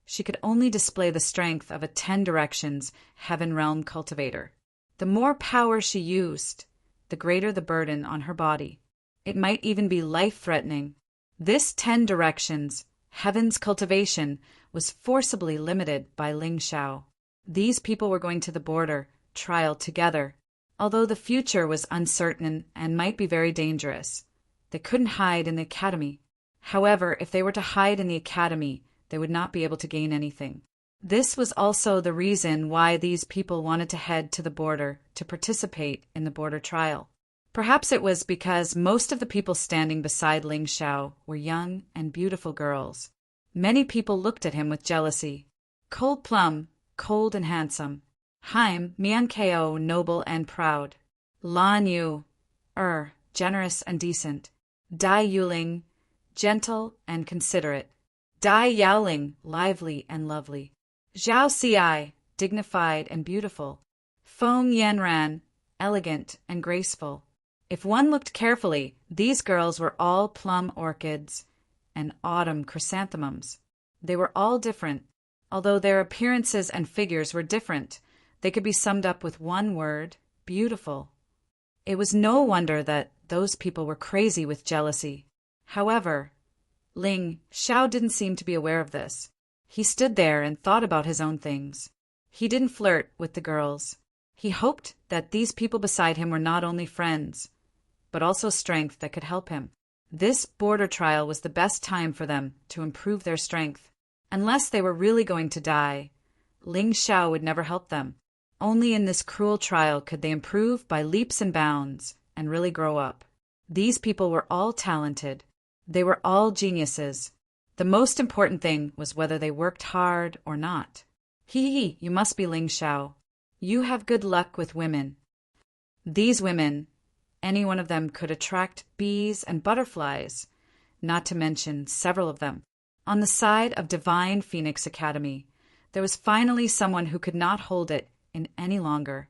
she could only display the strength of a 10 directions heaven realm cultivator. The more power she used, the greater the burden on her body. It might even be life-threatening. This 10 directions heaven's cultivation was forcibly limited by Ling Xiao. These people were going to the border trial together. Although the future was uncertain and might be very dangerous, they couldn't hide in the academy. However, if they were to hide in the academy, they would not be able to gain anything. This was also the reason why these people wanted to head to the border to participate in the border trial. Perhaps it was because most of the people standing beside Ling Xiao were young and beautiful girls. Many people looked at him with jealousy. Cold Plum, cold and handsome. Haim, Miankeo, noble and proud. Lan Yu, generous and decent. Dai Yuling, gentle and considerate. Dai Yaoling, lively and lovely. Zhao Xiai, dignified and beautiful. Feng Yanran, elegant and graceful. If one looked carefully, these girls were all plum orchids and autumn chrysanthemums. They were all different. Although their appearances and figures were different, they could be summed up with one word: beautiful. It was no wonder that those people were crazy with jealousy. However, Ling Xiao didn't seem to be aware of this. He stood there and thought about his own things. He didn't flirt with the girls. He hoped that these people beside him were not only friends, but also strength that could help him. This border trial was the best time for them to improve their strength. Unless they were really going to die, Ling Xiao would never help them. Only in this cruel trial could they improve by leaps and bounds and really grow up. These people were all talented. They were all geniuses. The most important thing was whether they worked hard or not. You must be Ling Xiao. You have good luck with women. These women, any one of them could attract bees and butterflies, not to mention several of them. On the side of Divine Phoenix Academy, there was finally someone who could not hold it in any longer,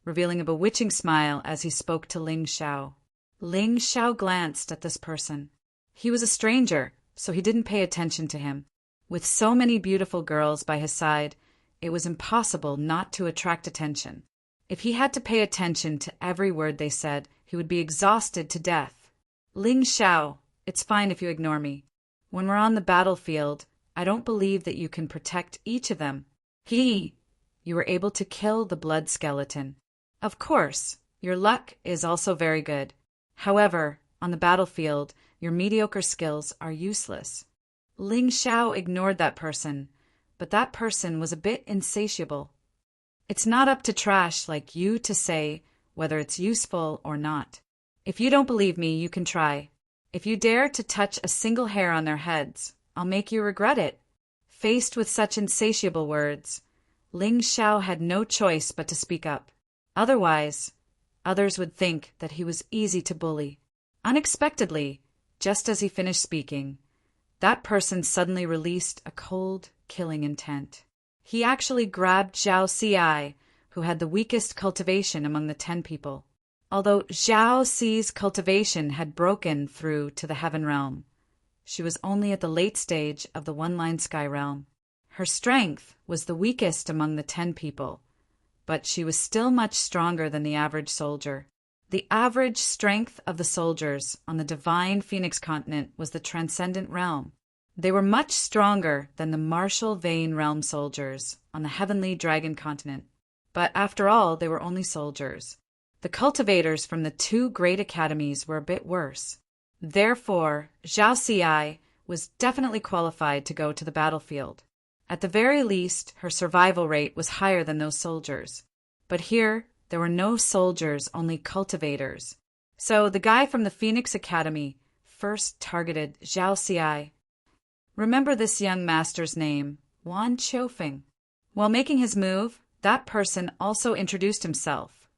revealing a bewitching smile as he spoke to Ling Xiao. Ling Xiao glanced at this person. He was a stranger, so he didn't pay attention to him. With so many beautiful girls by his side, it was impossible not to attract attention. If he had to pay attention to every word they said, he would be exhausted to death. Ling Xiao, it's fine if you ignore me. When we're on the battlefield, I don't believe that you can protect each of them. You were able to kill the blood skeleton. Of course, your luck is also very good. However, on the battlefield, your mediocre skills are useless. Ling Xiao ignored that person, but that person was a bit insatiable. It's not up to trash like you to say whether it's useful or not. If you don't believe me, you can try. If you dare to touch a single hair on their heads, I'll make you regret it. Faced with such insatiable words, Ling Xiao had no choice but to speak up. Otherwise, others would think that he was easy to bully. Unexpectedly, just as he finished speaking, that person suddenly released a cold, killing intent. He actually grabbed Zhao Xiai, who had the weakest cultivation among the 10 people. Although Zhao Xi's cultivation had broken through to the heaven realm, she was only at the late stage of the one-line sky realm. Her strength was the weakest among the 10 people, but she was still much stronger than the average soldier. The average strength of the soldiers on the Divine Phoenix continent was the Transcendent Realm. They were much stronger than the Martial Vein Realm soldiers on the Heavenly Dragon continent. But after all, they were only soldiers. The cultivators from the 2 great academies were a bit worse. Therefore, Zhao Xiai was definitely qualified to go to the battlefield. At the very least, her survival rate was higher than those soldiers. But here, there were no soldiers, only cultivators. So the guy from the Phoenix Academy first targeted Zhao Xi. Remember this young master's name, Wan Qiufeng. While making his move, that person also introduced himself,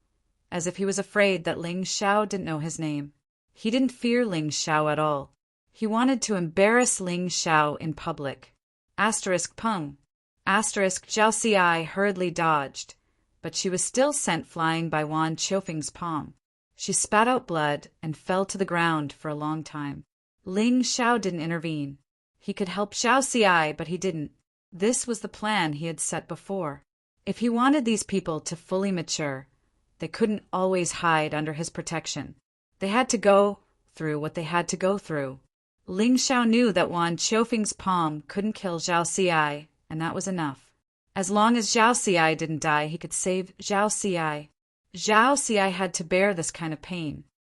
as if he was afraid that Ling Xiao didn't know his name. He didn't fear Ling Xiao at all. He wanted to embarrass Ling Xiao in public. Peng. Zhao Xi hurriedly dodged, but she was still sent flying by Wan Qiufeng's palm. She spat out blood and fell to the ground for a long time. Ling Xiao didn't intervene. He could help Zhao Xi, but he didn't. This was the plan he had set before. If he wanted these people to fully mature, they couldn't always hide under his protection. They had to go through what they had to go through. Ling Xiao knew that Wan Qiufeng's palm couldn't kill Zhao Xi, and that was enough. As long as Zhao Xi didn't die, he could save Zhao Xi. Zhao Xi had to bear this kind of pain.